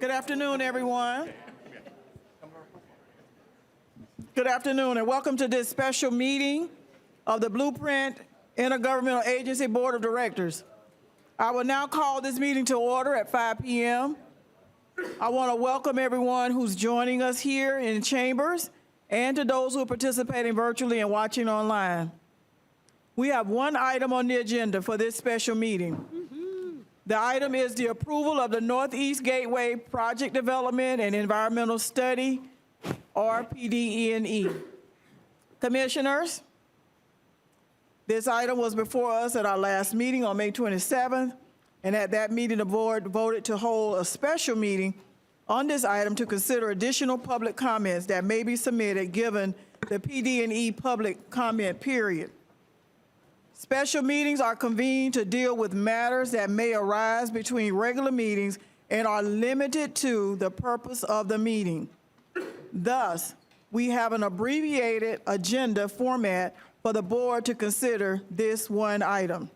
Good afternoon, everyone. Good afternoon, and welcome to this special meeting of the Blueprint Intergovernmental Agency Board of Directors. I will now call this meeting to order at 5 p.m. I want to welcome everyone who's joining us here in chambers and to those who are participating virtually and watching online. We have one item on the agenda for this special meeting. The item is the approval of the Northeast Gateway Project Development and Environmental Study, or PD&E. Commissioners, this item was before us at our last meeting on May 27th, and at that meeting, the board voted to hold a special meeting on this item to consider additional public comments that may be submitted given the PD&E public comment period. Special meetings are convened to deal with matters that may arise between regular meetings and are limited to the purpose of the meeting. Thus, we have an abbreviated agenda format for the board to consider this one item.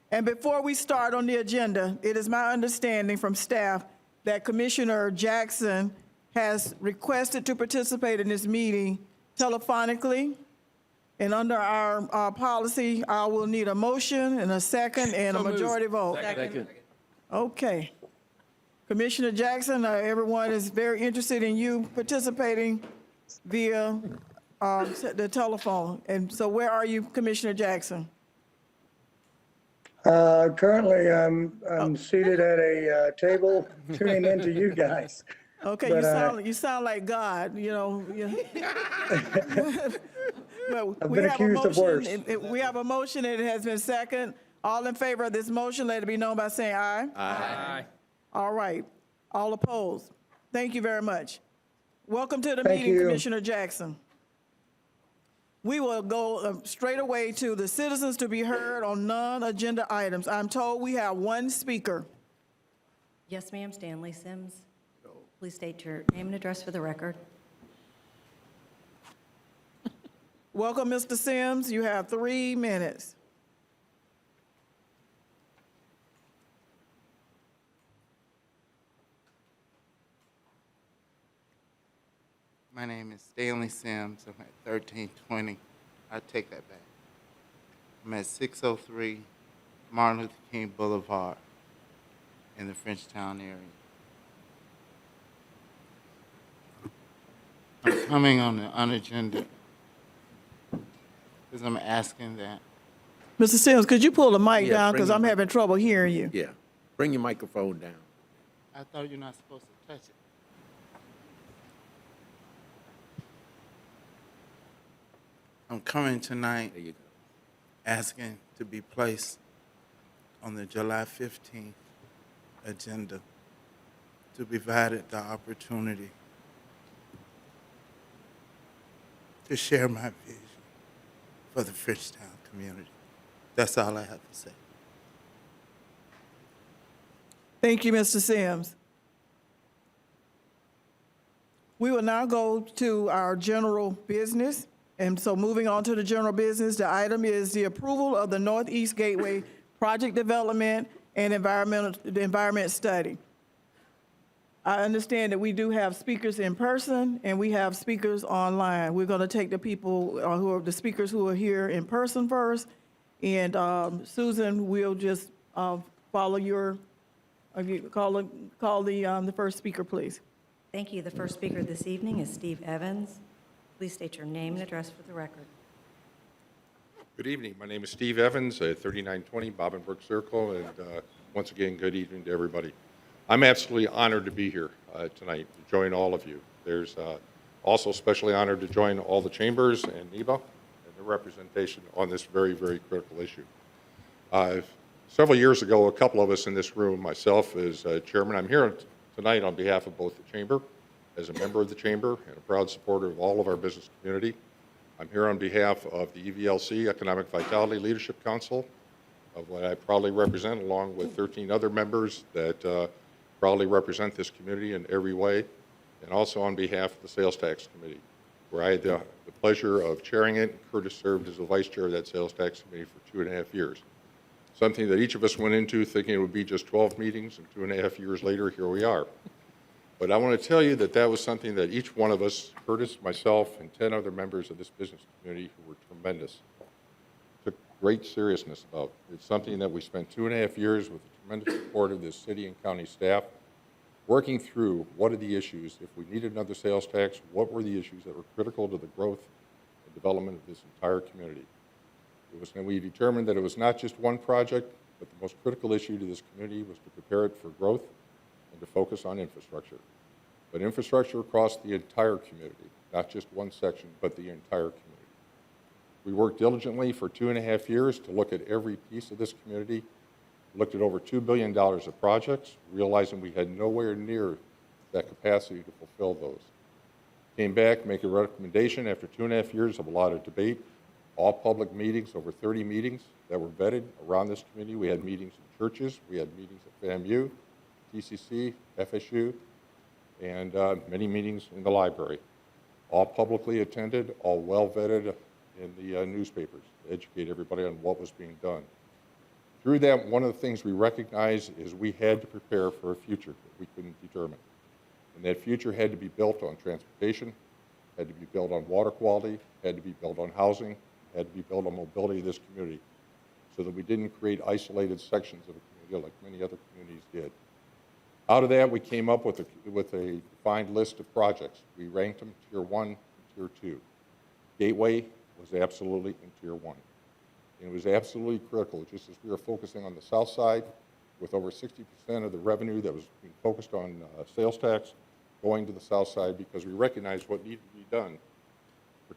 And before we start on the agenda, it is my understanding from staff that Commissioner Jackson has requested to participate in this meeting telephonically. And under our policy, I will need a motion and a second and a majority vote. Second. Okay. Commissioner Jackson, everyone is very interested in you participating via the telephone. And so where are you, Commissioner Jackson? Currently, I'm seated at a table tuning into you guys. Okay, But, you sound like God, you know. Well, I've been accused of worse. We have a motion and it has been second. All in favor of this motion, let it be known by saying aye. Aye. All right. All opposed? Thank you very much. Welcome to the Thank meeting, you. Commissioner Jackson. We will go straight away to the citizens to be heard on non-agenda items. I'm told we have one speaker. Yes, ma'am, Stanley Sims. Please state your name and address for the record. Welcome, Mr. Sims. You have 3 minutes. My name is Stanley Sims. I'm at 1320. I take that back. I'm at 603 Martin Luther King Boulevard in the Frenchtown area. I'm coming on the unagenda because I'm asking that. Mr. Sims, could you pull the mic Yeah, down bring because your I'm mic. having trouble hearing you. Yeah. Bring your microphone down. I thought you're not supposed to touch it. I'm coming tonight There you go. asking to be placed on the July 15th agenda to be provided the opportunity to share my vision for the Frenchtown community. That's all I have to say. Thank you, Mr. Sims. We will now go to our general business. And so moving on to the general business, the item is the approval of the Northeast Gateway Project Development and Environment Study. I understand that we do have speakers in person and we have speakers online. We're going to take the people who are the speakers who are here in person first. And Susan will just follow your, call the first speaker, please. Thank you. The first speaker this evening is Steve Evans. Please state your name and address for the record. Good evening. My name is Steve Evans at 3920 Bobbinbrook Circle, and once again, good evening to everybody. I'm absolutely honored to be here tonight to join all of you. There's also especially honored to join all the chambers and NEBA and the representation on this very, very critical issue. Several years ago, a couple of us in this room, myself as chairman, I'm here tonight on behalf of both the chamber, as a member of the chamber and a proud supporter of all of our business community. I'm here on behalf of the EVLC, Economic Vitality Leadership Council, of what I proudly represent, along with 13 other members that proudly represent this community in every way, and also on behalf of the Sales Tax Committee, where I had the pleasure of chairing it. Curtis served as the vice chair of that Sales Tax Committee for 2.5 years. something that each of us went into thinking it would be just 12 meetings, and 2.5 years later, here we are. But I want to tell you that that was something that each one of us, Curtis, myself, and 10 other members of this business community who were tremendous, took great seriousness about. It's something that we spent 2.5 years with the tremendous support of this city and county staff, working through what are the issues. If we needed another sales tax, what were the issues that were critical to the growth and development of this entire community? And we determined that it was not just one project, but the most critical issue to this community was to prepare it for growth and to focus on infrastructure. But infrastructure across the entire community, not just one section, but the entire community. We worked diligently for 2.5 years to look at every piece of this community, looked at over $2 billion of projects, realizing we had nowhere near that capacity to fulfill those. Came back, make a recommendation after 2.5 years of a lot of debate, all public meetings, over 30 meetings that were vetted around this community. We had meetings in churches, we had meetings at FAMU, TCC, FSU, and many meetings in the library. All publicly attended, all well vetted in the newspapers to educate everybody on what was being done. Through that, one of the things we recognized is we had to prepare for a future that we couldn't determine. And that future had to be built on transportation, had to be built on water quality, had to be built on housing, had to be built on mobility of this community, so that we didn't create isolated sections of a community like many other communities did. Out of that, we came up with a defined list of projects. We ranked them Tier 1 and Tier 2. Gateway was absolutely in Tier 1. And it was absolutely critical, just as we were focusing on the south side, with over 60% of the revenue that was being focused on sales tax going to the south side, because we recognized what needed to be done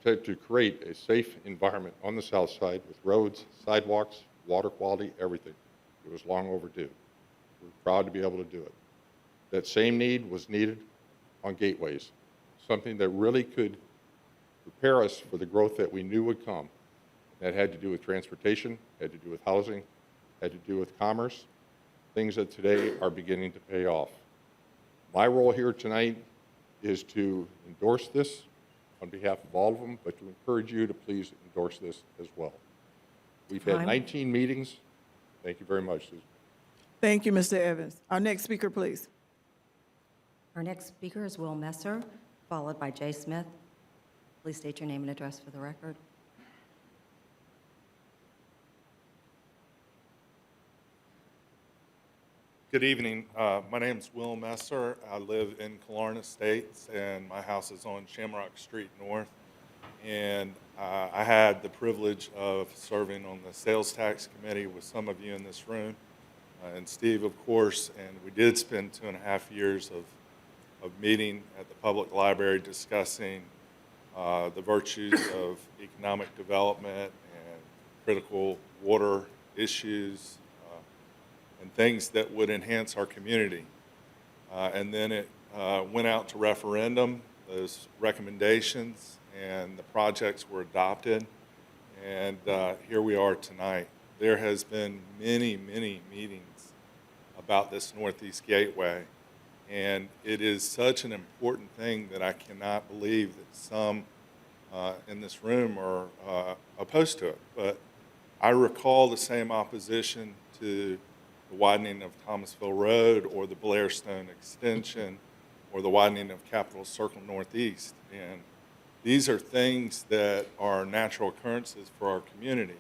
to create a safe environment on the south side with roads, sidewalks, water quality, everything. It was long overdue. We're proud to be able to do it. That same need was needed on gateways, something that really could prepare us for the growth that we knew would come. That had to do with transportation, had to do with housing, had to do with commerce, things that today are beginning to pay off. My role here tonight is to endorse this on behalf of all of them, but to encourage you to please endorse this as well. We've had Time. 19 meetings. Thank you very much, Susan. Thank you, Mr. Evans. Our next speaker, please. Our next speaker is Will Messer, followed by Jay Smith. Please state your name and address for the record. Good evening. My name is Will Messer. I live in Killarney Estates, and my house is on Shamrock Street North. And I had the privilege of serving on the Sales Tax Committee with some of you in this room, and Steve, of course. And we did spend 2.5 years of meeting at the public library discussing the virtues of economic development and critical water issues, and things that would enhance our community. And then it went out to referendum, those recommendations, and the projects were adopted. And here we are tonight. There has been many, many meetings about this Northeast Gateway. And it is such an important thing that I cannot believe that some in this room are opposed to it. But I recall the same opposition to the widening of Thomasville Road or the Blairstone Extension or the widening of Capitol Circle Northeast. And these are things that are natural occurrences for our community.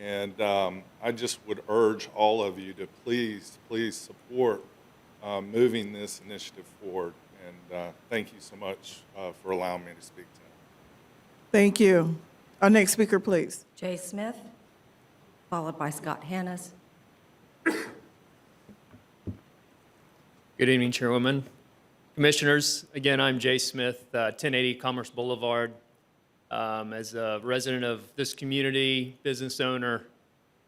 And I just would urge all of you to please support moving this initiative forward. And thank you so much for allowing me to speak tonight. Thank you. Our next speaker, please. Jay Smith, followed by Scott Hannes. Good evening, Chairwoman. Commissioners, again, I'm Jay Smith, 1080 Commerce Boulevard. As a resident of this community, business owner,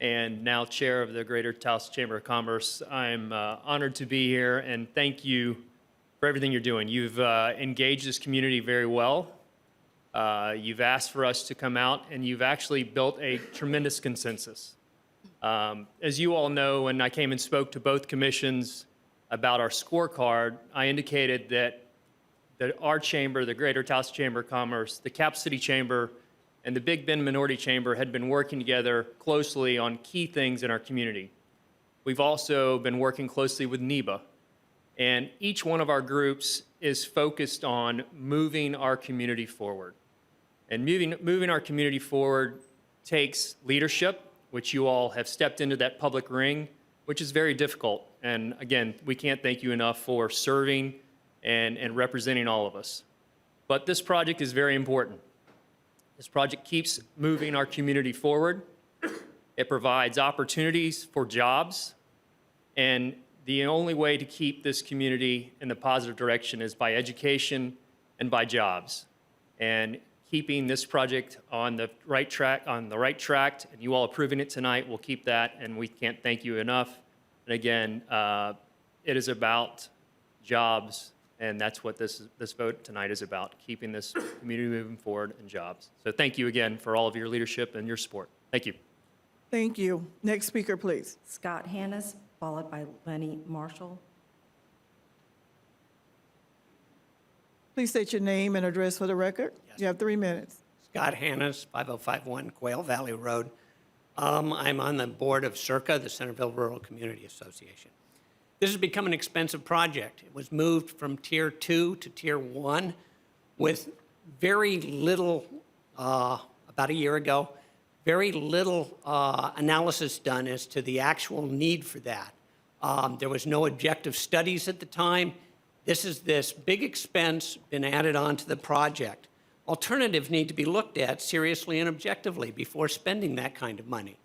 and now chair of the Greater Tallahassee Chamber of Commerce, I'm honored to be here, and thank you for everything you're doing. You've engaged this community very well. You've asked for us to come out, and you've actually built a tremendous consensus. As you all know, when I came and spoke to both commissions about our scorecard, I indicated that our chamber, the Greater Tallahassee Chamber of Commerce, the Cap City Chamber, and the Big Bend Minority Chamber had been working together closely on key things in our community. We've also been working closely with NEBA, and each one of our groups is focused on moving our community forward. And moving our community forward takes leadership, which you all have stepped into that public ring, which is very difficult. And again, we can't thank you enough for serving and representing all of us. But this project is very important. This project keeps moving our community forward. It provides opportunities for jobs. And the only way to keep this community in the positive direction is by education and by jobs. And keeping this project on the right track, and you all approving it tonight will keep that, and we can't thank you enough. And again, it is about jobs, and that's what this vote tonight is about, keeping this community moving forward and jobs. So thank you again for all of your leadership and your support. Thank you. Thank you. Next speaker, please. Scott Hannes, followed by Lenny Marshall. Please state your name and address for the record. Yes. You have 3 minutes. Scott Hannes, 5051 Quail Valley Road. I'm on the board of CIRCA, the Centerville Rural Community Association. This has become an expensive project. It was moved from Tier 2 to Tier 1 with very little, about a year ago, very little analysis done as to the actual need for that. There was no objective studies at the time. This big expense been added onto the project. Alternatives need to be looked at seriously and objectively before spending that kind of money.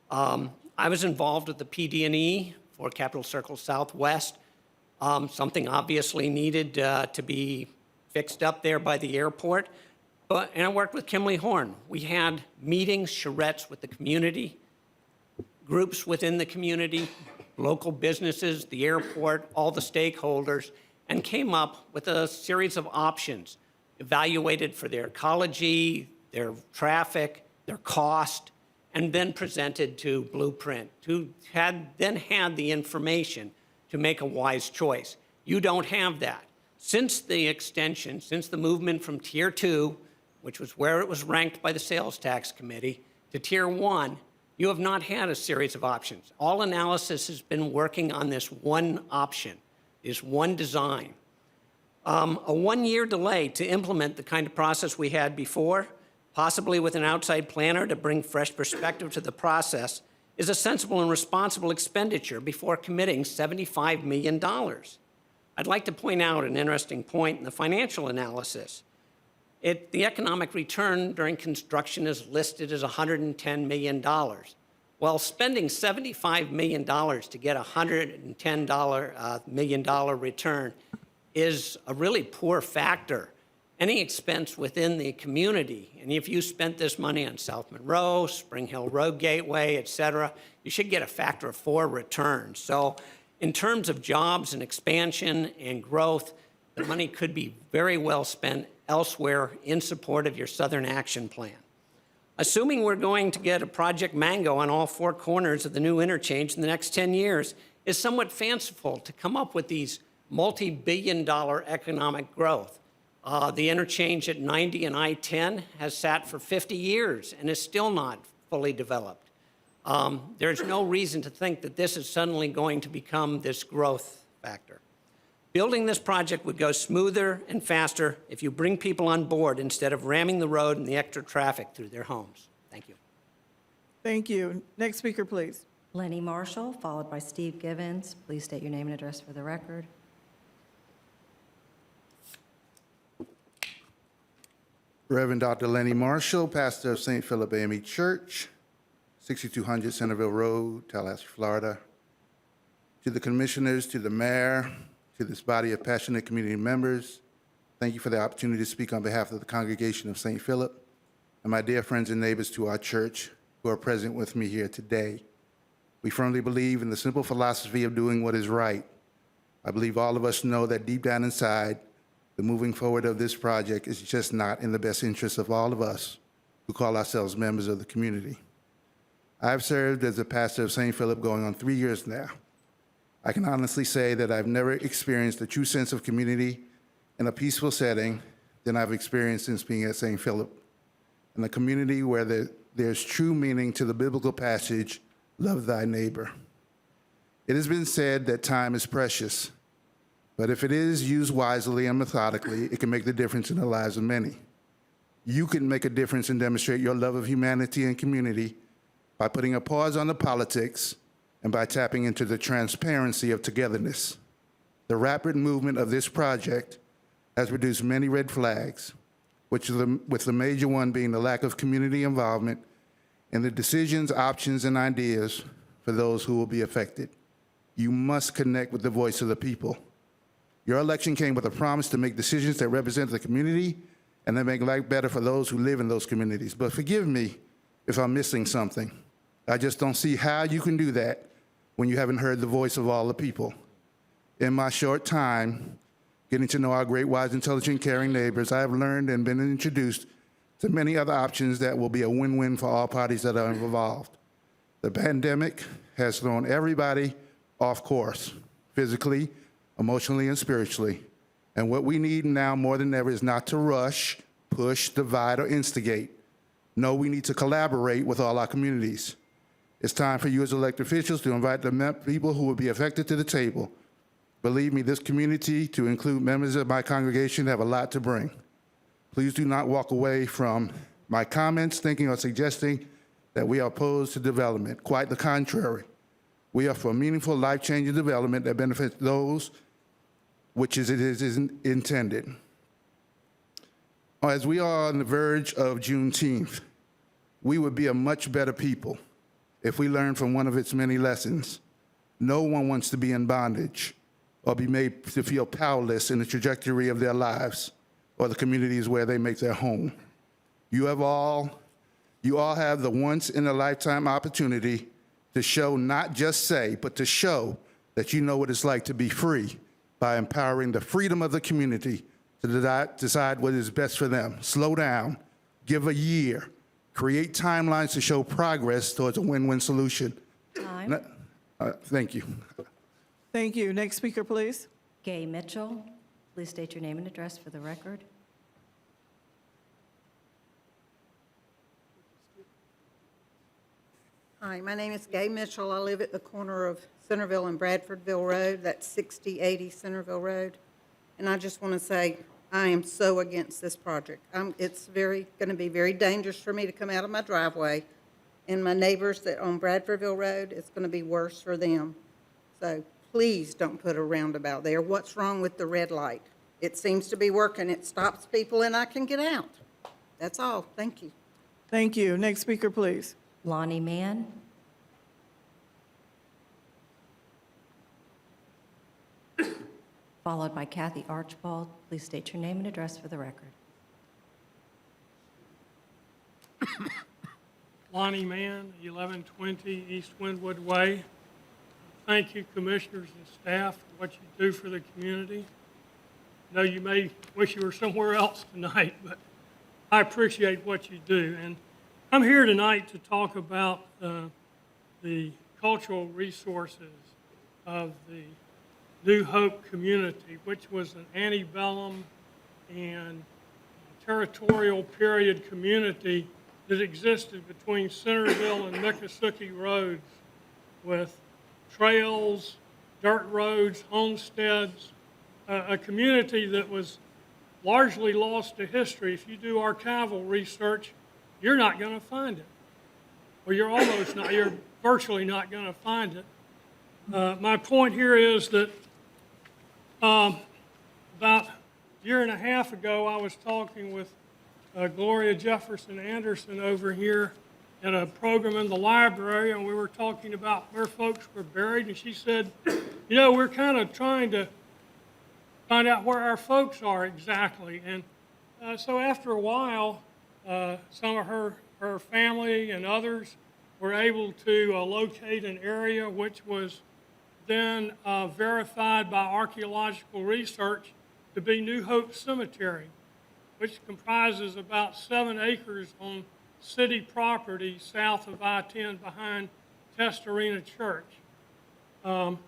I was involved with the PD&E for Capital Circle Southwest. Something obviously needed to be fixed up there by the airport. And I worked with Kimley Horn. We had meetings, charrettes with the community, groups within the community, local businesses, the airport, all the stakeholders, and came up with a series of options, evaluated for their ecology, their traffic, their cost, and then presented to Blueprint, who then had the information to make a wise choice. You don't have that. Since the extension, since the movement from Tier 2, which was where it was ranked by the Sales Tax Committee, to Tier 1, you have not had a series of options. All analysis has been working on this one option, this one design. A one-year delay to implement the kind of process we had before, possibly with an outside planner to bring fresh perspective to the process, is a sensible and responsible expenditure before committing $75 million. I'd like to point out an interesting point in the financial analysis. The economic return during construction is listed as $110 million. Well, spending $75 million to get a $110 million return is a really poor factor. Any expense within the community, and if you spent this money on South Monroe, Spring Hill Road Gateway, et cetera, you should get a factor of 4 return. So in terms of jobs and expansion and growth, the money could be very well spent elsewhere in support of your Southern Action Plan. Assuming we're going to get a Project Mango on all 4 corners of the new interchange in the next 10 years is somewhat fanciful to come up with these multi-billion-dollar economic growth. The interchange at 90 and I-10 has sat for 50 years and is still not fully developed. There's no reason to think that this is suddenly going to become this growth factor. Building this project would go smoother and faster if you bring people on board instead of ramming the road and the extra traffic through their homes. Thank you. Thank you. Next speaker, please. Lenny Marshall, followed by Steve Givens. Please state your name and address for the record. Reverend Dr. Lenny Marshall, pastor of St. Philip AME Church, 6200 Centerville Road, Tallahassee, Florida. To the commissioners, to the mayor, to this body of passionate community members, thank you for the opportunity to speak on behalf of the congregation of St. Philip and my dear friends and neighbors to our church who are present with me here today. We firmly believe in the simple philosophy of doing what is right. I believe all of us know that deep down inside, the moving forward of this project is just not in the best interest of all of us who call ourselves members of the community. I've served as a pastor of St. Philip going on 3 years now. I can honestly say that I've never experienced a true sense of community in a peaceful setting than I've experienced since being at St. Philip. and a community where there's true meaning to the biblical passage, love thy neighbor. It has been said that time is precious, but if it is used wisely and methodically, it can make the difference in the lives of many. You can make a difference and demonstrate your love of humanity and community by putting a pause on the politics and by tapping into the transparency of togetherness. The rapid movement of this project has produced many red flags, with the major one being the lack of community involvement in the decisions, options, and ideas for those who will be affected. You must connect with the voice of the people. Your election came with a promise to make decisions that represent the community and that make life better for those who live in those communities. But forgive me if I'm missing something. I just don't see how you can do that when you haven't heard the voice of all the people. In my short time, getting to know our great, wise, intelligent, caring neighbors, I have learned and been introduced to many other options that will be a win-win for all parties that are involved. The pandemic has thrown everybody off course, physically, emotionally, and spiritually. And what we need now more than ever is not to rush, push, divide, or instigate. No, we need to collaborate with all our communities. It's time for you as elected officials to invite the people who will be affected to the table. Believe me, this community, to include members of my congregation, have a lot to bring. Please do not walk away from my comments thinking or suggesting that we are opposed to development. Quite the contrary. We are for meaningful, life-changing development that benefits those which it is intended. As we are on the verge of Juneteenth, we would be a much better people if we learned from one of its many lessons. No one wants to be in bondage or be made to feel powerless in the trajectory of their lives or the communities where they make their home. You all have the once-in-a-lifetime opportunity to show, not just say, but to show that you know what it's like to be free by empowering the freedom of the community to decide what is best for them. Slow down, give a year, create timelines to show progress towards a win-win solution. Time. Thank you. Thank you. Next speaker, please. Gay Mitchell, please state your name and address for the record. Hi, my name is Gay Mitchell. I live at the corner of Centerville and Bradfordville Road. That's 6080 Centerville Road. And I just want to say, I am so against this project. It's going to be very dangerous for me to come out of my driveway. And my neighbors that on Bradfordville Road, it's going to be worse for them. So please don't put a roundabout there. What's wrong with the red light? It seems to be working. It stops people and I can get out. That's all. Thank you. Thank you. Next speaker, please. Lonnie Mann. Followed by Kathy Archibald. Please state your name and address for the record. Lonnie Mann, 1120 East Windwood Way. Thank you, commissioners and staff, for what you do for the community. I know you may wish you were somewhere else tonight, but I appreciate what you do. And I'm here tonight to talk about the cultural resources of the New Hope community, which was an antebellum and territorial period community that existed between Centerville and Miccosukee roads with trails, dirt roads, homesteads, a community that was largely lost to history. If you do archival research, you're not going to find it. Or you're virtually not going to find it. My point here is that about a year and a half ago, I was talking with Gloria Jefferson Anderson over here at a program in the library, and we were talking about where folks were buried, and she said, you know, we're kind of trying to find out where our folks are exactly. And so after a while, some of her family and others were able to locate an area which was then verified by archaeological research to be New Hope Cemetery, which comprises about 7 acres on city property south of I-10 behind Test Arena Church. So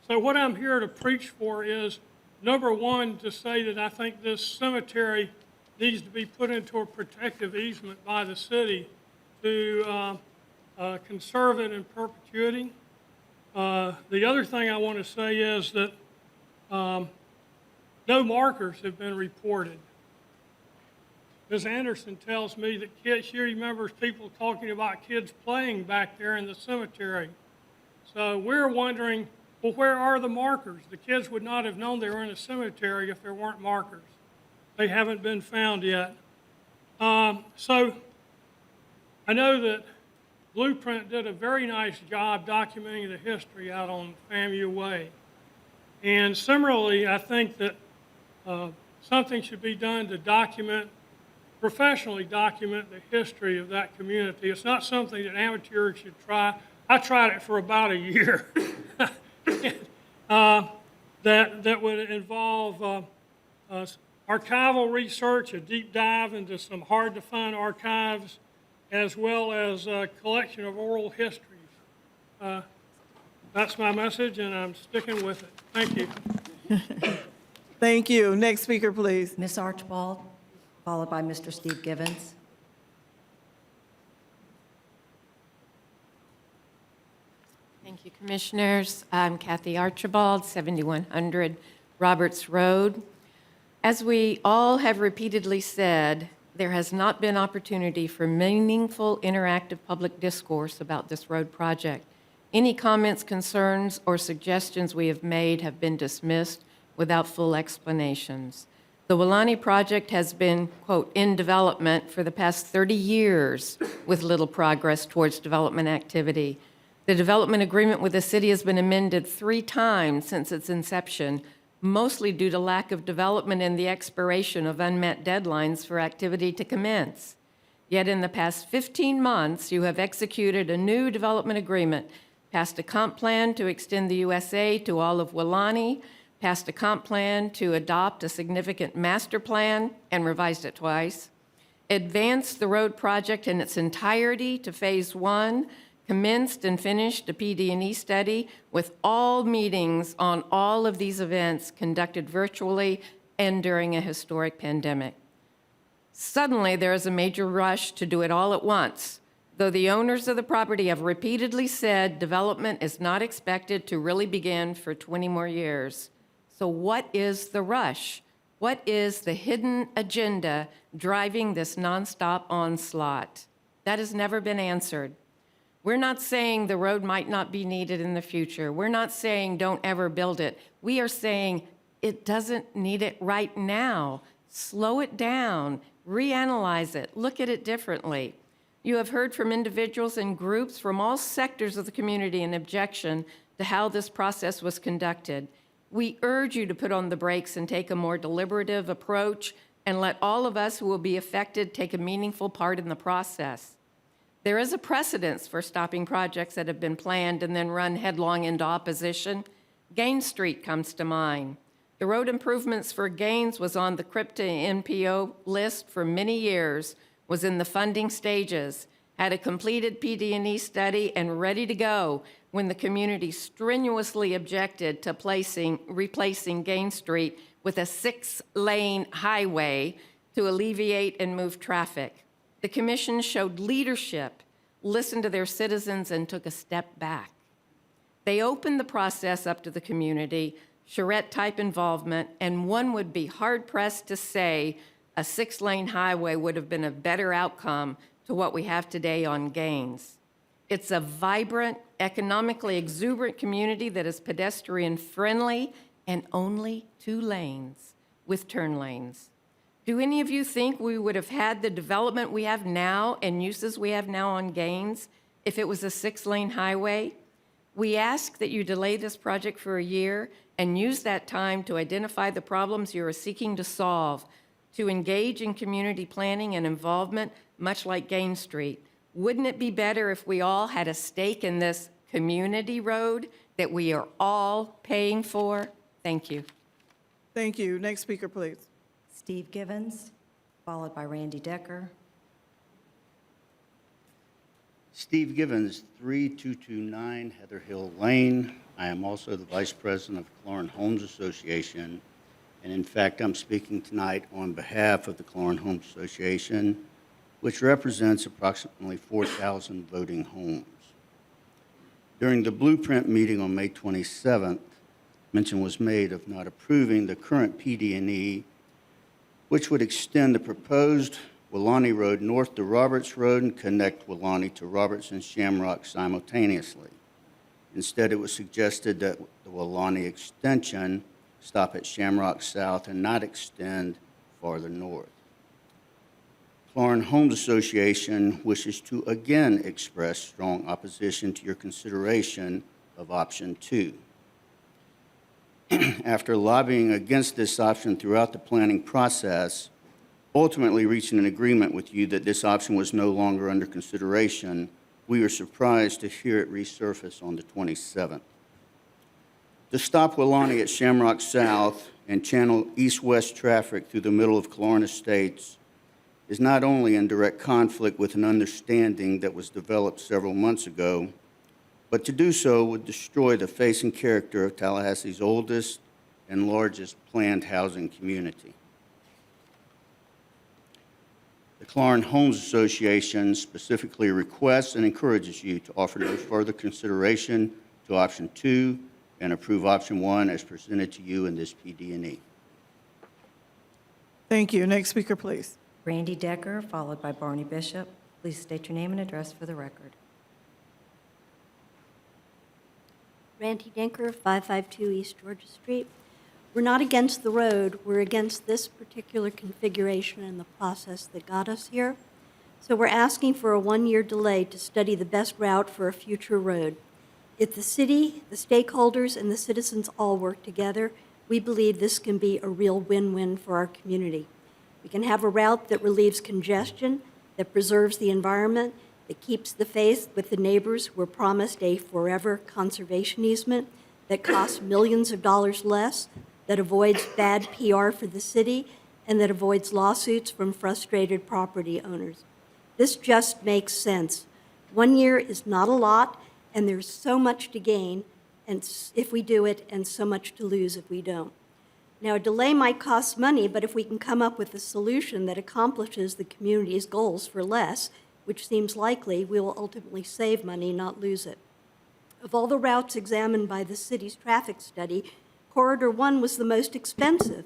what I'm here to preach for is, number one, to say that I think this cemetery needs to be put into a protective easement by the city to conserve it in perpetuity. The other thing I want to say is that no markers have been reported. Ms. Anderson tells me that she remembers people talking about kids playing back there in the cemetery. So we're wondering, well, where are the markers? The kids would not have known they were in a cemetery if there weren't markers. They haven't been found yet. So I know that Blueprint did a very nice job documenting the history out on FAMU Way. And similarly, I think that something should be done to professionally document the history of that community. It's not something that amateurs should try. I tried it for about a year. That would involve archival research, a deep dive into some hard-to-find archives, as well as a collection of oral histories. That's my message, and I'm sticking with it. Thank you. Thank you. Next speaker, please. Ms. Archibald, followed by Mr. Steve Givens. Thank you, Commissioners. I'm Kathy Archibald, 7100 Roberts Road. As we all have repeatedly said, there has not been opportunity for meaningful interactive public discourse about this road project. Any comments, concerns, or suggestions we have made have been dismissed without full explanations. The Weelaunee project has been, quote, in development for the past 30 years with little progress towards development activity. The development agreement with the city has been amended 3 times since its inception, mostly due to lack of development and the expiration of unmet deadlines for activity to commence. Yet in the past 15 months, you have executed a new development agreement, passed a comp plan to extend the USA to all of Weelaunee, passed a comp plan to adopt a significant master plan and revised it twice, advanced the road project in its entirety to phase 1, commenced and finished a PD&E study with all meetings on all of these events conducted virtually and during a historic pandemic. Suddenly, there is a major rush to do it all at once, though the owners of the property have repeatedly said development is not expected to really begin for 20 more years. So what is the rush? What is the hidden agenda driving this nonstop onslaught? That has never been answered. We're not saying the road might not be needed in the future. We're not saying don't ever build it. We are saying it doesn't need it right now. Slow it down, reanalyze it, look at it differently. You have heard from individuals and groups from all sectors of the community an objection to how this process was conducted. We urge you to put on the brakes and take a more deliberative approach and let all of us who will be affected take a meaningful part in the process. There is a precedence for stopping projects that have been planned and then run headlong into opposition. Gaines Street comes to mind. The road improvements for Gaines was on the CRIPTA NPO list for many years, was in the funding stages, had a completed PD&E study and ready to go when the community strenuously objected to replacing Gaines Street with a 6-lane highway to alleviate and move traffic. The commission showed leadership, listened to their citizens, and took a step back. They opened the process up to the community, charrette-type involvement, and one would be hard-pressed to say a 6-lane highway would have been a better outcome to what we have today on Gaines. It's a vibrant, economically exuberant community that is pedestrian-friendly and only 2 lanes with turn lanes. Do any of you think we would have had the development we have now and uses we have now on Gaines if it was a 6-lane highway? We ask that you delay this project for a year and use that time to identify the problems you are seeking to solve, to engage in community planning and involvement, much like Gaines Street. Wouldn't it be better if we all had a stake in this community road that we are all paying for? Thank you. Thank you. Next speaker, please. Steve Givens, followed by Randy Decker. Steve Givens, 3229 Heather Hill Lane. I am also the Vice President of Clarence Homes Association. And in fact, I'm speaking tonight on behalf of the Clarendon Homes Association, which represents approximately 4,000 voting homes. During the Blueprint meeting on May 27th, mention was made of not approving the current PD&E, which would extend the proposed Willani Road north to Roberts Road and connect Willani to Roberts and Shamrock simultaneously. Instead, it was suggested that the Willani extension stop at Shamrock South and not extend farther north. Clarendon Homes Association wishes to again express strong opposition to your consideration of option 2. After lobbying against this option throughout the planning process, ultimately reaching an agreement with you that this option was no longer under consideration, we were surprised to hear it resurface on the 27th. To stop Willani at Shamrock South and channel east-west traffic through the middle of Clarendon Estates is not only in direct conflict with an understanding that was developed several months ago, but to do so would destroy the face and character of Tallahassee's oldest and largest planned housing community. The Clarendon Homes Association specifically requests and encourages you to offer no further consideration to option 2 and approve option 1 as presented to you in this PD&E. Thank you. Next speaker, please. Randy Decker, followed by Barney Bishop. Please state your name and address for the record. Randy Denker, 552 East Georgia Street. We're not against the road, we're against this particular configuration and the process that got us here. So we're asking for a 1-year delay to study the best route for a future road. If the city, the stakeholders, and the citizens all work together, we believe this can be a real win-win for our community. We can have a route that relieves congestion, that preserves the environment, that keeps the faith with the neighbors who were promised a forever conservation easement, that costs millions of dollars less, that avoids bad PR for the city, and that avoids lawsuits from frustrated property owners. This just makes sense. 1 year is not a lot, and there's so much to gain and if we do it, and so much to lose if we don't. Now, a delay might cost money, but if we can come up with a solution that accomplishes the community's goals for less, which seems likely, we will ultimately save money, not lose it. Of all the routes examined by the city's traffic study, Corridor 1 was the most expensive.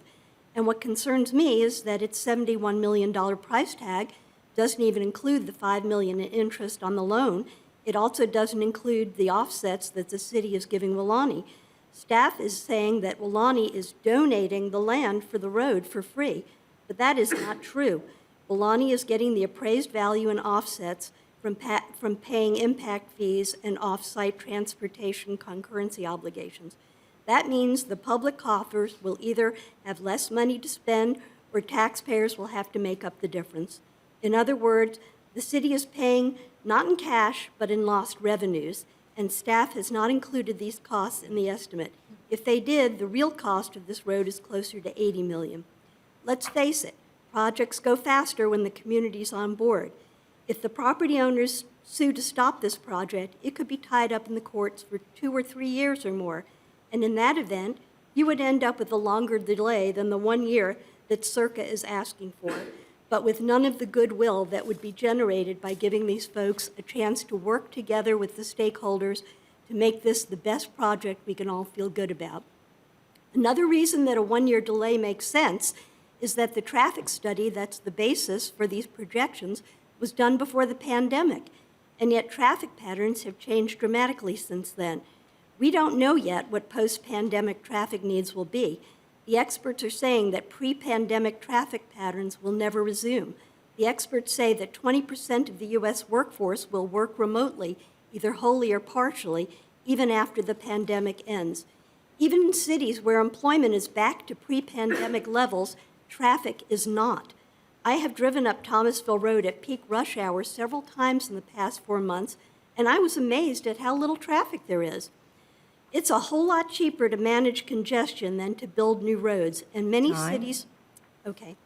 And what concerns me is that its $71 million price tag doesn't even include the $5 million in interest on the loan. It also doesn't include the offsets that the city is giving Willani. Staff is saying that Willani is donating the land for the road for free, but that is not true. Willani is getting the appraised value and offsets from paying impact fees and off-site transportation concurrency obligations. That means the public coffers will either have less money to spend or taxpayers will have to make up the difference. In other words, the city is paying not in cash, but in lost revenues, and staff has not included these costs in the estimate. If they did, the real cost of this road is closer to $80 million. Let's face it, projects go faster when the community's on board. If the property owners sue to stop this project, it could be tied up in the courts for 2 or 3 years or more. And in that event, you would end up with a longer delay than the 1 year that Circa is asking for, but with none of the goodwill that would be generated by giving these folks a chance to work together with the stakeholders to make this the best project we can all feel good about. Another reason that a 1-year delay makes sense is that the traffic study that's the basis for these projections was done before the pandemic, and yet traffic patterns have changed dramatically since then. We don't know yet what post-pandemic traffic needs will be. The experts are saying that pre-pandemic traffic patterns will never resume. The experts say that 20% of the U.S. workforce will work remotely, either wholly or partially, even after the pandemic ends. Even in cities where employment is back to pre-pandemic levels, traffic is not. I have driven up Thomasville Road at peak rush hour several times in the past 4 months, and I was amazed at how little traffic there is. It's a whole lot cheaper to manage congestion than to build new roads, and many cities... Okay.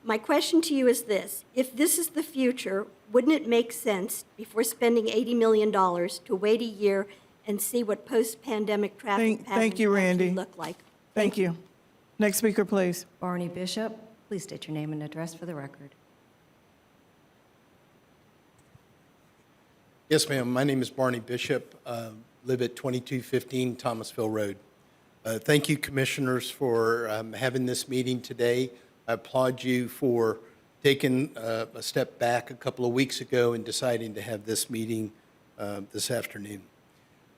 My question to you is this. If this is the future, wouldn't it make sense, before spending $80 million, to wait a year and see what post-pandemic traffic patterns Thank you, Randy. actually look like? Thank you. Next speaker, please. Barney Bishop, please state your name and address for the record. Yes, ma'am. My name is Barney Bishop. Live at 2215 Thomasville Road. Thank you, commissioners, for having this meeting today. I applaud you for taking a step back a couple of weeks ago and deciding to have this meeting this afternoon.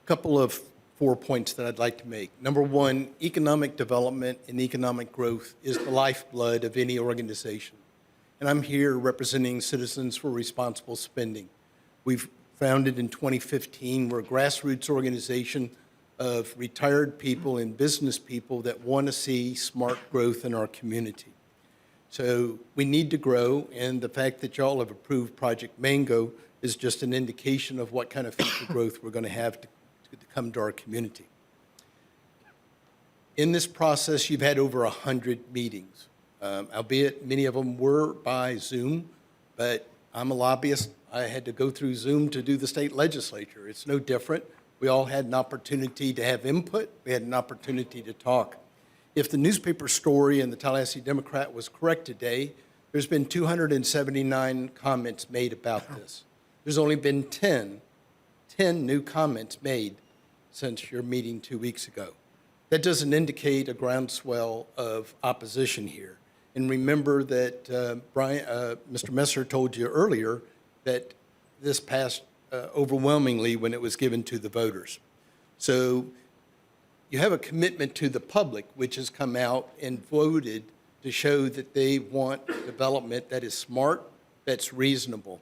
A couple of 4 points that I'd like to make. Number one, economic development and economic growth is the lifeblood of any organization. And I'm here representing Citizens for Responsible Spending. We've founded in 2015. We're a grassroots organization of retired people and business people that want to see smart growth in our community. So we need to grow, and the fact that y'all have approved Project Mango is just an indication of what kind of future growth we're going to have to come to our community. In this process, you've had over 100 meetings, albeit many of them were by Zoom, but I'm a lobbyist. I had to go through Zoom to do the state legislature. It's no different. We all had an opportunity to have input. We had an opportunity to talk. If the newspaper story in the Tallahassee Democrat was correct today, there's been 279 comments made about this. There's only been 10 new comments made since your meeting 2 weeks ago. That doesn't indicate a groundswell of opposition here. And remember that Mr. Messer told you earlier that this passed overwhelmingly when it was given to the voters. So you have a commitment to the public, which has come out and voted to show that they want development that is smart, that's reasonable.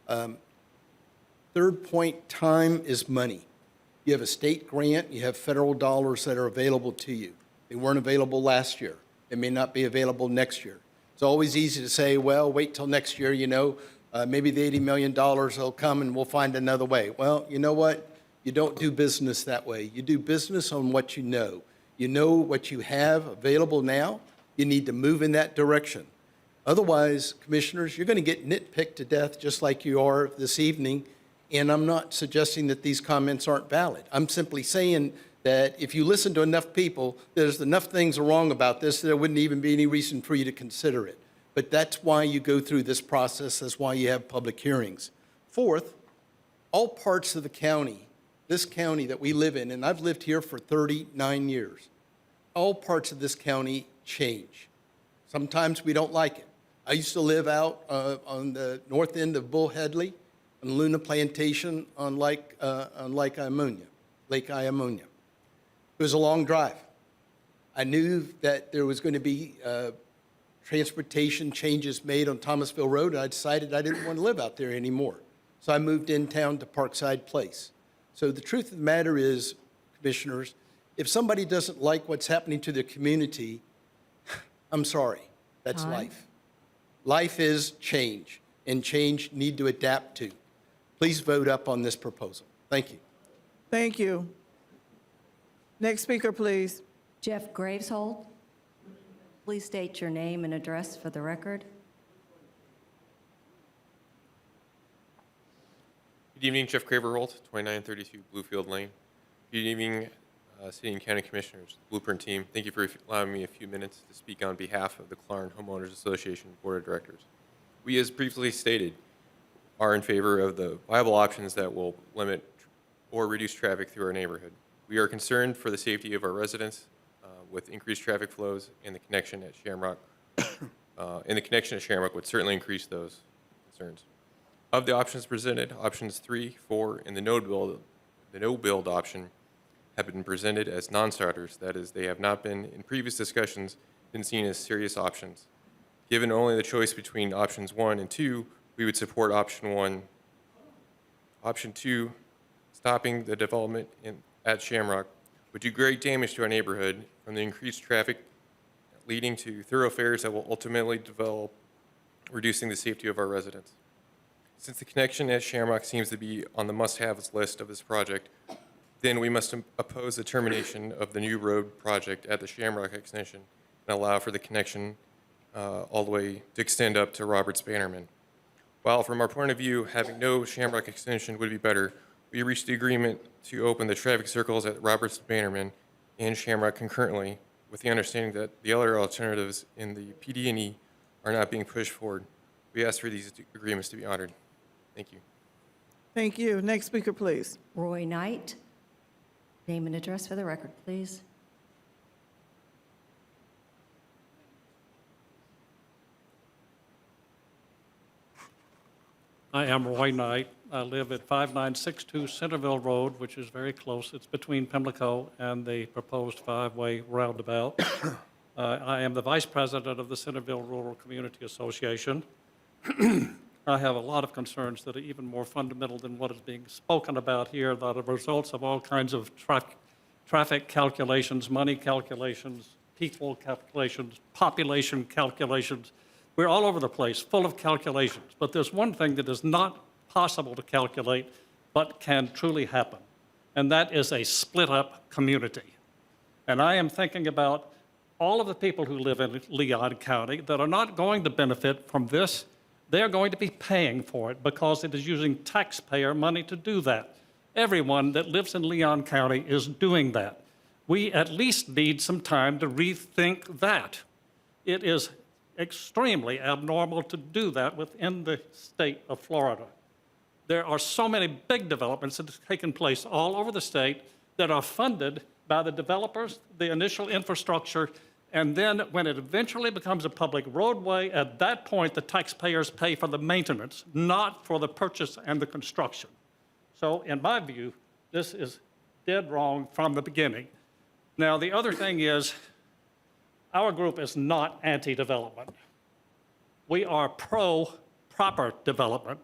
Third point, time is money. You have a state grant, you have federal dollars that are available to you. They weren't available last year. They may not be available next year. It's always easy to say, well, wait till next year, you know, maybe the $80 million will come and we'll find another way. Well, you know what? You don't do business that way. You do business on what you know. You know what you have available now. You need to move in that direction. Otherwise, commissioners, you're going to get nitpicked to death just like you are this evening. And I'm not suggesting that these comments aren't valid. I'm simply saying that if you listen to enough people, there's enough things wrong about this, there wouldn't even be any reason for you to consider it. But that's why you go through this process. That's why you have public hearings. Fourth, all parts of the county, this county that we live in, and I've lived here for 39 years, all parts of this county change. Sometimes we don't like it. I used to live out on the north end of Bull Headley, on Luna Plantation on Lake Iomonia. It was a long drive. I knew that there was going to be transportation changes made on Thomasville Road, and I decided I didn't want to live out there anymore. So I moved in town to Parkside Place. So the truth of the matter is, commissioners, if somebody doesn't like what's happening to their community, I'm sorry, that's life. Life is change, and change need to adapt to. Please vote up on this proposal. Thank you. Thank you. Next speaker, please. Jeff Graveshold, please state your name and address for the record. Good evening, Jeff Craverholt, 2932 Bluefield Lane. Good evening, City and County Commissioners, Blueprint team. Thank you for allowing me a few minutes to speak on behalf of the Clarn Homeowners Association Board of Directors. We, as previously stated, are in favor of the viable options that will limit or reduce traffic through our neighborhood. We are concerned for the safety of our residents with increased traffic flows, and the connection at Shamrock. Would certainly increase those concerns. Of the options presented, options 3, 4, and the no-build option have been presented as non-starters. That is, they have not been, in previous discussions, been seen as serious options. Given only the choice between options 1 and 2, we would support option 1. Option 2, stopping the development at Shamrock, would do great damage to our neighborhood from the increased traffic leading to thoroughfares that will ultimately develop, reducing the safety of our residents. Since the connection at Shamrock seems to be on the must-haves list of this project, then we must oppose the termination of the new road project at the Shamrock extension and allow for the connection all the way to extend up to Roberts Bannerman. While from our point of view, having no Shamrock extension would be better, we reached the agreement to open the traffic circles at Roberts Bannerman and Shamrock concurrently with the understanding that the other alternatives in the PD&E are not being pushed forward. We ask for these agreements to be honored. Thank you. Thank you. Next speaker, please. Roy Knight, name and address for the record, please. I am Roy Knight. I live at 5962 Centerville Road, which is very close. It's between Pimlico and the proposed five-way roundabout. I am the vice president of the Centerville Rural Community Association. I have a lot of concerns that are even more fundamental than what is being spoken about here, that are results of all kinds of traffic calculations, money calculations, people calculations, population calculations. We're all over the place, full of calculations. But there's one thing that is not possible to calculate, but can truly happen, and that is a split-up community. And I am thinking about all of the people who live in Leon County that are not going to benefit from this. They're going to be paying for it because it is using taxpayer money to do that. Everyone that lives in Leon County is doing that. We at least need some time to rethink that. It is extremely abnormal to do that within the state of Florida. There are so many big developments that have taken place all over the state that are funded by the developers, the initial infrastructure, and then when it eventually becomes a public roadway, at that point, the taxpayers pay for the maintenance, not for the purchase and the construction. So in my view, this is dead wrong from the beginning. Now, the other thing is, our group is not anti-development. We are pro-proper development.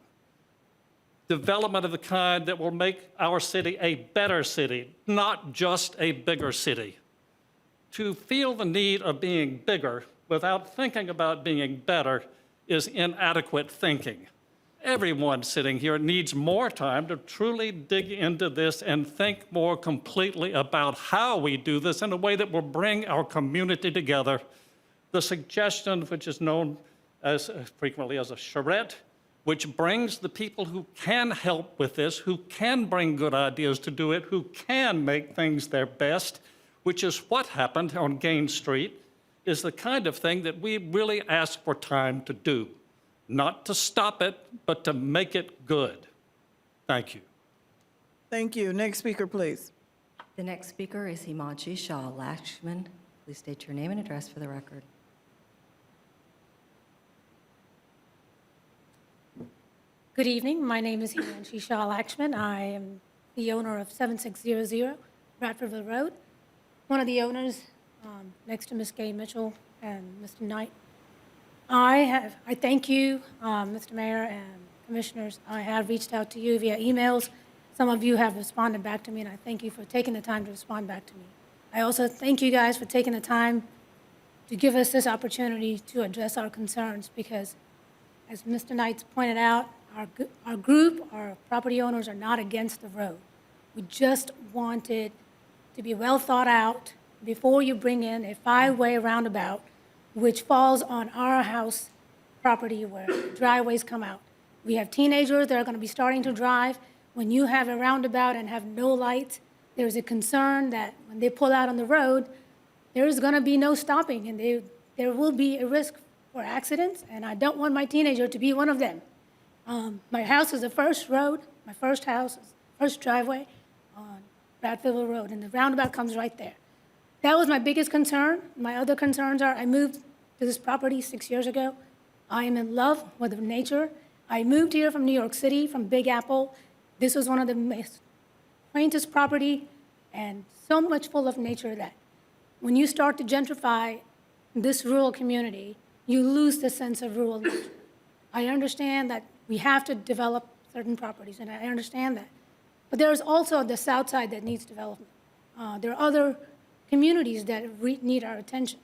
Development of the kind that will make our city a better city, not just a bigger city. To feel the need of being bigger without thinking about being better is inadequate thinking. Everyone sitting here needs more time to truly dig into this and think more completely about how we do this in a way that will bring our community together. The suggestion, which is known as frequently as a charrette, which brings the people who can help with this, who can bring good ideas to do it, who can make things their best, which is what happened on Gaines Street, is the kind of thing that we really ask for time to do. Not to stop it, but to make it good. Thank you. Thank you. Next speaker, please. The next speaker is Himanshu Shah Lakshman. Please state your name and address for the record. Good evening. My name is Himanshu Shah Lakshman. I am the owner of 7600 Bradfordville Road, one of the owners next to Ms. Gay Mitchell and Mr. Knight. I thank you, Mr. Mayor and Commissioners. I have reached out to you via emails. Some of you have responded back to me, and I thank you for taking the time to respond back to me. I also thank you guys for taking the time to give us this opportunity to address our concerns, because as Mr. Knight pointed out, our group, our property owners are not against the road. We just want it to be well thought out before you bring in a five-way roundabout, which falls on our house property where driveways come out. We have teenagers that are going to be starting to drive. When you have a roundabout and have no lights, there's a concern that when they pull out on the road, there's going to be no stopping, and there will be a risk for accidents, and I don't want my teenager to be one of them. My house is the first road, my first house, first driveway on Bradfordville Road, and the roundabout comes right there. That was my biggest concern. My other concerns are I moved to this property 6 years ago. I am in love with nature. I moved here from New York City, from Big Apple. This was one of the most quaintest property and so much full of nature that when you start to gentrify this rural community, you lose the sense of rural nature. I understand that we have to develop certain properties, and I understand that. But there is also the south side that needs development. There are other communities that need our attention.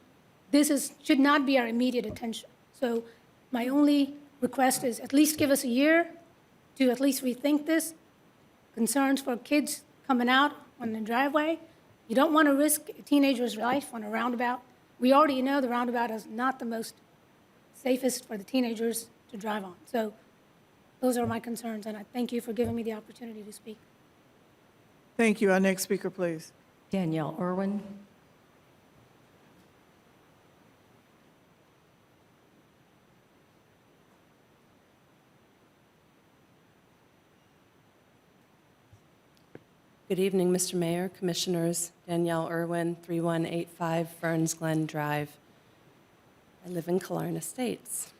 This should not be our immediate attention. So my only request is at least give us a year to at least rethink this. Concerns for kids coming out on the driveway. You don't want to risk a teenager's life on a roundabout. We already know the roundabout is not the most safest for the teenagers to drive on. So those are my concerns, and I thank you for giving me the opportunity to speak. Thank you. Our next speaker, please. Danielle Irwin. Good evening, Mr. Mayor, Commissioners. Danielle Irwin, 3185 Ferns Glen Drive. I live in Killarn Estates.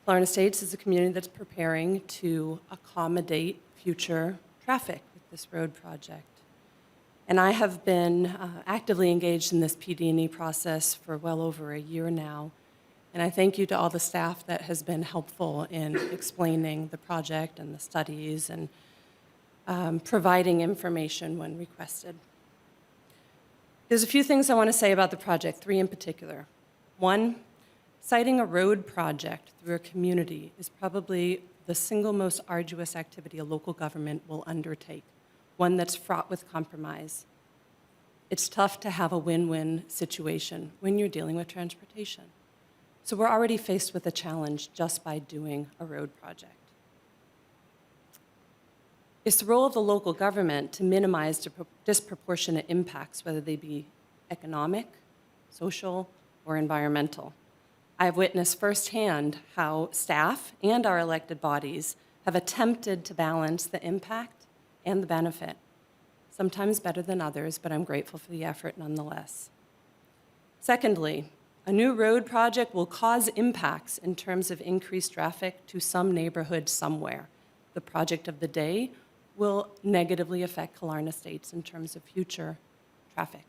Killarn Estates is a community that's preparing to accommodate future traffic with this road project. And I have been actively engaged in this PD&E process for well over a year now. And I thank you to all the staff that has been helpful in explaining the project and the studies and providing information when requested. There's a few things I want to say about the project, 3 in particular. 1, citing a road project through a community is probably the single most arduous activity a local government will undertake, one that's fraught with compromise. It's tough to have a win-win situation when you're dealing with transportation. So we're already faced with a challenge just by doing a road project. It's the role of the local government to minimize disproportionate impacts, whether they be economic, social, or environmental. I have witnessed firsthand how staff and our elected bodies have attempted to balance the impact and the benefit, sometimes better than others, but I'm grateful for the effort nonetheless. Secondly, a new road project will cause impacts in terms of increased traffic to some neighborhood somewhere. The project of the day will negatively affect Killarn Estates in terms of future traffic.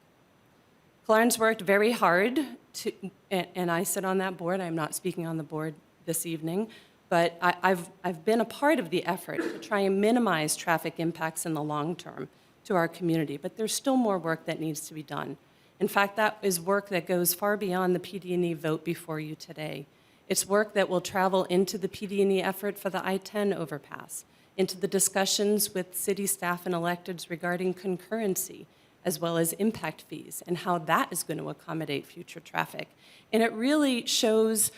Killarn's worked very hard to, and I sit on that board. I'm not speaking on the board this evening, but I've been a part of the effort to try and minimize traffic impacts in the long term to our community, but there's still more work that needs to be done. In fact, that is work that goes far beyond the PD&E vote before you today. It's work that will travel into the PD&E effort for the I-10 overpass, into the discussions with city staff and electeds regarding concurrency, as well as impact fees and how that is going to accommodate future traffic. And it really shines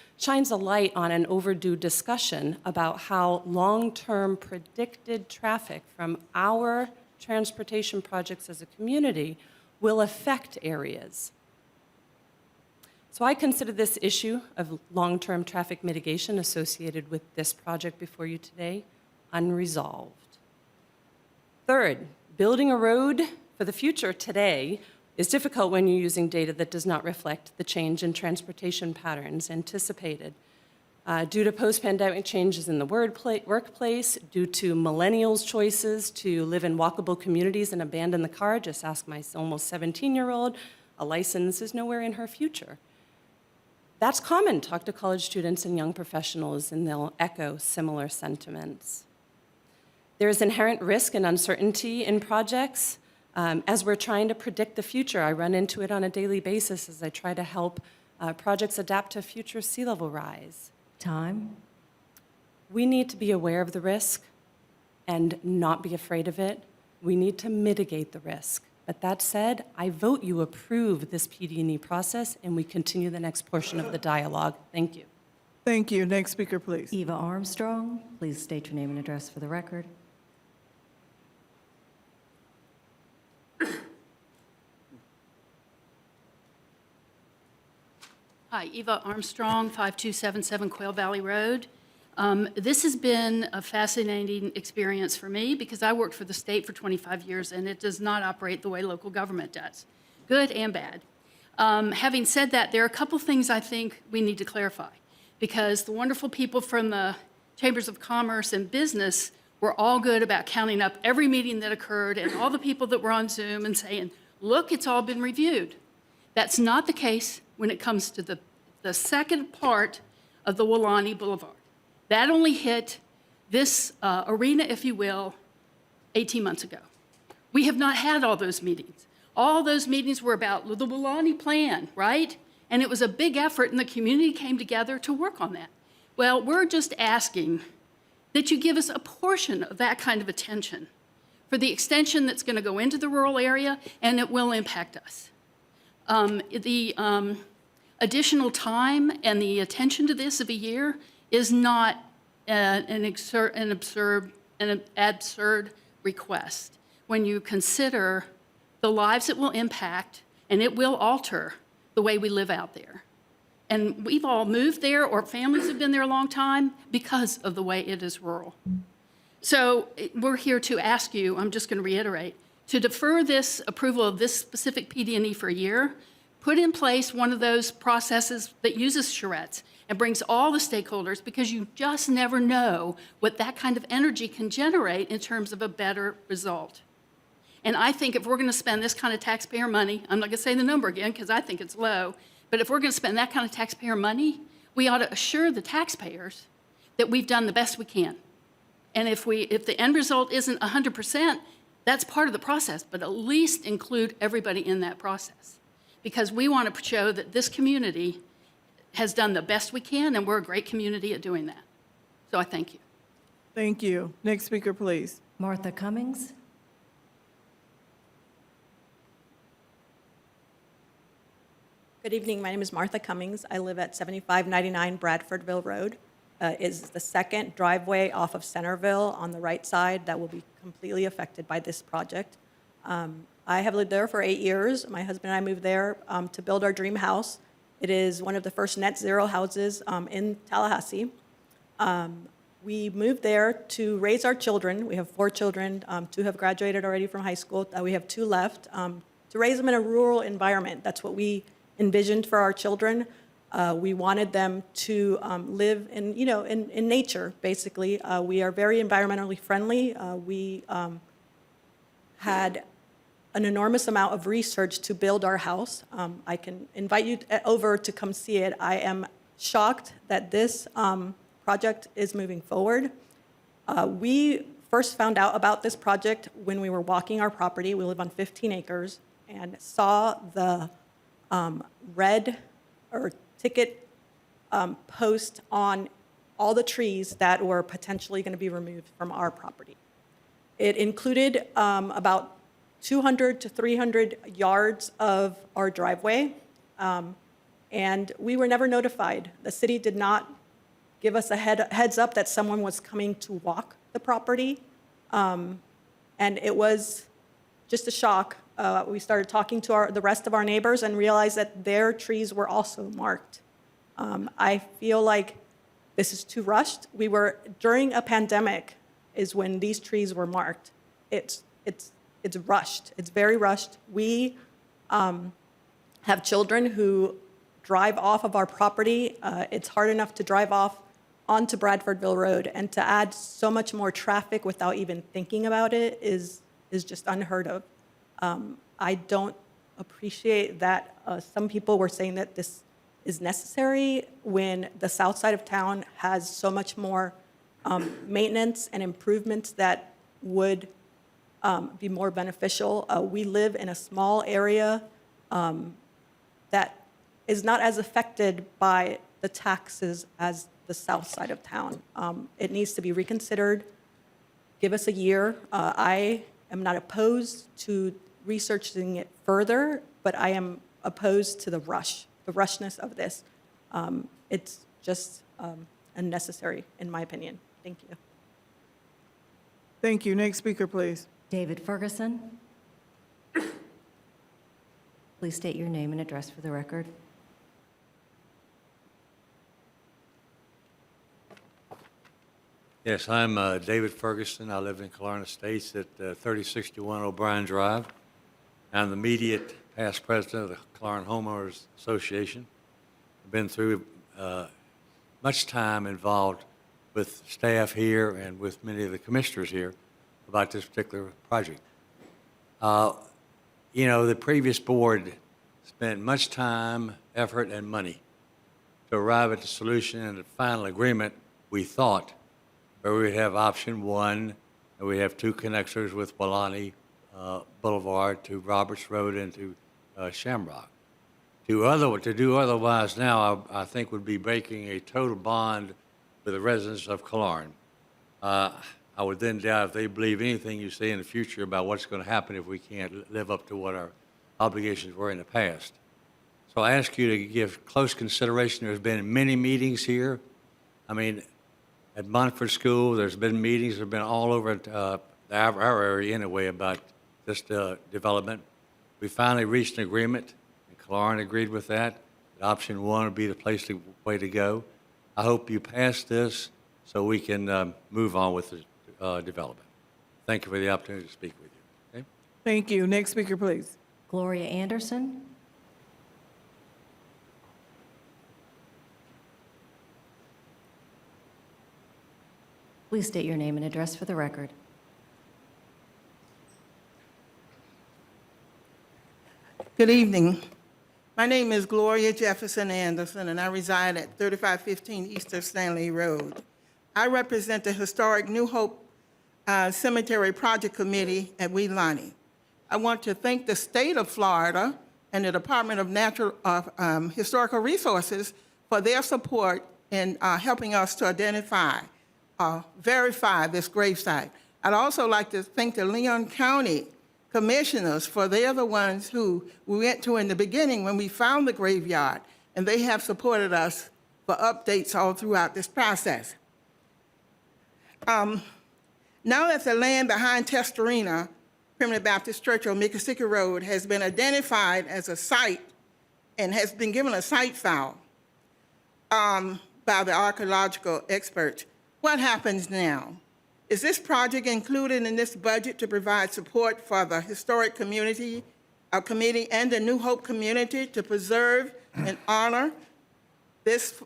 a light on an overdue discussion about how long-term predicted traffic from our transportation projects as a community will affect areas. So I consider this issue of long-term traffic mitigation associated with this project before you today unresolved. Third, building a road for the future today is difficult when you're using data that does not reflect the change in transportation patterns anticipated. Due to post-pandemic changes in the workplace, due to millennials' choices to live in walkable communities and abandon the car, just ask my almost 17-year-old, a license is nowhere in her future. That's common. Talk to college students and young professionals, and they'll echo similar sentiments. There is inherent risk and uncertainty in projects. As we're trying to predict the future, I run into it on a daily basis as I try to help projects adapt to future sea level rise. Time. We need to be aware of the risk and not be afraid of it. We need to mitigate the risk. But that said, I vote you approve this PD&E process and we continue the next portion of the dialogue. Thank you. Thank you. Next speaker, please. Eva Armstrong, please state your name and address for the record. Hi, Eva Armstrong, 5277 Quail Valley Road. This has been a fascinating experience for me because I worked for the state for 25 years and it does not operate the way local government does, good and bad. Having said that, there are a couple things I think we need to clarify because the wonderful people from the Chambers of Commerce and Business were all good about counting up every meeting that occurred and all the people that were on Zoom and saying, look, it's all been reviewed. That's not the case when it comes to the second part of the Wulani Boulevard. That only hit this arena, if you will, 18 months ago. We have not had all those meetings. All those meetings were about the Wulani plan, right? And it was a big effort, and the community came together to work on that. Well, we're just asking that you give us a portion of that kind of attention for the extension that's going to go into the rural area, and it will impact us. The additional time and the attention to this of a year is not an absurd request when you consider the lives it will impact, and it will alter the way we live out there. And we've all moved there, or families have been there a long time because of the way it is rural. So we're here to ask you, I'm just going to reiterate, to defer this approval of this specific PD&E for a year, put in place one of those processes that uses charrettes and brings all the stakeholders, because you just never know what that kind of energy can generate in terms of a better result. And I think if we're going to spend this kind of taxpayer money, I'm not going to say the number again because I think it's low, but if we're going to spend that kind of taxpayer money, we ought to assure the taxpayers that we've done the best we can. And if the end result isn't 100%, that's part of the process, but at least include everybody in that process. Because we want to show that this community has done the best we can, and we're a great community at doing that. So I thank you. Thank you. Next speaker, please. Martha Cummings. Good evening. My name is Martha Cummings. I live at 7599 Bradfordville Road. Is the second driveway off of Centerville on the right side that will be completely affected by this project. I have lived there for 8 years. My husband and I moved there to build our dream house. It is one of the first net zero houses in Tallahassee. We moved there to raise our children. We have 4 children. 2 have graduated already from high school. We have 2 left. To raise them in a rural environment. That's what we envisioned for our children. We wanted them to live in, in nature, basically. We are very environmentally friendly. We had an enormous amount of research to build our house. I can invite you over to come see it. I am shocked that this project is moving forward. We first found out about this project when we were walking our property. We live on 15 acres and saw the red or ticket post on all the trees that were potentially going to be removed from our property. It included about 200 to 300 yards of our driveway, and we were never notified. The city did not give us a heads up that someone was coming to walk the property, and it was just a shock. We started talking to the rest of our neighbors and realized that their trees were also marked. I feel like this is too rushed. During a pandemic is when these trees were marked. It's rushed. It's very rushed. We have children who drive off of our property. It's hard enough to drive off onto Bradfordville Road, and to add so much more traffic without even thinking about it is just unheard of. I don't appreciate that some people were saying that this is necessary when the south side of town has so much more maintenance and improvements that would be more beneficial. We live in a small area that is not as affected by the taxes as the south side of town. It needs to be reconsidered. Give us a year. I am not opposed to researching it further, but I am opposed to the rushness of this. It's just unnecessary, in my opinion. Thank you. Thank you. Next speaker, please. David Ferguson. Please state your name and address for the record. Yes, I'm David Ferguson. I live in Killarney Estates at 3061 O'Brien Drive. I'm the immediate past president of the Killarney Homeowners Association. I've been through much time involved with staff here and with many of the commissioners here about this particular project. The previous board spent much time, effort, and money to arrive at the solution and the final agreement, we thought, where we would have option 1, and we have 2 connectors with Walani Boulevard to Roberts Road and to Shamrock. To do otherwise now, I think would be breaking a total bond with the residents of Killarney. I would then doubt if they believe anything you say in the future about what's going to happen if we can't live up to what our obligations were in the past. So I ask you to give close consideration. There's been many meetings here. At Montford School, there's been meetings that have been all over our area anyway about this development. We finally reached an agreement, and Killarney agreed with that. Option 1 would be the way to go. I hope you pass this so we can move on with development. Thank you for the opportunity to speak with you. Okay? Thank you. Next speaker, please. Gloria Anderson. Please state your name and address for the record. Good evening. My name is Gloria Jefferson Anderson, and I reside at 3515 East Stanley Road. I represent the historic New Hope Cemetery Project Committee at Weelaunee. I want to thank the state of Florida and the Department of Historical Resources for their support in helping us to identify, verify this gravesite. I'd also like to thank the Leon County commissioners, for they're the ones who we went to in the beginning when we found the graveyard, and they have supported us for updates all throughout this process. Now that the land behind Testarina Primitive Baptist Church on Miccosukee Road has been identified as a site and has been given a site file by the archaeological experts, what happens now? Is this project included in this budget to provide support for the historic community, committee, and the New Hope community to preserve and honor this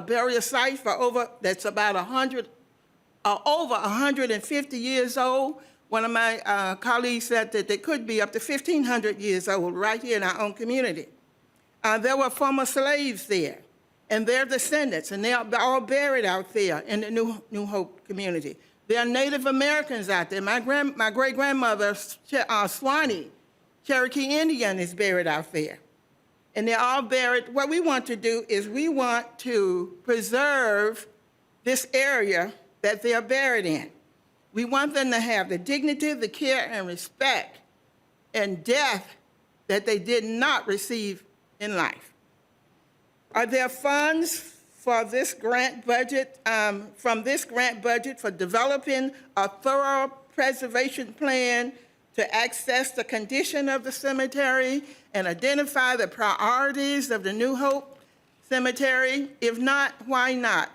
burial site for that's about over 150 years old? One of my colleagues said that they could be up to 1,500 years old right here in our own community. There were former slaves there, and their descendants, and they're all buried out there in the New Hope community. There are Native Americans out there. My great-grandmother, Swanee, Cherokee Indian, is buried out there. And they're all buried. What we want to do is we want to preserve this area that they are buried in. We want them to have the dignity, the care, and respect and death that they did not receive in life. Are there funds for this grant budget, from this grant budget for developing a thorough preservation plan to assess the condition of the cemetery and identify the priorities of the New Hope Cemetery? If not, why not?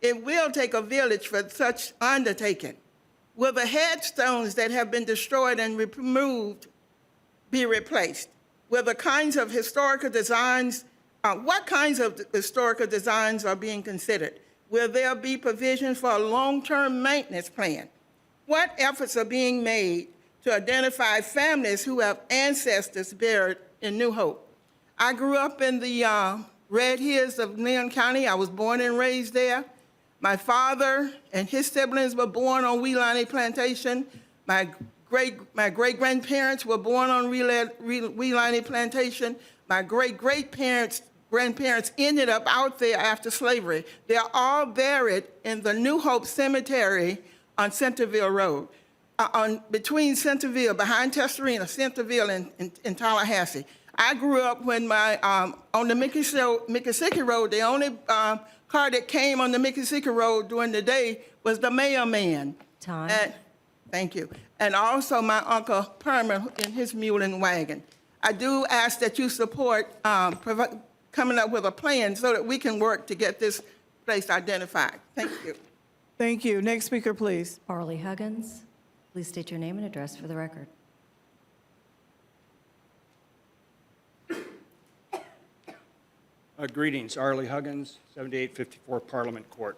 It will take a village for such undertaking. Will the headstones that have been destroyed and removed be replaced? Will the kinds of historical designs what kinds of historical designs are being considered? Will there be provision for a long-term maintenance plan? What efforts are being made to identify families who have ancestors buried in New Hope? I grew up in the Red Hills of Leon County. I was born and raised there. My father and his siblings were born on Weelaunee Plantation. My great-grandparents were born on Weelaunee Plantation. My grandparents ended up out there after slavery. They're all buried in the New Hope Cemetery on Centerville Road, between Centerville, behind Testarina, Centerville and Tallahassee. I grew up when on the Miccosukee Road, the only car that came on the Miccosukee Road during the day was the mailman. Time. Thank you. And also my Uncle Perman in his mule and wagon. I do ask that you support coming up with a plan so that we can work to get this place identified. Thank you. Thank you. Next speaker, please. Arlie Huggins. Please state your name and address for the record. Greetings, Arlie Huggins, 7854 Parliament Court.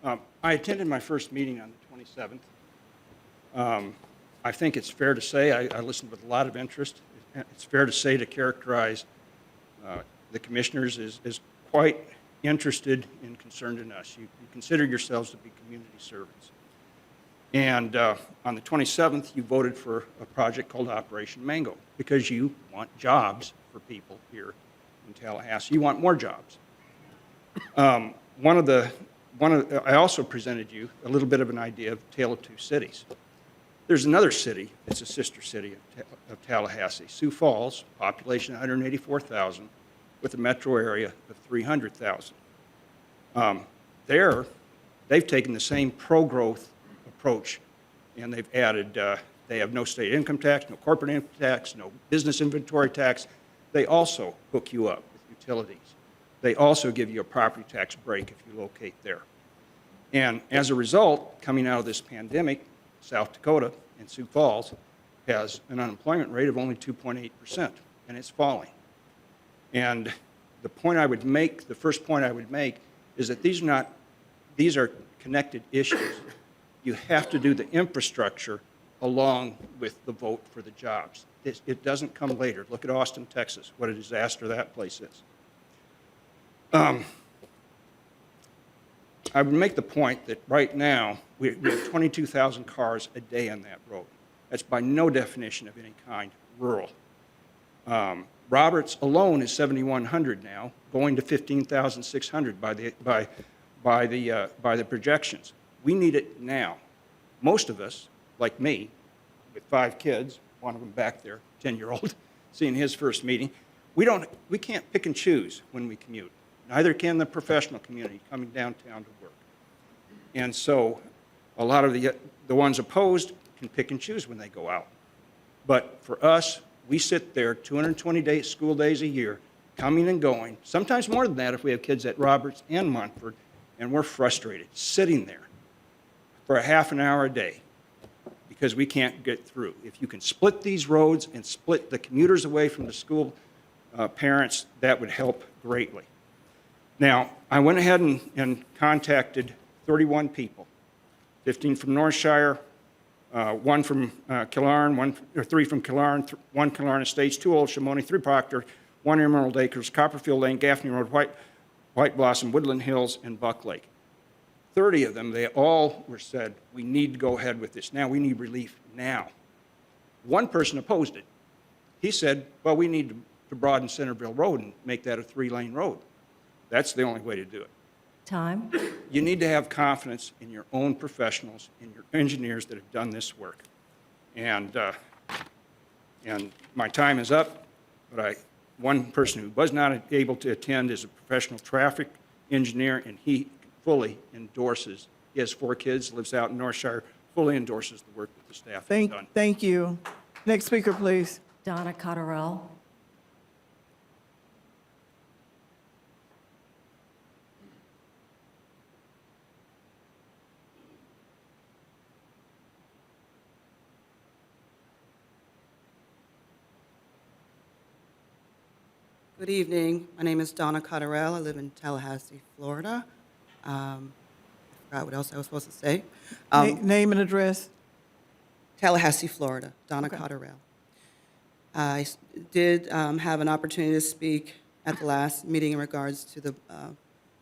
I attended my first meeting on the 27th. I think it's fair to say, I listened with a lot of interest. It's fair to say to characterize the commissioners as quite interested and concerned in us. You consider yourselves to be community servants. And on the 27th, you voted for a project called Operation Mango because you want jobs for people here in Tallahassee. You want more jobs. I also presented you a little bit of an idea of Tale of Two Cities. There's another city, it's a sister city of Tallahassee, Sioux Falls, population 184,000, with a metro area of 300,000. They've taken the same pro-growth approach, and they've added, they have no state income tax, no corporate income tax, no business inventory tax. They also hook you up with utilities. They also give you a property tax break if you locate there. And as a result, coming out of this pandemic, South Dakota and Sioux Falls has an unemployment rate of only 2.8%, and it's falling. And the point I would make, the first point I would make, is that these are connected issues. You have to do the infrastructure along with the vote for the jobs. It doesn't come later. Look at Austin, Texas, what a disaster that place is. I would make the point that right now, we have 22,000 cars a day on that road. That's by no definition of any kind rural. Roberts alone is 7,100 now, going to 15,600 by the projections. We need it now. Most of us, like me, with 5 kids, one of them back there, 10-year-old, seeing his first meeting, we can't pick and choose when we commute. Neither can the professional community coming downtown to work. And so a lot of the ones opposed can pick and choose when they go out. But for us, we sit there 220 school days a year, coming and going, sometimes more than that if we have kids at Roberts and Montford, and we're frustrated, sitting there for a half an hour a day because we can't get through. If you can split these roads and split the commuters away from the school parents, that would help greatly. Now, I went ahead and contacted 31 people, 15 from Northshire, 1 from Killearn, 3 from Killearn, 1 Killearn Estates, 2 Old Shimoni, 3 Proctor, 1 Emerald Acres, Copperfield Lane, Gaffney Road, White Blossom, Woodland Hills, and Buck Lake. 30 of them, they all were said, we need to go ahead with this now. We need relief now. 1 person opposed it. He said, well, we need to broaden Centerville Road and make that a 3-lane road. That's the only way to do it. Time. You need to have confidence in your own professionals, in your engineers that have done this work. And my time is up, but one person who was not able to attend is a professional traffic engineer, and he fully endorses, he has 4 kids, lives out in Northshire, fully endorses the work that the staff has done. Thank you. Next speaker, please. Donna Cotterell. Good evening. My name is Donna Cotterell. I live in Tallahassee, Florida. I forgot what else I was supposed to say. Name and address. Tallahassee, Florida. Donna Cotterell. I did have an opportunity to speak at the last meeting in regards to the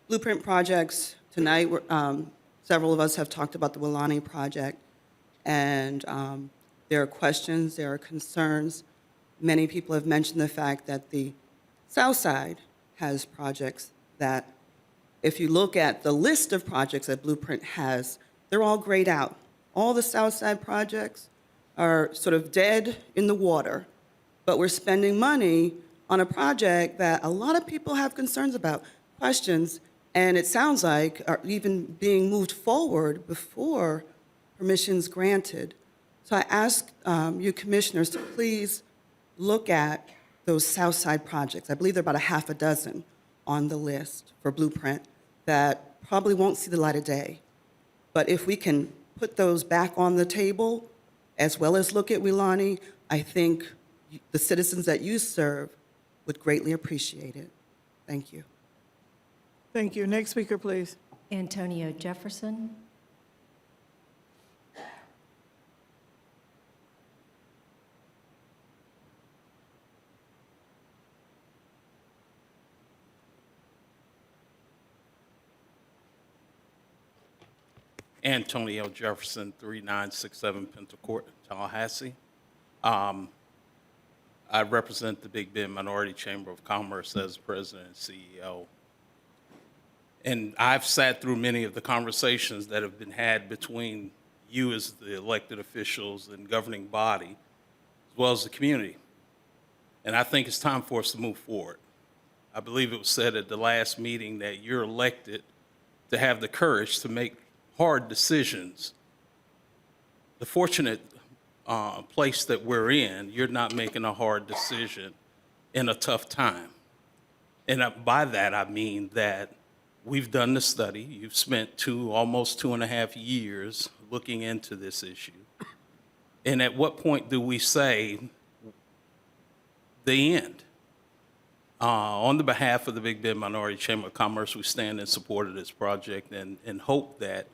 blueprint projects. Tonight, several of us have talked about the Wilani project, and there are questions, there are concerns. Many people have mentioned the fact that the South Side has projects that, if you look at the list of projects that Blueprint has, they're all grayed out. All the South Side projects are sort of dead in the water, but we're spending money on a project that a lot of people have concerns about, questions, and it sounds like are even being moved forward before permission's granted. So I ask you commissioners to please look at those South Side projects. I believe there are about a half a dozen on the list for Blueprint that probably won't see the light of day. But if we can put those back on the table, as well as look at Wilani, I think the citizens that you serve would greatly appreciate it. Thank you. Thank you. Next speaker, please. Antonio Jefferson. Antonio Jefferson, 3967 Pinto Court, Tallahassee. I represent the Big Bend Minority Chamber of Commerce as president and CEO. And I've sat through many of the conversations that have been had between you as the elected officials and governing body, as well as the community. And I think it's time for us to move forward. I believe it was said at the last meeting that you're elected to have the courage to make hard decisions. The fortunate place that we're in, you're not making a hard decision in a tough time. And by that, I mean that we've done the study. You've spent almost 2.5 years looking into this issue. And at what point do we say the end? On the behalf of the Big Bend Minority Chamber of Commerce, we stand in support of this project and hope that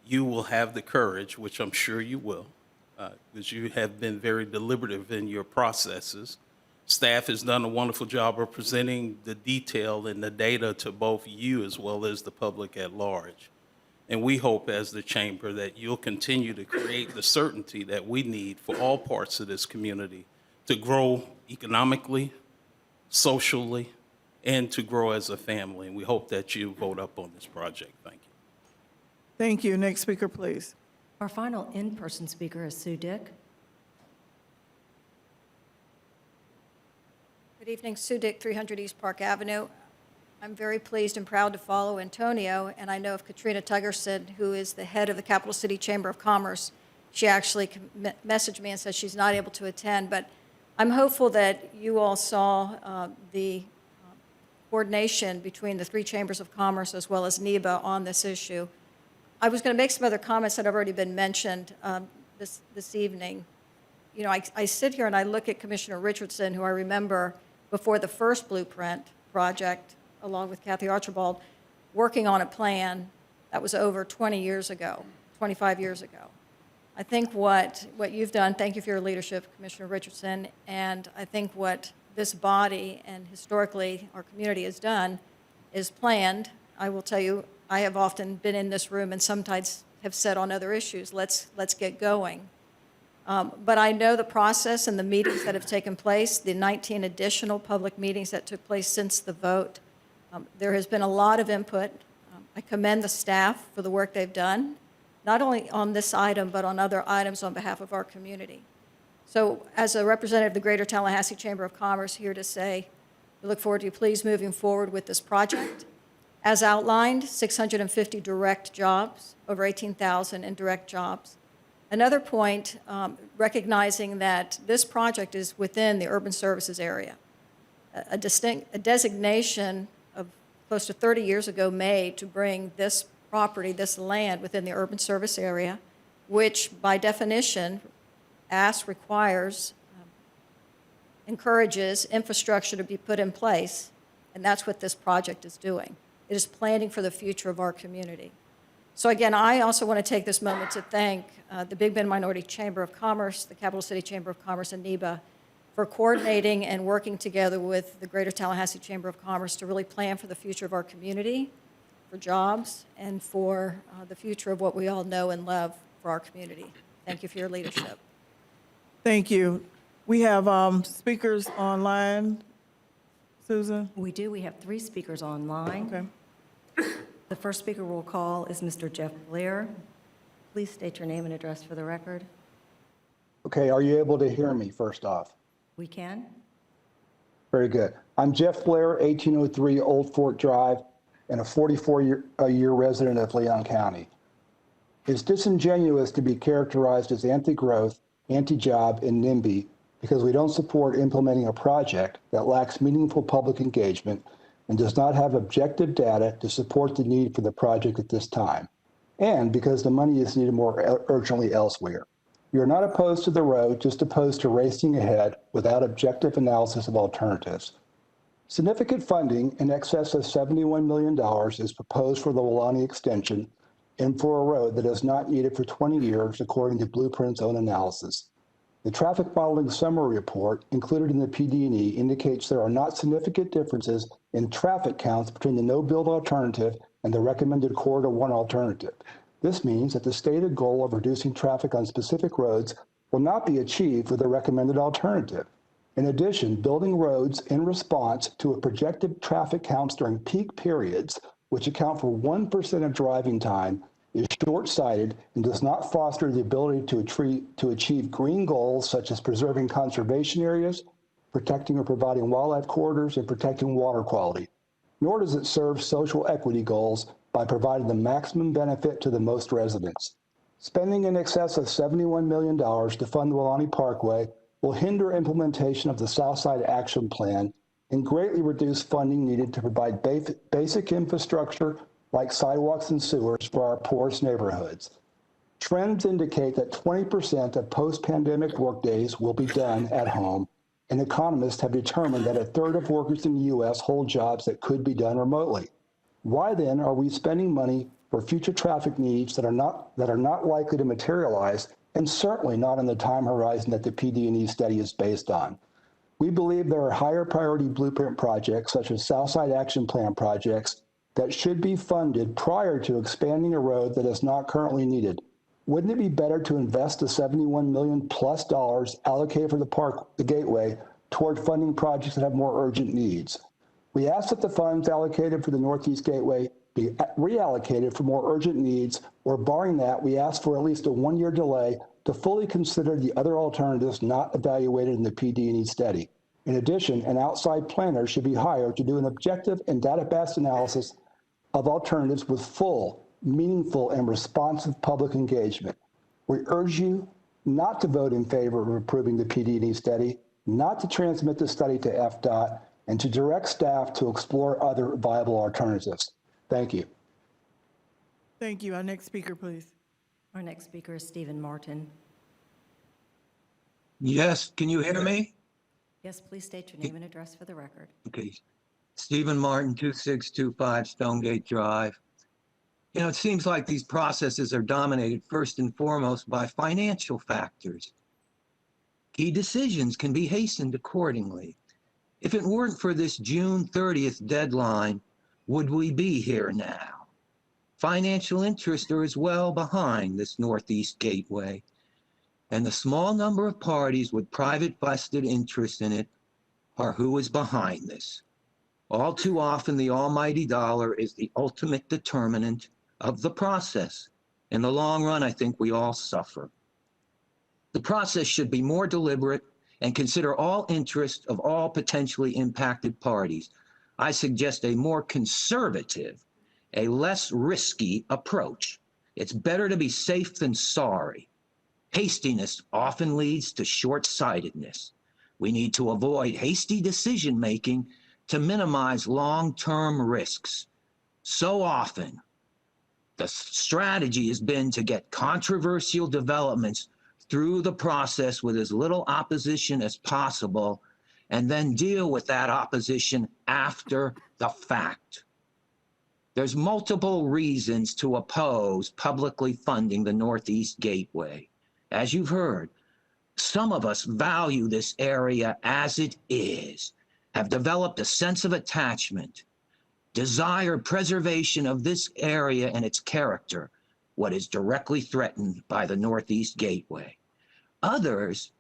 you will have the courage, which I'm sure you will, because you have been very deliberative in your processes. Staff has done a wonderful job of presenting the detail and the data to both you as well as the public at large. And we hope as the chamber that you'll continue to create the certainty that we need for all parts of this community to grow economically, socially, and to grow as a family. And we hope that you vote up on this project. Thank you. Thank you. Next speaker, please. Our final in-person speaker is Sue Dick. Good evening, Sue Dick, 300 East Park Avenue. I'm very pleased and proud to follow Antonio, and I know of Katrina Tuggerson, who is the head of the Capital City Chamber of Commerce. She actually messaged me and said she's not able to attend, but I'm hopeful that you all saw the coordination between the three chambers of commerce as well as NEBA on this issue. I was going to make some other comments that have already been mentioned this evening. You know, I sit here and I look at Commissioner Richardson, who I remember before the first blueprint project, along with Kathy Archibald, working on a plan that was over 20 years ago, 25 years ago. I think what you've done, thank you for your leadership, Commissioner Richardson, and I think what this body and historically our community has done is planned. I will tell you, I have often been in this room and sometimes have said on other issues, let's get going. But I know the process and the meetings that have taken place, the 19 additional public meetings that took place since the vote. There has been a lot of input. I commend the staff for the work they've done, not only on this item, but on other items on behalf of our community. So as a representative of the Greater Tallahassee Chamber of Commerce, here to say, we look forward to you please moving forward with this project. As outlined, 650 direct jobs, over 18,000 indirect jobs. Another point, recognizing that this project is within the urban services area. A designation of close to 30 years ago made to bring this property, this land within the urban service area, which by definition requires, encourages infrastructure to be put in place, and that's what this project is doing. It is planning for the future of our community. So again, I also want to take this moment to thank the Big Bend Minority Chamber of Commerce, the Capital City Chamber of Commerce, and NEBA for coordinating and working together with the Greater Tallahassee Chamber of Commerce to really plan for the future of our community, for jobs, and for the future of what we all know and love for our community. Thank you for your leadership. Thank you. We have speakers online. Susan? We do. We have 3 speakers online. Okay. The first speaker we'll call is Mr. Jeff Blair. Please state your name and address for the record. Okay, are you able to hear me first off? We can. Very good. I'm Jeff Blair, 1803 Old Fort Drive, and a 44-year resident of Leon County. It's disingenuous to be characterized as anti-growth, anti-job, and NIMBY because we don't support implementing a project that lacks meaningful public engagement and does not have objective data to support the need for the project at this time, and because the money is needed more urgently elsewhere. We are not opposed to the road, just opposed to racing ahead without objective analysis of alternatives. Significant funding in excess of $71 million is proposed for the Welaunee extension and for a road that is not needed for 20 years, according to Blueprint's own analysis. The traffic modeling summary report included in the PD&E indicates there are not significant differences in traffic counts between the no-build alternative and the recommended Corridor 1 alternative. This means that the stated goal of reducing traffic on specific roads will not be achieved with the recommended alternative. In addition, building roads in response to a projected traffic counts during peak periods, which account for 1% of driving time, is short-sighted and does not foster the ability to achieve green goals such as preserving conservation areas, protecting or providing wildlife corridors, and protecting water quality. Nor does it serve social equity goals by providing the maximum benefit to the most residents. Spending in excess of $71 million to fund the Welaunee Parkway will hinder implementation of the Southside Action Plan and greatly reduce funding needed to provide basic infrastructure, like sidewalks and sewers for our poorest neighborhoods. Trends indicate that 20% of post-pandemic workdays will be done at home, and economists have determined that a third of workers in the U.S. hold jobs that could be done remotely. Why then are we spending money for future traffic needs that are not likely to materialize, and certainly not on the time horizon that the PD&E study is based on? We believe there are higher priority blueprint projects, such as Southside Action Plan projects, that should be funded prior to expanding a road that is not currently needed. Wouldn't it be better to invest the $71 million plus allocated for the Gateway toward funding projects that have more urgent needs? We ask that the funds allocated for the Northeast Gateway be reallocated for more urgent needs, or barring that, we ask for at least a one-year delay to fully consider the other alternatives not evaluated in the PD&E study. In addition, an outside planner should be hired to do an objective and data-based analysis of alternatives with full, meaningful, and responsive public engagement. We urge you not to vote in favor of approving the PD&E study, not to transmit the study to FDOT, and to direct staff to explore other viable alternatives. Thank you. Thank you. Our next speaker, please. Our next speaker is Stephen Martin. Yes, can you hear me? Yes, please state your name and address for the record. Okay. Stephen Martin, 2625 Stonegate Drive. You know, it seems like these processes are dominated first and foremost by financial factors. Key decisions can be hastened accordingly. If it weren't for this June 30th deadline, would we be here now? Financial interests are as well behind this Northeast Gateway, and the small number of parties with private vested interest in it are who is behind this. All too often, the almighty dollar is the ultimate determinant of the process. In the long run, I think we all suffer. The process should be more deliberate and consider all interests of all potentially impacted parties. I suggest a more conservative, a less risky approach. It's better to be safe than sorry. Hastiness often leads to short-sightedness. We need to avoid hasty decision-making to minimize long-term risks. So often, the strategy has been to get controversial developments through the process with as little opposition as possible, and then deal with that opposition after the fact. There's multiple reasons to oppose publicly funding the Northeast Gateway. As you've heard, some of us value this area as it is, have developed a sense of attachment, desire preservation of this area and its character, what is directly threatened by the Northeast Gateway. Others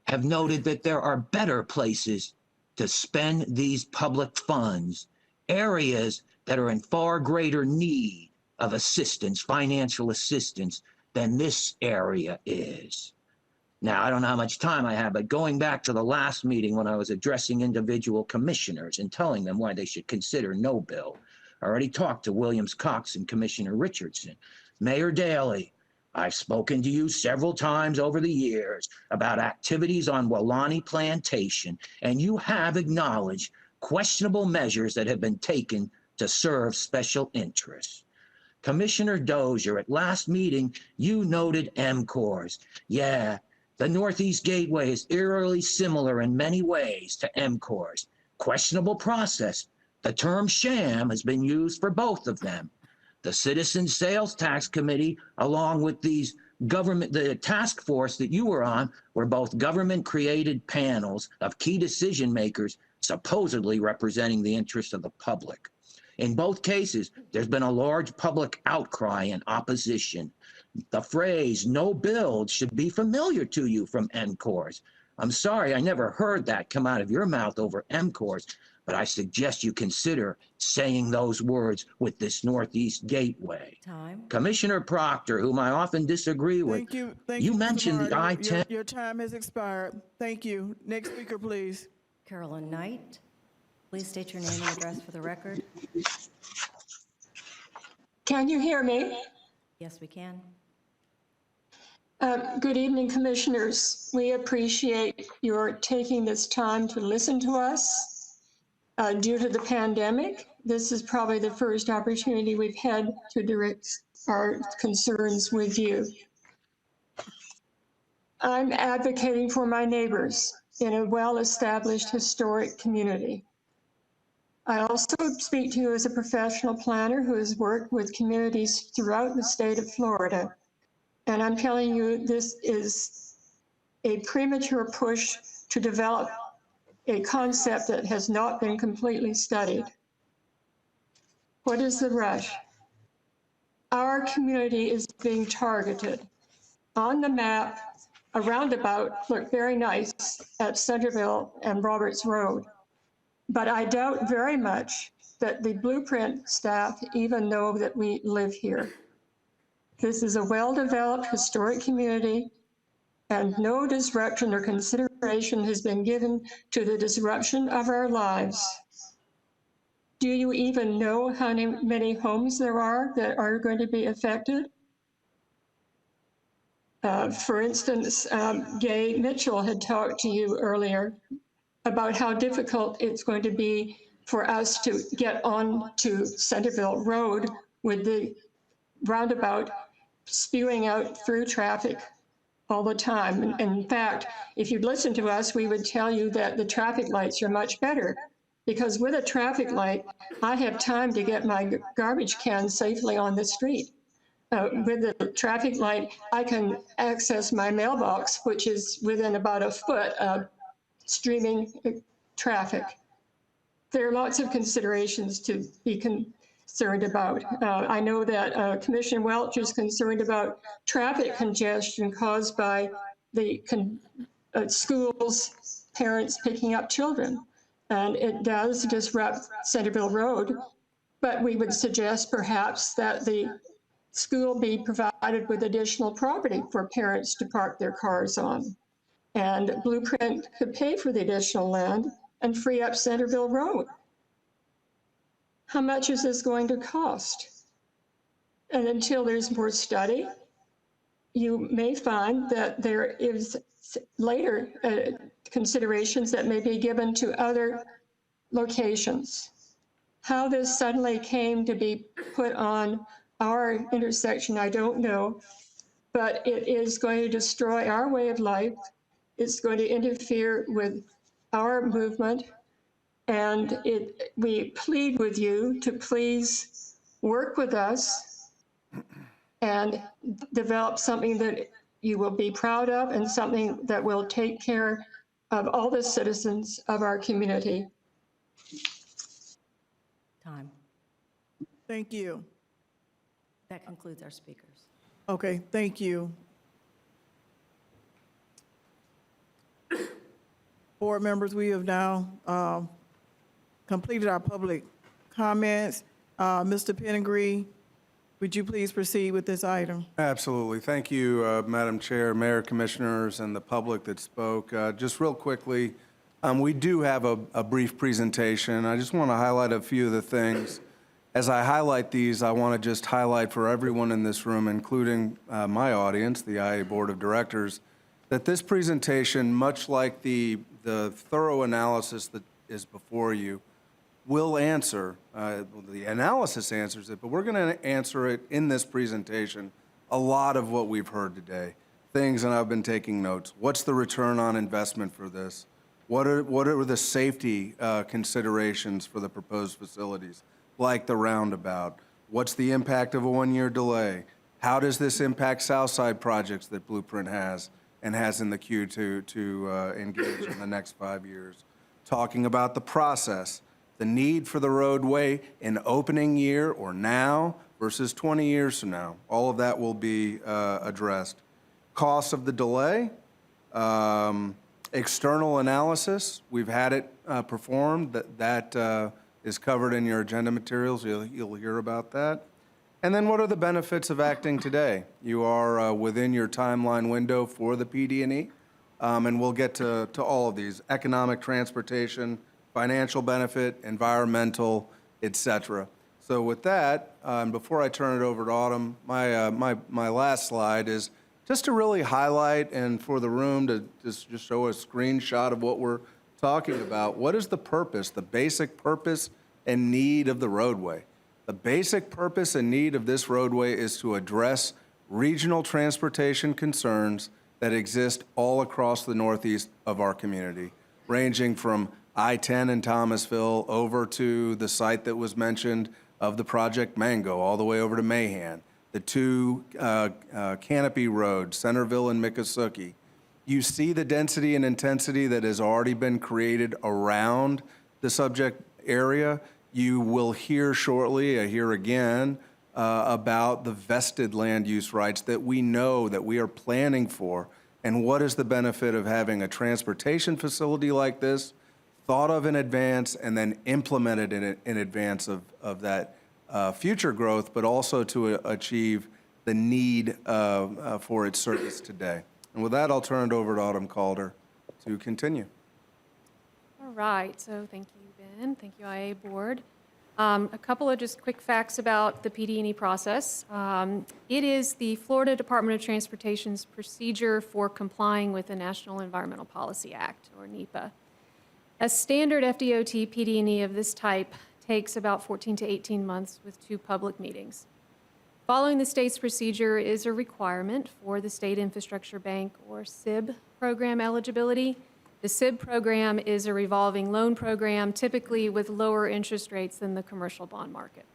have noted that there are better places to spend these public funds, areas that are in far greater need of assistance, financial assistance, than this area is. Now, I don't know how much time I have, but going back to the last meeting when I was addressing individual commissioners and telling them why they should consider no bill, I already talked to Williams-Cox and Commissioner Richardson. Mayor Daley, I've spoken to you several times over the years about activities on Walani Plantation, and you have acknowledged questionable measures that have been taken to serve special interests. Commissioner Dozier, at last meeting, you noted MCORS. Yeah, the Northeast Gateway is eerily similar in many ways to MCORS. Questionable process. The term sham has been used for both of them. The Citizen Sales Tax Committee, along with the task force that you were on, were both government-created panels of key decision makers supposedly representing the interests of the public. In both cases, there's been a large public outcry and opposition. The phrase "no build" should be familiar to you from MCORS. I'm sorry I never heard that come out of your mouth over MCORS, but I suggest you consider saying those words with this Northeast Gateway. Time. Commissioner Proctor, whom I often disagree with, Thank you. Thank you you, Mr. mentioned the Martin. I-10. Your time has expired. Thank you. Next speaker, please. Carolyn Knight. Please state your name and address for the record. Can you hear me? Yes, we can. Good evening, Commissioners. We appreciate your taking this time to listen to us. Due to the pandemic, this is probably the first opportunity we've had to direct our concerns with you. I'm advocating for my neighbors in a well-established historic community. I also speak to you as a professional planner who has worked with communities throughout the state of Florida. And I'm telling you, this is a premature push to develop a concept that has not been completely studied. What is the rush? Our community is being targeted. On the map, a roundabout looked very nice at Centerville and Roberts Road. But I doubt very much that the Blueprint staff even know that we live here. This is a well-developed historic community, and no disruption or consideration has been given to the disruption of our lives. Do you even know how many homes there are that are going to be affected? For instance, Gay Mitchell had talked to you earlier about how difficult it's going to be for us to get on to Centerville Road with the roundabout spewing out through traffic all the time. And in fact, if you'd listen to us, we would tell you that the traffic lights are much better, because with a traffic light, I have time to get my garbage can safely on the street. With the traffic light, I can access my mailbox, which is within about a foot of streaming traffic. There are lots of considerations to be concerned about. I know that Commissioner Welch is concerned about traffic congestion caused by the schools, parents picking up children. And it does disrupt Centerville Road, but we would suggest perhaps that the school be provided with additional property for parents to park their cars on. And Blueprint could pay for the additional land and free up Centerville Road. How much is this going to cost? And until there's more study, you may find that there is later considerations that may be given to other locations. How this suddenly came to be put on our intersection, I don't know, but it is going to destroy our way of life. It's going to interfere with our movement, and we plead with you to please work with us and develop something that you will be proud of and something that will take care of all the citizens of our community. Time. Thank you. That concludes our speakers. Okay, thank you. Board members, we have now completed our public comments. Mr. Pettigrew, would you please proceed with this item? Absolutely. Thank you, Madam Chair, Mayor, Commissioners, and the public that spoke. Just real quickly, we do have a brief presentation. I just want to highlight a few of the things. As I highlight these, I want to just highlight for everyone in this room, including my audience, the IA Board of Directors, that this presentation, much like the thorough analysis that is before you, will answer, the analysis answers it, but we're going to answer it in this presentation, a lot of what we've heard today. Things, and I've been taking notes. What's the return on investment for this? What are the safety considerations for the proposed facilities, like the roundabout? What's the impact of a one-year delay? How does this impact Southside projects that Blueprint has and has in the queue to engage in the next 5 years? Talking about the process, the need for the roadway in opening year or now versus 20 years from now. All of that will be addressed. Cost of the delay, external analysis, we've had it performed. That is covered in your agenda materials. You'll hear about that. And then what are the benefits of acting today? You are within your timeline window for the PD&E, and we'll get to all of these: economic, transportation, financial benefit, environmental, et cetera. So with that, before I turn it over to Autumn, my last slide is just to really highlight and for the room to just show a screenshot of what we're talking about what is the purpose, the basic purpose and need of the roadway. The basic purpose and need of this roadway is to address regional transportation concerns that exist all across the northeast of our community, ranging from I-10 in Thomasville over to the site that was mentioned of the Project Mango, all the way over to Mahan, the two Canopy Roads, Centerville and Miccosukee. You see the density and intensity that has already been created around the subject area. You will hear shortly, hear again, about the vested land use rights that we know that we are planning for, and what is the benefit of having a transportation facility like this thought of in advance and then implemented in advance of that future growth, but also to achieve the need for its service today. And with that, I'll turn it over to Autumn Calder to continue. All right, so thank you, Ben. Thank you, IA Board. A couple of just quick facts about the PD&E process. It is the Florida Department of Transportation's procedure for complying with the National Environmental Policy Act, or NEPA. A standard FDOT PD&E of this type takes about 14 to 18 months with 2 public meetings. Following the state's procedure is a requirement for the State Infrastructure Bank, or SIB, program eligibility. The SIB program is a revolving loan program, typically with lower interest rates than the commercial bond market.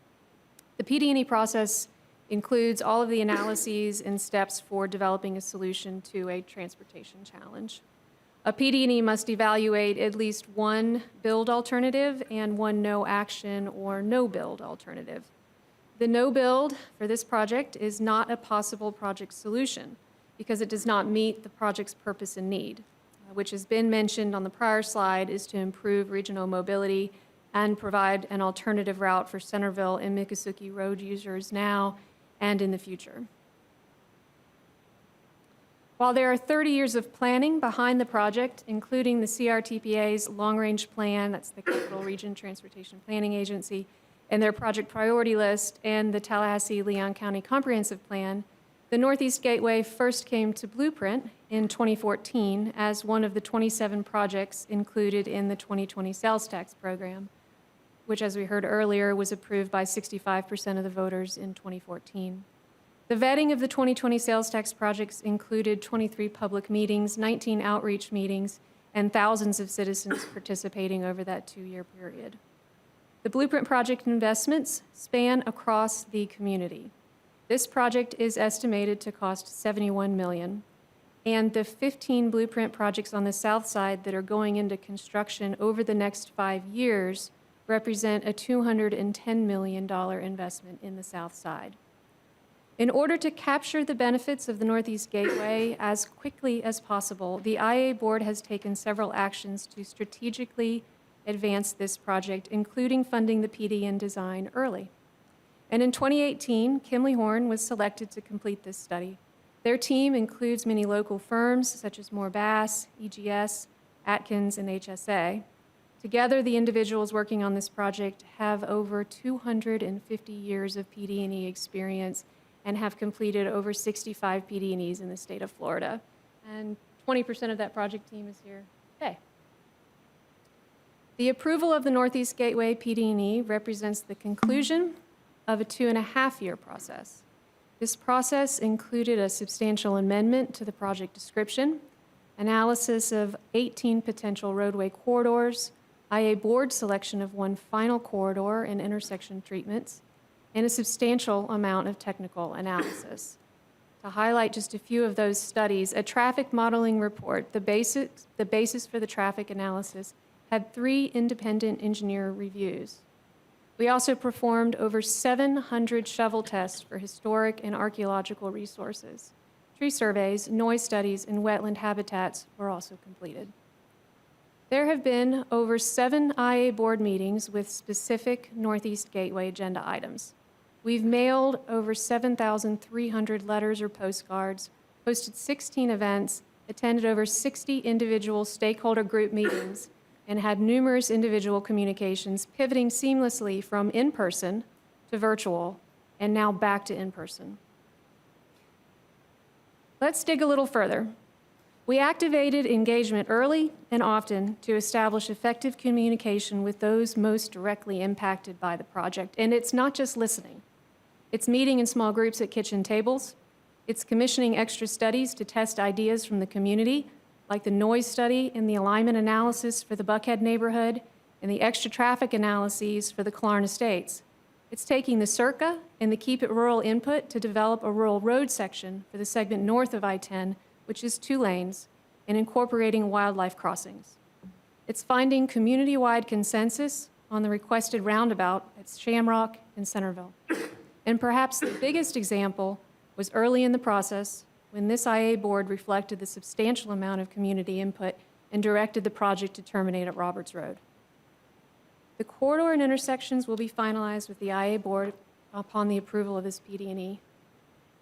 The PD&E process includes all of the analyses and steps for developing a solution to a transportation challenge. A PD&E must evaluate at least one build alternative and one no action or no build alternative. The no build for this project is not a possible project solution because it does not meet the project's purpose and need, which has been mentioned on the prior slide, is to improve regional mobility and provide an alternative route for Centerville and Miccosukee road users now and in the future. While there are 30 years of planning behind the project, including the CRTPA's long-range plan, that's the Capital Region Transportation Planning Agency, and their project priority list, and the Tallahassee-Leon County Comprehensive Plan, the Northeast Gateway first came to Blueprint in 2014 as one of the 27 projects included in the 2020 sales tax program, which, as we heard earlier, was approved by 65% of the voters in 2014. The vetting of the 2020 sales tax projects included 23 public meetings, 19 outreach meetings, and thousands of citizens participating over that 2-year period. The Blueprint project investments span across the community. This project is estimated to cost $71 million, and the 15 Blueprint projects on the south side that are going into construction over the next 5 years represent a $210 million investment in the south side. In order to capture the benefits of the Northeast Gateway as quickly as possible, the IA Board has taken several actions to strategically advance this project, including funding the PD and design early. And in 2018, Kimley Horn was selected to complete this study. Their team includes many local firms such as Moore Bass, EGS, Atkins, and HSA. Together, the individuals working on this project have over 250 years of PD&E experience and have completed over 65 PD&Es in the state of Florida. And 20% of that project team is here today. The approval of the Northeast Gateway PD&E represents the conclusion of a 2.5-year process. This process included a substantial amendment to the project description, analysis of 18 potential roadway corridors, IA Board selection of one final corridor and intersection treatments, and a substantial amount of technical analysis. To highlight just a few of those studies, a traffic modeling report, the basis for the traffic analysis, had 3 independent engineer reviews. We also performed over 700 shovel tests for historic and archaeological resources. Tree surveys, noise studies, and wetland habitats were also completed. There have been over 7 IA Board meetings with specific Northeast Gateway agenda items. We've mailed over 7,300 letters or postcards, hosted 16 events, attended over 60 individual stakeholder group meetings, and had numerous individual communications pivoting seamlessly from in-person to virtual and now back to in-person. Let's dig a little further. We activated engagement early and often to establish effective communication with those most directly impacted by the project. And it's not just listening. It's meeting in small groups at kitchen tables. It's commissioning extra studies to test ideas from the community, like the noise study and the alignment analysis for the Buckhead neighborhood and the extra traffic analyses for the Clarn Estates. It's taking the Circa and the Keep It Rural input to develop a rural road section for the segment north of I-10, which is 2 lanes, and incorporating wildlife crossings. It's finding community-wide consensus on the requested roundabout at Shamrock and Centerville. And perhaps the biggest example was early in the process when this IA board reflected the substantial amount of community input and directed the project to terminate at Roberts Road. The corridor and intersections will be finalized with the IA board upon the approval of this PD&E.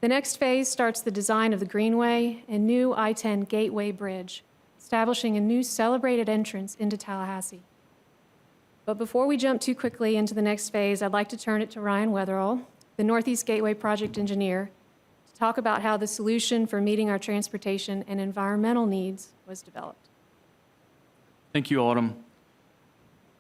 The next phase starts the design of the Greenway and new I-10 Gateway Bridge, establishing a new celebrated entrance into Tallahassee. But before we jump too quickly into the next phase, I'd like to turn it to Ryan Weatherall, the Northeast Gateway project engineer, to talk about how the solution for meeting our transportation and environmental needs was developed. Thank you, Autumn.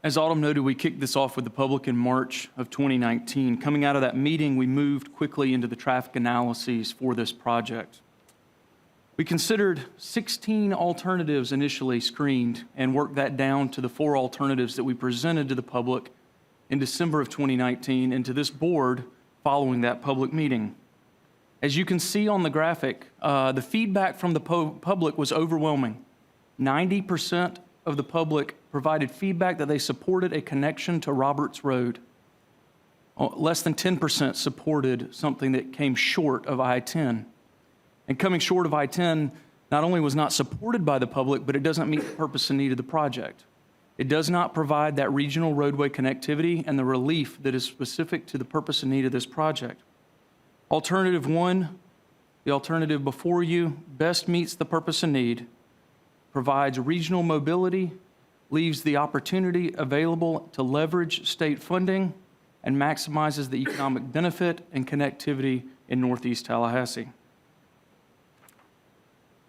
As Autumn noted, we kicked this off with the public in March of 2019. Coming out of that meeting, we moved quickly into the traffic analyses for this project. We considered 16 alternatives initially screened and worked that down to the 4 alternatives that we presented to the public in December of 2019 and to this board following that public meeting. As you can see on the graphic, the feedback from the public was overwhelming. 90% of the public provided feedback that they supported a connection to Roberts Road. Less than 10% supported something that came short of I-10. And coming short of I-10 not only was not supported by the public, but it doesn't meet the purpose and need of the project. It does not provide that regional roadway connectivity and the relief that is specific to the purpose and need of this project. Alternative 1, the alternative before you, best meets the purpose and need, provides regional mobility, leaves the opportunity available to leverage state funding, and maximizes the economic benefit and connectivity in Northeast Tallahassee.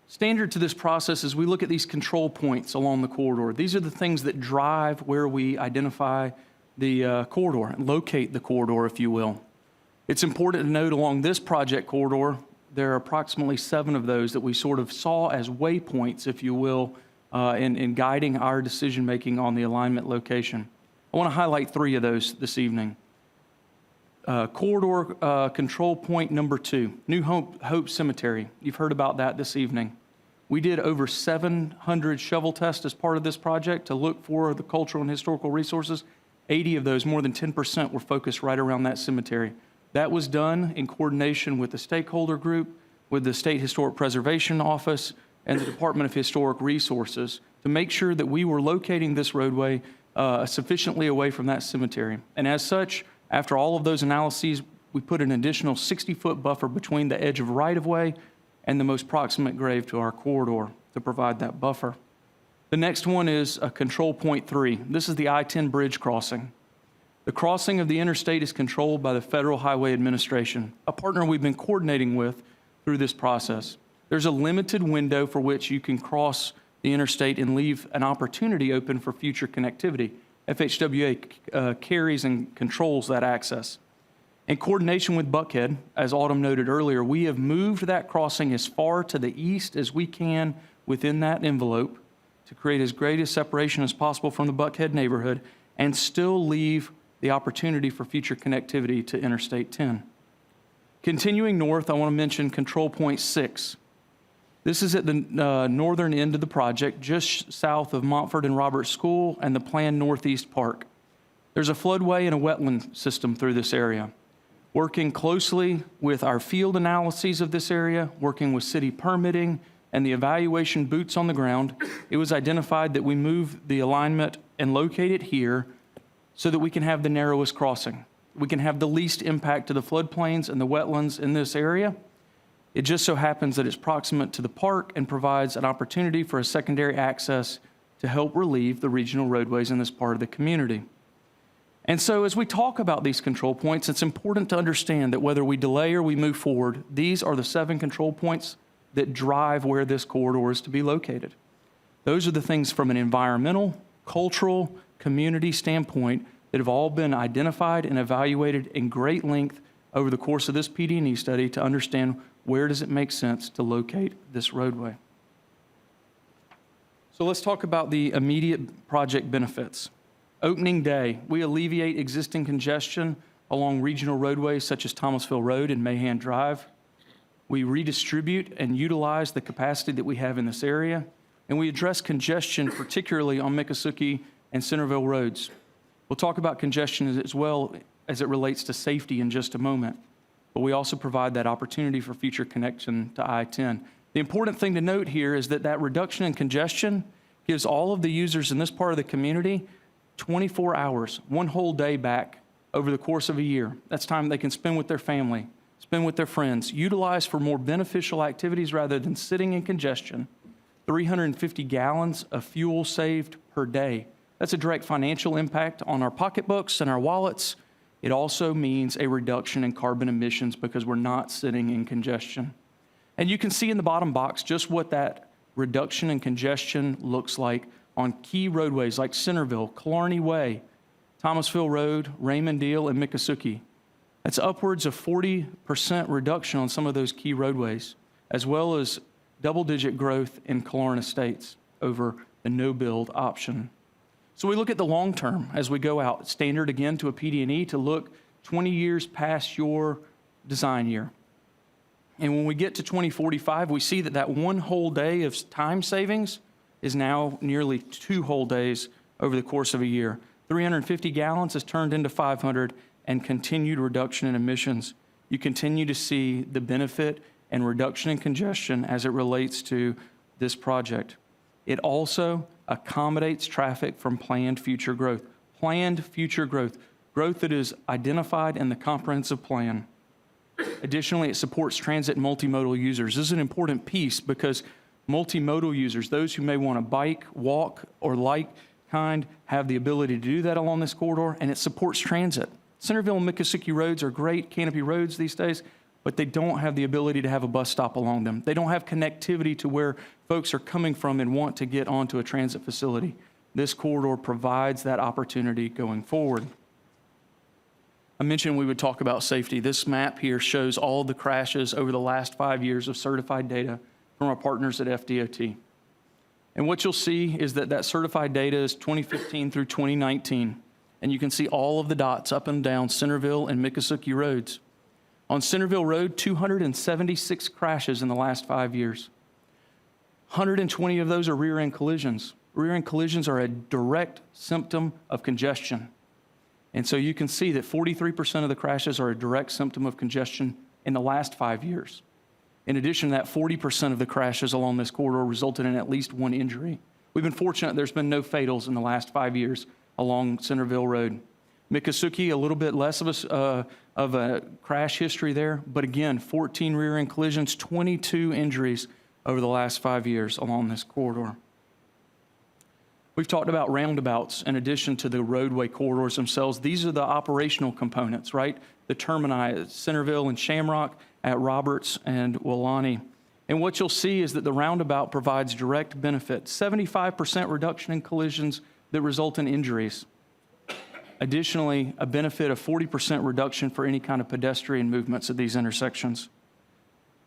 Standard to this process is we look at these control points along the corridor. These are the things that drive where we identify the corridor, and locate the corridor, if you will. It's important to note along this project corridor, there are approximately 7 of those that we sort of saw as waypoints, if you will, in guiding our decision-making on the alignment location. I want to highlight 3 of those this evening. Corridor control point number 2, New Hope Cemetery. You've heard about that this evening. We did over 700 shovel tests as part of this project to look for the cultural and historical resources. 80 of those, more than 10%, were focused right around that cemetery. That was done in coordination with the stakeholder group, with the State Historic Preservation Office, and the Department of Historic Resources to make sure that we were locating this roadway sufficiently away from that cemetery. And as such, after all of those analyses, we put an additional 60-foot buffer between the edge of right-of-way and the most proximate grave to our corridor to provide that buffer. The next one is control point 3. This is the I-10 bridge crossing. The crossing of the interstate is controlled by the Federal Highway Administration, a partner we've been coordinating with through this process. There's a limited window for which you can cross the interstate and leave an opportunity open for future connectivity. FHWA carries and controls that access. In coordination with Buckhead, as Autumn noted earlier, we have moved that crossing as far to the east as we can within that envelope to create as great a separation as possible from the Buckhead neighborhood and still leave the opportunity for future connectivity to Interstate 10. Continuing north, I want to mention control point 6. This is at the northern end of the project, just south of Montford and Roberts School and the planned Northeast Park. There's a floodway and a wetland system through this area. Working closely with our field analyses of this area, working with city permitting and the evaluation boots on the ground, it was identified that we move the alignment and locate it here so that we can have the narrowest crossing. We can have the least impact to the floodplains and the wetlands in this area. It just so happens that it's proximate to the park and provides an opportunity for a secondary access to help relieve the regional roadways in this part of the community. And so as we talk about these control points, it's important to understand that whether we delay or we move forward, these are the 7 control points that drive where this corridor is to be located. Those are the things from an environmental, cultural, community standpoint that have all been identified and evaluated in great length over the course of this PD&E study to understand where does it make sense to locate this roadway. So let's talk about the immediate project benefits. Opening day, we alleviate existing congestion along regional roadways such as Thomasville Road and Mahan Drive. We redistribute and utilize the capacity that we have in this area, and we address congestion, particularly on Miccosukee and Centerville roads. We'll talk about congestion as well as it relates to safety in just a moment, but we also provide that opportunity for future connection to I-10. The important thing to note here is that that reduction in congestion gives all of the users in this part of the community 24 hours, one whole day back over the course of a year. That's time they can spend with their family, spend with their friends, utilize for more beneficial activities rather than sitting in congestion. 350 gallons of fuel saved per day. That's a direct financial impact on our pocketbooks and our wallets. It also means a reduction in carbon emissions because we're not sitting in congestion. And you can see in the bottom box just what that reduction in congestion looks like on key roadways like Centerville, Killarney Way, Thomasville Road, Raymond Deal, and Miccosukee. That's upwards of 40% reduction on some of those key roadways, as well as double-digit growth in Killarney Estates over the no-build option. So we look at the long term as we go out, standard again to a PD&E to look 20 years past your design year. And when we get to 2045, we see that that one whole day of time savings is now nearly 2 whole days over the course of a year. 350 gallons has turned into 500, and continued reduction in emissions. You continue to see the benefit and reduction in congestion as it relates to this project. It also accommodates traffic from planned future growth. Planned future growth, growth that is identified in the comprehensive plan. Additionally, it supports transit and multimodal users. This is an important piece because multimodal users, those who may want to bike, walk, or like kind, have the ability to do that along this corridor, and it supports transit. Centerville and Miccosukee roads are great canopy roads these days, but they don't have the ability to have a bus stop along them. They don't have connectivity to where folks are coming from and want to get onto a transit facility. This corridor provides that opportunity going forward. I mentioned we would talk about safety. This map here shows all the crashes over the last 5 years of certified data from our partners at FDOT. And what you'll see is that that certified data is 2015 through 2019. And you can see all of the dots up and down Centerville and Miccosukee roads. On Centerville Road, 276 crashes in the last 5 years. 120 of those are rear-end collisions. Rear-end collisions are a direct symptom of congestion. And so you can see that 43% of the crashes are a direct symptom of congestion in the last 5 years. In addition to that, 40% of the crashes along this corridor resulted in at least one injury. We've been fortunate there's been no fatals in the last 5 years along Centerville Road. Miccosukee, a little bit less of a crash history there, but again, 14 rear-end collisions, 22 injuries over the last 5 years along this corridor. We've talked about roundabouts in addition to the roadway corridors themselves. These are the operational components, right? The termini at Centerville and Shamrock, at Roberts and Willani. And what you'll see is that the roundabout provides direct benefit, 75% reduction in collisions that result in injuries. Additionally, a benefit of 40% reduction for any kind of pedestrian movements at these intersections.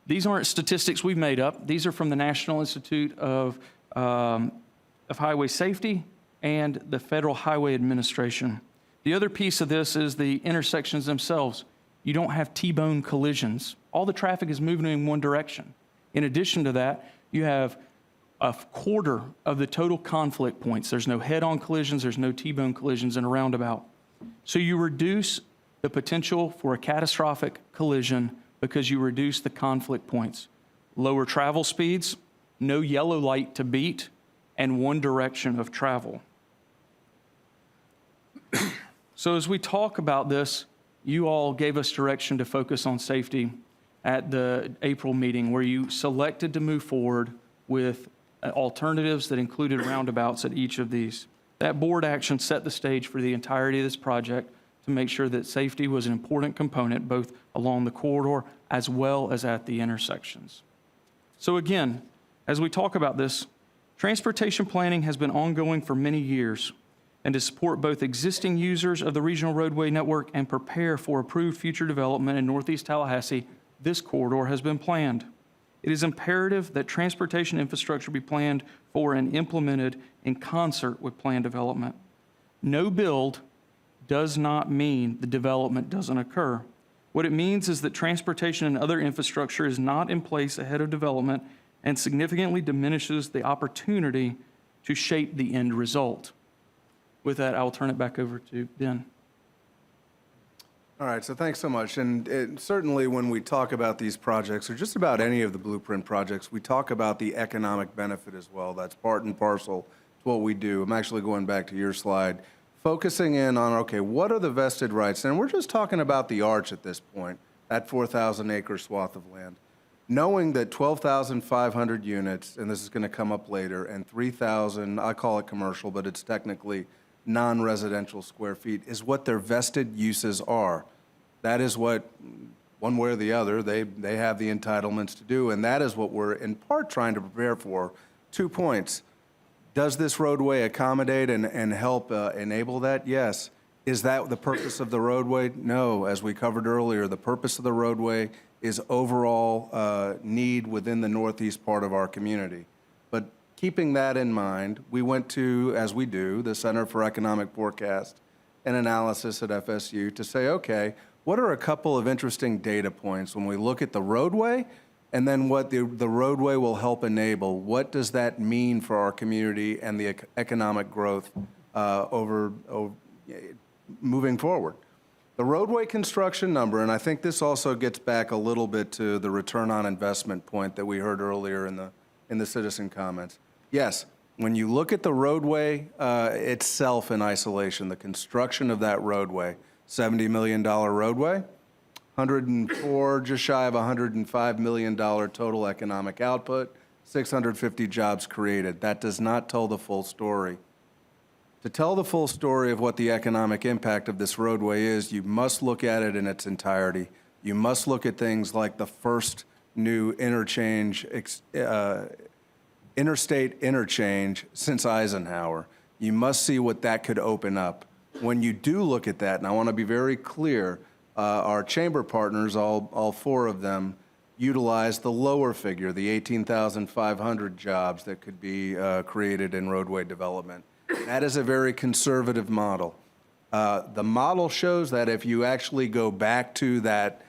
These aren't statistics we've made up. These are from the National Institute of Highway Safety and the Federal Highway Administration. The other piece of this is the intersections themselves. You don't have T-bone collisions. All the traffic is moving in one direction. In addition to that, you have a quarter of the total conflict points. There's no head-on collisions, there's no T-bone collisions in a roundabout. So you reduce the potential for a catastrophic collision because you reduce the conflict points. Lower travel speeds, no yellow light to beat, and one direction of travel. So as we talk about this, you all gave us direction to focus on safety at the April meeting where you selected to move forward with alternatives that included roundabouts at each of these. That board action set the stage for the entirety of this project to make sure that safety was an important component both along the corridor as well as at the intersections. So again, as we talk about this, transportation planning has been ongoing for many years, and to support both existing users of the regional roadway network and prepare for approved future development in Northeast Tallahassee, this corridor has been planned. It is imperative that transportation infrastructure be planned for and implemented in concert with planned development. No build does not mean the development doesn't occur. What it means is that transportation and other infrastructure is not in place ahead of development and significantly diminishes the opportunity to shape the end result. With that, I will turn it back over to Ben. All right, so thanks so much. And certainly when we talk about these projects, or just about any of the Blueprint projects, we talk about the economic benefit as well. That's part and parcel to what we do. I'm actually going back to your slide, focusing in on, okay, what are the vested rights? And we're just talking about the arch at this point, that 4,000-acre swath of land. Knowing that 12,500 units, and this is going to come up later, and 3,000, I call it commercial, but it's technically non-residential square feet, is what their vested uses are. That is what, one way or the other, they have the entitlements to do, and that is what we're in part trying to prepare for. 2 points. Does this roadway accommodate and help enable that? Yes. Is that the purpose of the roadway? No. As we covered earlier, the purpose of the roadway is overall need within the northeast part of our community. But keeping that in mind, we went to, as we do, the Center for Economic Forecast and Analysis at FSU to say, okay, what are a couple of interesting data points when we look at the roadway and then what the roadway will help enable? What does that mean for our community and the economic growth moving forward? The roadway construction number, and I think this also gets back a little bit to the return on investment point that we heard earlier in the citizen comments. Yes, when you look at the roadway itself in isolation, the construction of that roadway, $70 million roadway, 104, just shy of $105 million total economic output, 650 jobs created. That does not tell the full story. To tell the full story of what the economic impact of this roadway is, you must look at it in its entirety. You must look at things like the first new interchange, interstate interchange since Eisenhower. You must see what that could open up. When you do look at that, and I want to be very clear, our chamber partners, all 4 of them, utilize the lower figure, the 18,500 jobs that could be created in roadway development. That is a very conservative model. The model shows that if you actually go back to that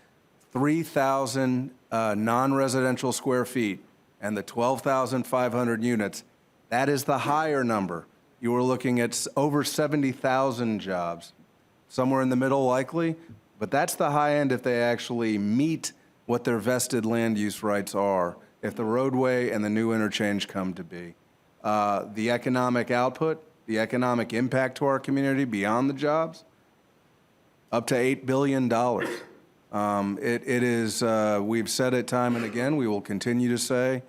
3,000 non-residential square feet and the 12,500 units, that is the higher number. You are looking at over 70,000 jobs, somewhere in the middle likely, but that's the high end if they actually meet what their vested land use rights are, if the roadway and the new interchange come to be. The economic output, the economic impact to our community beyond the jobs, up to $8 billion. It is, we've said it time and again, we will continue to say,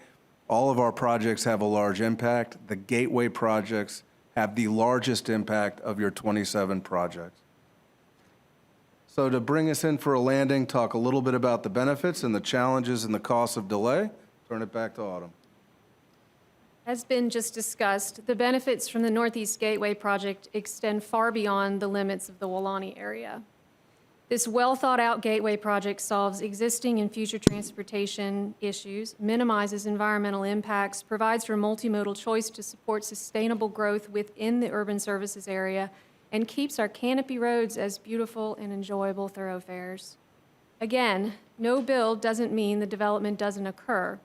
all of our projects have a large impact. The gateway projects have the largest impact of your 27 projects. So to bring us in for a landing, talk a little bit about the benefits and the challenges and the costs of delay, turn it back to Autumn. As been just discussed, the benefits from the Northeast Gateway project extend far beyond the limits of the Welaunee area. This well-thought-out gateway project solves existing and future transportation issues, minimizes environmental impacts, provides for multimodal choice to support sustainable growth within the urban services area, and keeps our canopy roads as beautiful and enjoyable thoroughfares. Again, no build doesn't mean the development doesn't occur.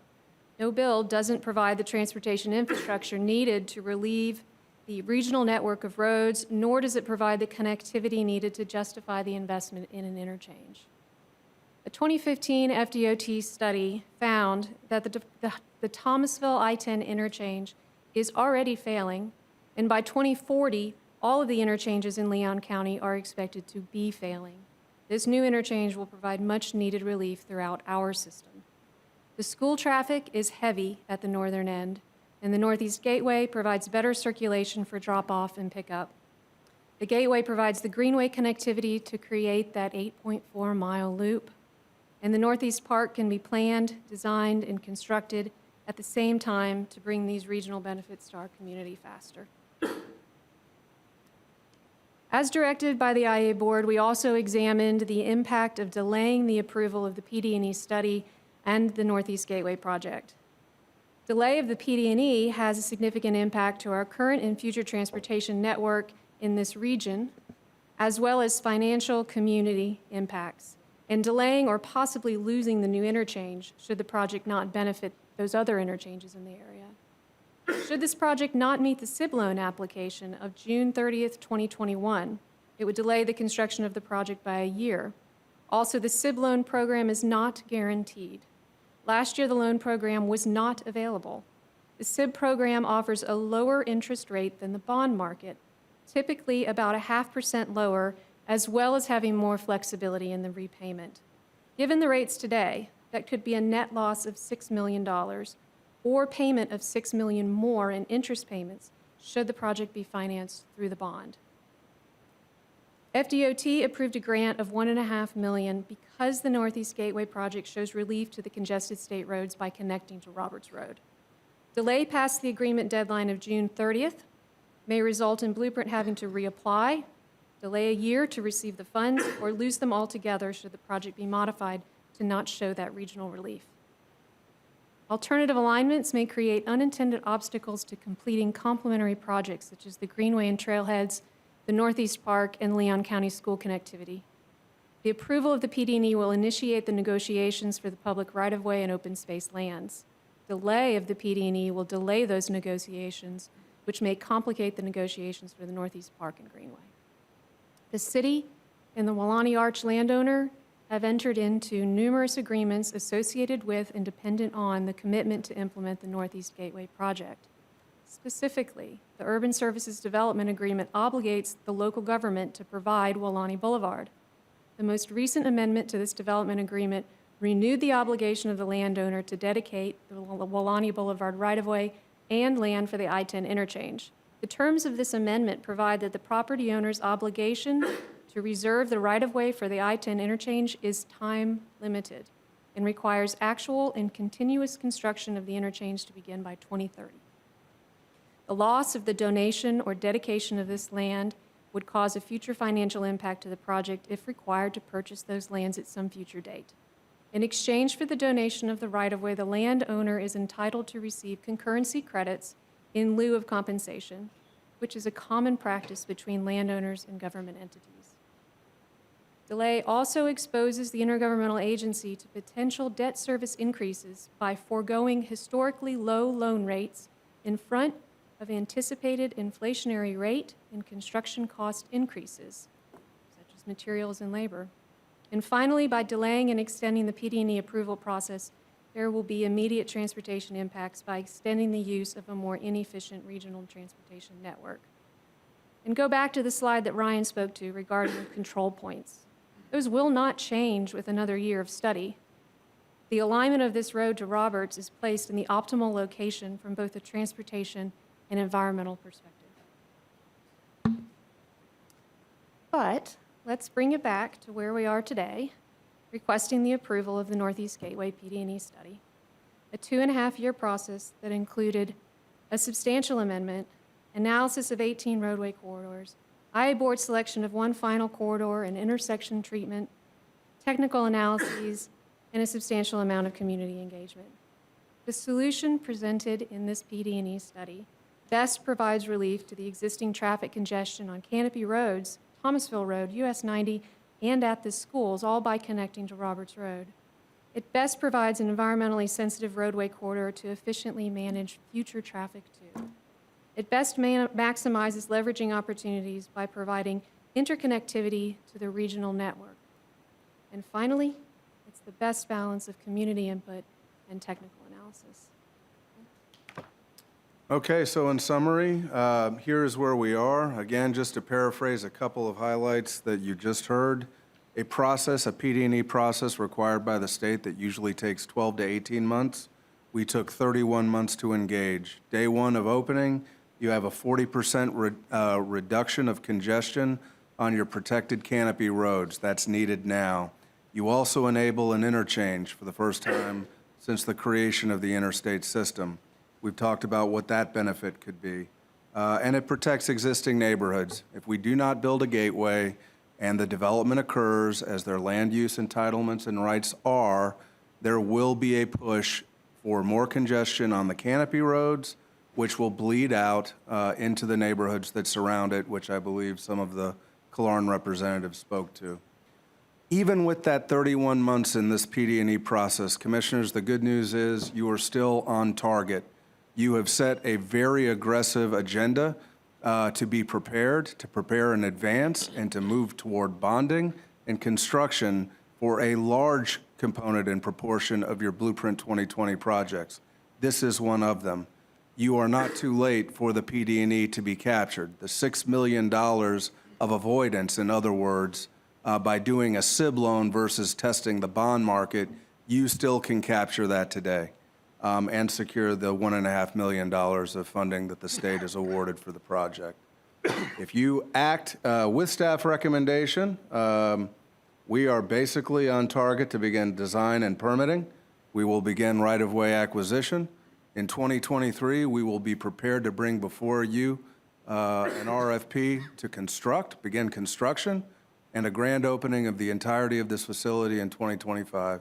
No build doesn't provide the transportation infrastructure needed to relieve the regional network of roads, nor does it provide the connectivity needed to justify the investment in an interchange. A 2015 FDOT study found that the Thomasville I-10 interchange is already failing, and by 2040, all of the interchanges in Leon County are expected to be failing. This new interchange will provide much-needed relief throughout our system. The school traffic is heavy at the northern end, and the Northeast Gateway provides better circulation for drop-off and pickup. The Gateway provides the greenway connectivity to create that 8.4-mile loop, and the Northeast Park can be planned, designed, and constructed at the same time to bring these regional benefits to our community faster. As directed by the IA Board, we also examined the impact of delaying the approval of the PD&E study and the Northeast Gateway project. Delay of the PD&E has a significant impact to our current and future transportation network in this region, as well as financial community impacts, and delaying or possibly losing the new interchange should the project not benefit those other interchanges in the area. Should this project not meet the SIB loan application of June 30th, 2021, it would delay the construction of the project by a year. Also, the SIB loan program is not guaranteed. Last year, the loan program was not available. The SIB program offers a lower interest rate than the bond market, typically about 0.5% lower, as well as having more flexibility in the repayment. Given the rates today, that could be a net loss of $6 million or payment of $6 million more in interest payments should the project be financed through the bond. FDOT approved a grant of $1.5 million because the Northeast Gateway project shows relief to the congested state roads by connecting to Roberts Road. Delay past the agreement deadline of June 30th may result in Blueprint having to reapply, delay a year to receive the funds, or lose them altogether should the project be modified to not show that regional relief. Alternative alignments may create unintended obstacles to completing complementary projects such as the Greenway and Trailheads, the Northeast Park, and Leon County school connectivity. The approval of the PD&E will initiate the negotiations for the public right-of-way and open space lands. Delay of the PD&E will delay those negotiations, which may complicate the negotiations for the Northeast Park and Greenway. The city and the Walani Arch landowner have entered into numerous agreements associated with and dependent on the commitment to implement the Northeast Gateway project. Specifically, the Urban Services Development Agreement obligates the local government to provide Walani Boulevard. The most recent amendment to this development agreement renewed the obligation of the landowner to dedicate the Walani Boulevard right-of-way and land for the I-10 interchange. The terms of this amendment provide that the property owner's obligation to reserve the right-of-way for the I-10 interchange is time-limited and requires actual and continuous construction of the interchange to begin by 2030. The loss of the donation or dedication of this land would cause a future financial impact to the project if required to purchase those lands at some future date. In exchange for the donation of the right-of-way, the landowner is entitled to receive concurrency credits in lieu of compensation, which is a common practice between landowners and government entities. Delay also exposes the intergovernmental agency to potential debt service increases by foregoing historically low loan rates in front of anticipated inflationary rate and construction cost increases, such as materials and labor. And finally, by delaying and extending the PD&E approval process, there will be immediate transportation impacts by extending the use of a more inefficient regional transportation network. And go back to the slide that Ryan spoke to regarding the control points. Those will not change with another year of study. The alignment of this road to Roberts is placed in the optimal location from both a transportation and environmental perspective. But let's bring it back to where we are today, requesting the approval of the Northeast Gateway PD&E study, a 2.5-year process that included a substantial amendment, analysis of 18 roadway corridors, IA Board selection of one final corridor and intersection treatment, technical analyses, and a substantial amount of community engagement. The solution presented in this PD&E study best provides relief to the existing traffic congestion on Canopy Roads, Thomasville Road, US 90, and at the schools, all by connecting to Roberts Road. It best provides an environmentally sensitive roadway corridor to efficiently manage future traffic too. It best maximizes leveraging opportunities by providing interconnectivity to the regional network. And finally, it's the best balance of community input and technical analysis. Okay, so in summary, here is where we are. Again, just to paraphrase a couple of highlights that you just heard, a PD&E process required by the state that usually takes 12 to 18 months. We took 31 months to engage. Day one of opening, you have a 40% reduction of congestion on your protected canopy roads. That's needed now. You also enable an interchange for the first time since the creation of the interstate system. We've talked about what that benefit could be. And it protects existing neighborhoods. If we do not build a gateway and the development occurs as their land use entitlements and rights are, there will be a push for more congestion on the canopy roads, which will bleed out into the neighborhoods that surround it, which I believe some of the Killearn representatives spoke to. Even with that 31 months in this PD&E process, Commissioners, the good news is you are still on target. You have set a very aggressive agenda to be prepared, to prepare in advance, and to move toward bonding and construction for a large component and proportion of your Blueprint 2020 projects. This is one of them. You are not too late for the PD&E to be captured. The $6 million of avoidance, in other words, by doing a SIB loan versus testing the bond market, you still can capture that today and secure the $1.5 million of funding that the state has awarded for the project. If you act with staff recommendation, we are basically on target to begin design and permitting. We will begin right-of-way acquisition. In 2023, we will be prepared to bring before you an RFP to begin construction, and a grand opening of the entirety of this facility in 2025.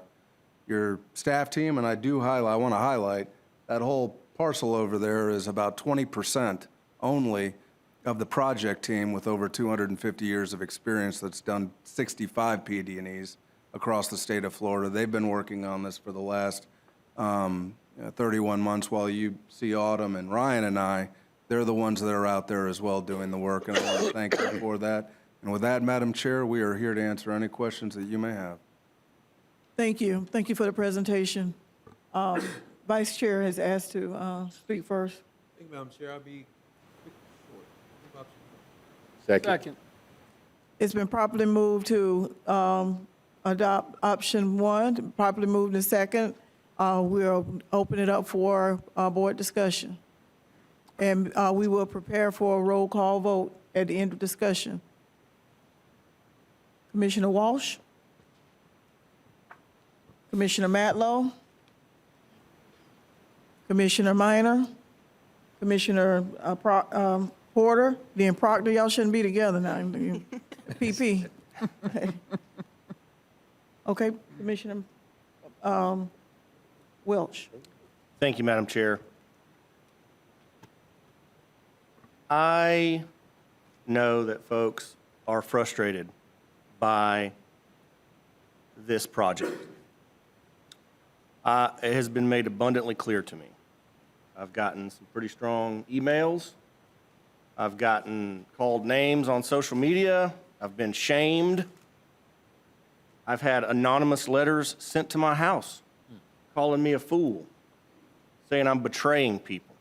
Your staff team, and I want to highlight, that whole parcel over there is about 20% only of the project team with over 250 years of experience that's done 65 PD&Es across the state of Florida. They've been working on this for the last 31 months while you see Autumn and Ryan and I. They're the ones that are out there as well doing the work, and I want to thank you for that. And with that, Madam Chair, we are here to answer any questions that you may have. Thank you. Thank you for the presentation. Vice Chair has asked to speak first. Thank you, Madam Chair. I'll be short. Second. It's been properly moved to adopt option one, properly moved in second. We'll open it up for board discussion. And we will prepare for a roll call vote at the end of discussion. Commissioner Walsh? Commissioner Matlow? Commissioner Minor? Commissioner Porter? Then Proctor, y'all shouldn't be together now. PP. Okay, Commissioner Welch. Thank you, Madam Chair. I know that folks are frustrated by this project. It has been made abundantly clear to me. I've gotten some pretty strong emails. I've gotten called names on social media. I've been shamed. I've had anonymous letters sent to my house calling me a fool, saying I'm betraying people.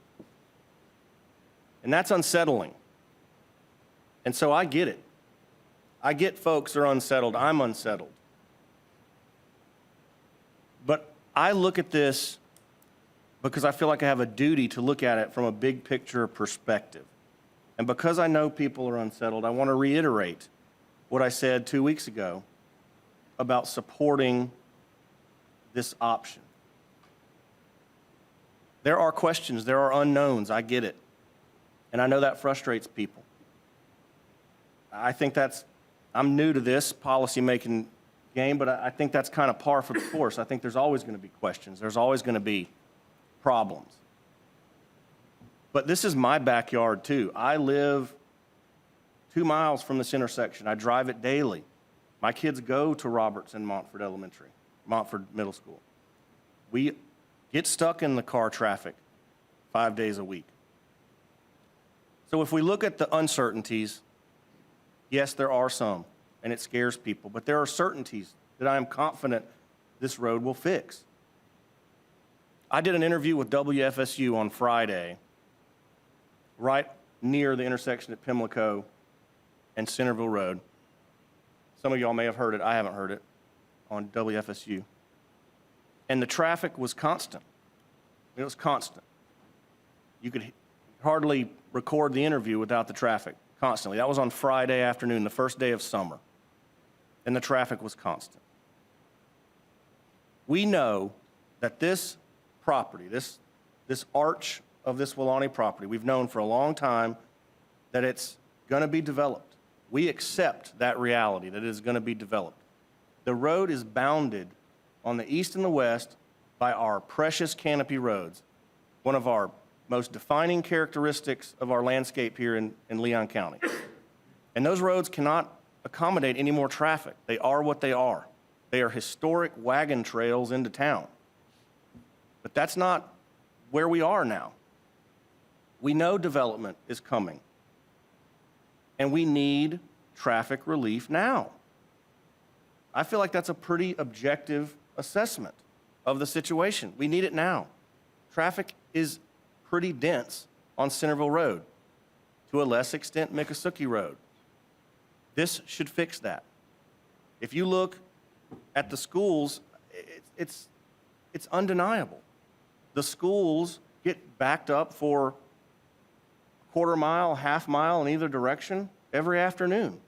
And that's unsettling. And so I get it. I get folks are unsettled. I'm unsettled. But I look at this because I feel like I have a duty to look at it from a big picture perspective. And because I know people are unsettled, I want to reiterate what I said 2 weeks ago about supporting this option. There are questions, there are unknowns, I get it. And I know that frustrates people. I think I'm new to this policy-making game, but I think that's kind of par for the course. I think there's always going to be questions. There's always going to be problems. But this is my backyard, too. I live 2 miles from this intersection. I drive it daily. My kids go to Roberts and Montford Middle School. We get stuck in the car traffic 5 days a week. So if we look at the uncertainties, yes, there are some, and it scares people, but there are certainties that I am confident this road will fix. I did an interview with WFSU on Friday, right near the intersection at Pimlico and Centerville Road. Some of y'all may have heard it, I haven't heard it, on WFSU. And the traffic was constant. It was constant. You could hardly record the interview without the traffic, constantly. That was on Friday afternoon, the first day of summer. And the traffic was constant. We know that this property, this arch of this Welaunee property, we've known for a long time that it's going to be developed. We accept that reality, that it is going to be developed. The road is bounded on the east and the west by our precious canopy roads, one of our most defining characteristics of our landscape here in Leon County. And those roads cannot accommodate any more traffic. They are what they are. They are historic wagon trails into town. But that's not where we are now. We know development is coming, and we need traffic relief now. I feel like that's a pretty objective assessment of the situation. We need it now. Traffic is pretty dense on Centerville Road, to a less extent Miccosukee Road. This should fix that. If you look at the schools, it's undeniable. The schools get backed up for quarter mile, half mile in either direction every afternoon.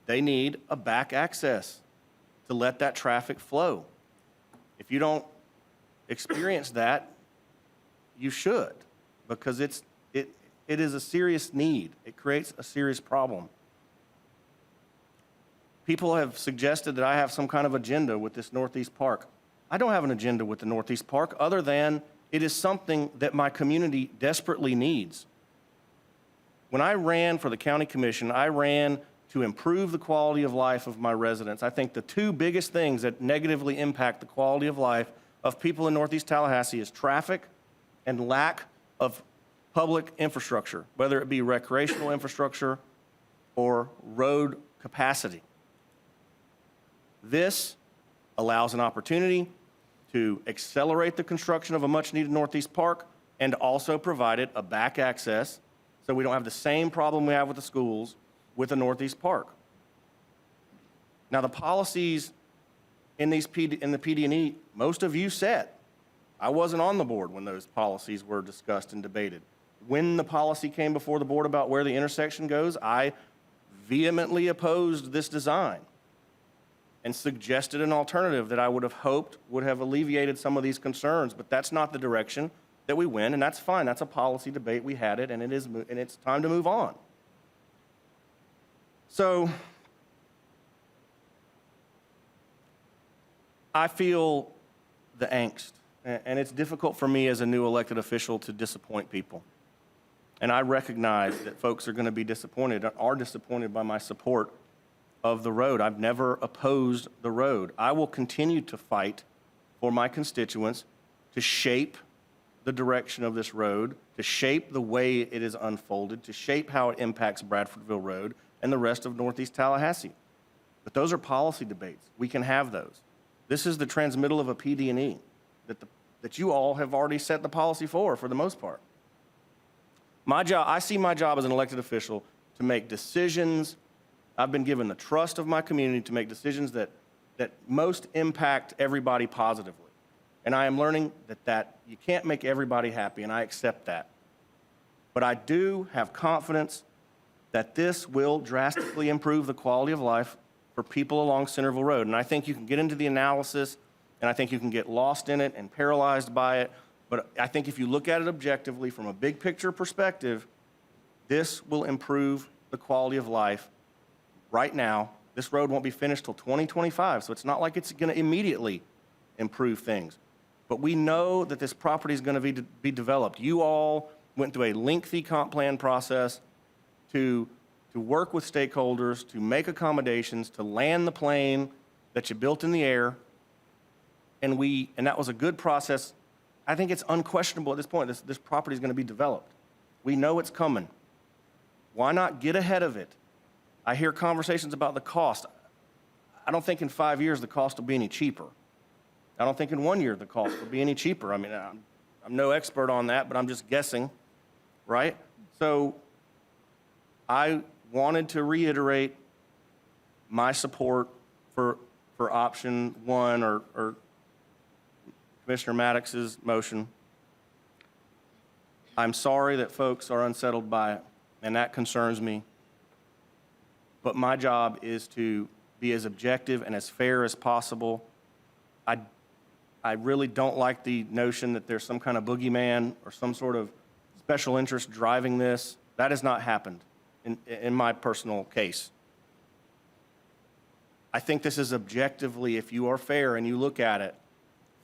They need a back access to let that traffic flow. If you don't experience that, you should, because it is a serious need. It creates a serious problem. People have suggested that I have some kind of agenda with this Northeast Park. I don't have an agenda with the Northeast Park other than it is something that my community desperately needs. When I ran for the county commission, I ran to improve the quality of life of my residents. I think the two biggest things that negatively impact the quality of life of people in Northeast Tallahassee is traffic and lack of public infrastructure, whether it be recreational infrastructure or road capacity. This allows an opportunity to accelerate the construction of a much-needed Northeast Park and also provide it a back access so we don't have the same problem we have with the schools with the Northeast Park. Now, the policies in the PD&E, most of you set. I wasn't on the board when those policies were discussed and debated. When the policy came before the board about where the intersection goes, I vehemently opposed this design and suggested an alternative that I would have hoped would have alleviated some of these concerns, but that's not the direction that we went, and that's fine. That's a policy debate. We had it, and it's time to move on. So I feel the angst, and it's difficult for me as a new elected official to disappoint people. And I recognize that folks are going to be disappointed, are disappointed by my support of the road. I've never opposed the road. I will continue to fight for my constituents to shape the direction of this road, to shape the way it is unfolded, to shape how it impacts Bradfordville Road and the rest of Northeast Tallahassee. But those are policy debates. We can have those. This is the transmittal of a PD&E that you all have already set the policy for the most part. My job, I see my job as an elected official to make decisions. I've been given the trust of my community to make decisions that most impact everybody positively. And I am learning that you can't make everybody happy, and I accept that. But I do have confidence that this will drastically improve the quality of life for people along Centerville Road. And I think you can get into the analysis, and I think you can get lost in it and paralyzed by it. But I think if you look at it objectively from a big picture perspective, this will improve the quality of life right now. This road won't be finished till 2025, so it's not like it's going to immediately improve things. But we know that this property is going to be developed. You all went through a lengthy comp plan process to work with stakeholders, to make accommodations, to land the plane that you built in the air, and that was a good process. I think it's unquestionable at this point, this property is going to be developed. We know it's coming. Why not get ahead of it? I hear conversations about the cost. I don't think in 5 years the cost will be any cheaper. I don't think in 1 year the cost will be any cheaper. I mean, I'm no expert on that, but I'm just guessing, right? So I wanted to reiterate my support for option one or Commissioner Maddox's motion. I'm sorry that folks are unsettled by it, and that concerns me. But my job is to be as objective and as fair as possible. I really don't like the notion that there's some kind of boogeyman or some sort of special interest driving this. That has not happened in my personal case. I think this is objectively, if you are fair and you look at it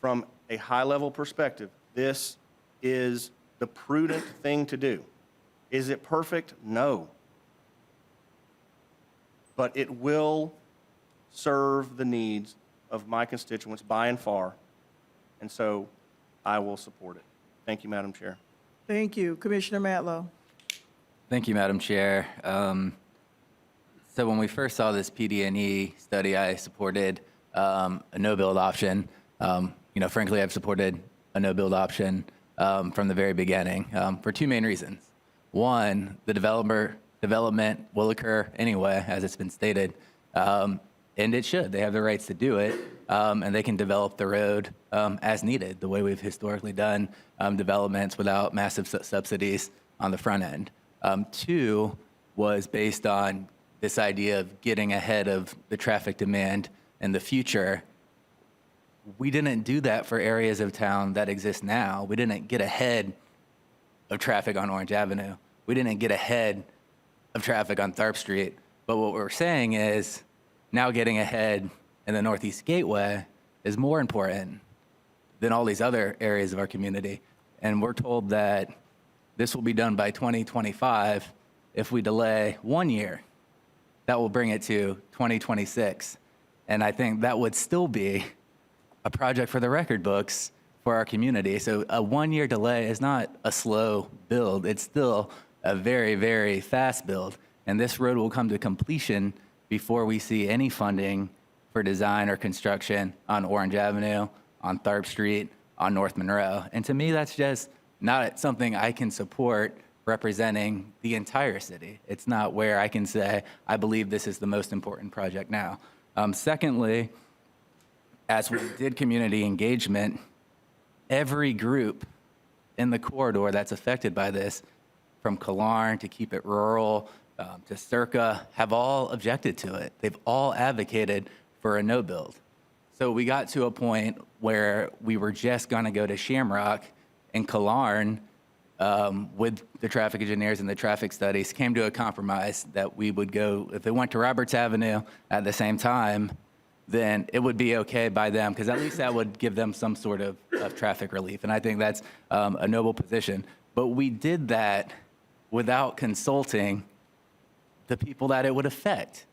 from a high-level perspective, this is the prudent thing to do. Is it perfect? No. But it will serve the needs of my constituents by and far, and so I will support it. Thank you, Madam Chair. Thank you. Commissioner Matlow. Thank you, Madam Chair. So when we first saw this PD&E study, I supported a no-build option. Frankly, I've supported a no-build option from the very beginning for two main reasons. One, the development will occur anyway, as it's been stated, and it should. They have the rights to do it, and they can develop the road as needed, the way we've historically done developments without massive subsidies on the front end. Two was based on this idea of getting ahead of the traffic demand in the future. We didn't do that for areas of town that exist now. We didn't get ahead of traffic on Orange Avenue. We didn't get ahead of traffic on Tharp Street. But what we're saying is now getting ahead in the Northeast Gateway is more important than all these other areas of our community. And we're told that this will be done by 2025. If we delay 1 year, that will bring it to 2026. And I think that would still be a project for the record books for our community. So a 1 year delay is not a slow build. It's still a very, very fast build. And this road will come to completion before we see any funding for design or construction on Orange Avenue, on Tharp Street, on North Monroe. And to me, that's just not something I can support representing the entire city. It's not where I can say, I believe this is the most important project now. Secondly, as we did community engagement, every group in the corridor that's affected by this, from Klarn to Keep It Rural to Circa, have all objected to it. They've all advocated for a no build. So we got to a point where we were just going to go to Shamrock, and Klarn, with the traffic engineers and the traffic studies, came to a compromise that we would go, if it went to Roberts Avenue at the same time, then it would be okay by them, because at least that would give them some sort of traffic relief. And I think that's a noble position. But we did that without consulting the people that it would affect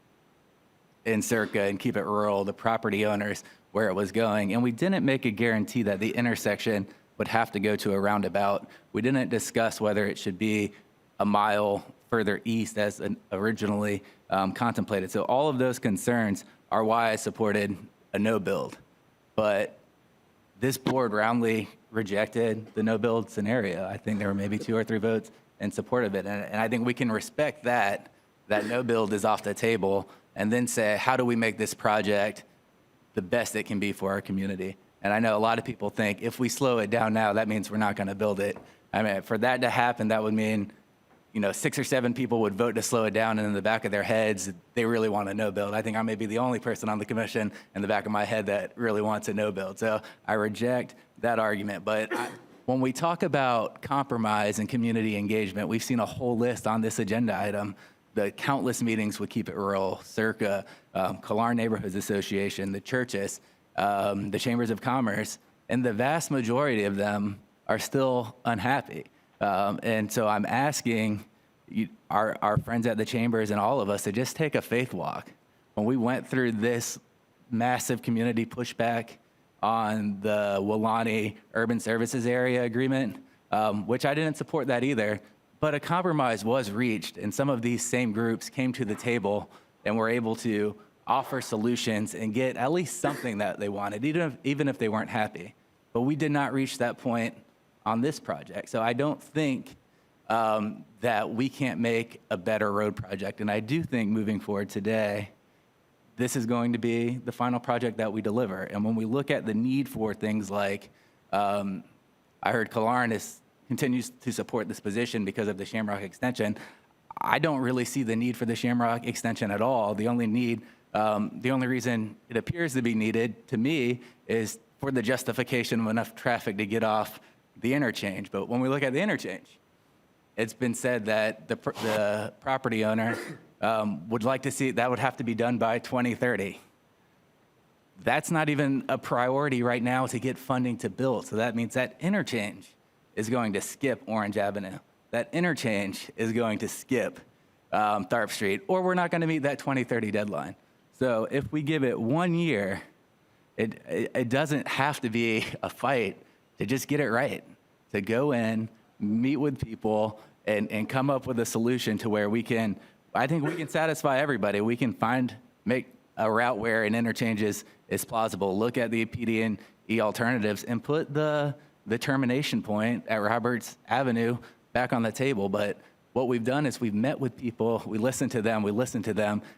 in Circa and Keep It Rural, the property owners, where it was going. And we didn't make a guarantee that the intersection would have to go to a roundabout. We didn't discuss whether it should be a mile further east as originally contemplated. So all of those concerns are why I supported a no build. But this board roundly rejected the no build scenario. I think there were maybe 2 or 3 votes in support of it. And I think we can respect that no build is off the table, and then say, how do we make this project the best it can be for our community? And I know a lot of people think if we slow it down now, that means we're not going to build it. I mean, for that to happen, that would mean, 6 or 7 people would vote to slow it down, and in the back of their heads, they really want a no build. I think I may be the only person on the commission in the back of my head that really wants a no build. So I reject that argument. But when we talk about compromise and community engagement, we've seen a whole list on this agenda item. The countless meetings with Keep It Rural, Circa, Klarn Neighborhoods Association, the churches, the chambers of commerce, and the vast majority of them are still unhappy. And so I'm asking our friends at the chambers and all of us to just take a faith walk. When we went through this massive community pushback on the Welaunee Urban Services Area Agreement, which I didn't support that either, but a compromise was reached, and some of these same groups came to the table and were able to offer solutions and get at least something that they wanted, even if they weren't happy. But we did not reach that point on this project. So I don't think that we can't make a better road project. And I do think moving forward today, this is going to be the final project that we deliver. And when we look at the need for things like, I heard Klarn continues to support this position because of the Shamrock extension. I don't really see the need for the Shamrock extension at all. The only reason it appears to be needed to me is for the justification of enough traffic to get off the interchange. But when we look at the interchange, it's been said that the property owner would like to see that would have to be done by 2030. That's not even a priority right now to get funding to build. So that means that interchange is going to skip Orange Avenue. That interchange is going to skip Tharp Street, or we're not going to meet that 2030 deadline. So if we give it 1 year, it doesn't have to be a fight to just get it right, to go in, meet with people, and come up with a solution to where I think we can satisfy everybody. We can make a route where an interchange is plausible, look at the PD&E alternatives, and put the termination point at Roberts Avenue back on the table. But what we've done is we've met with people, we listened to them,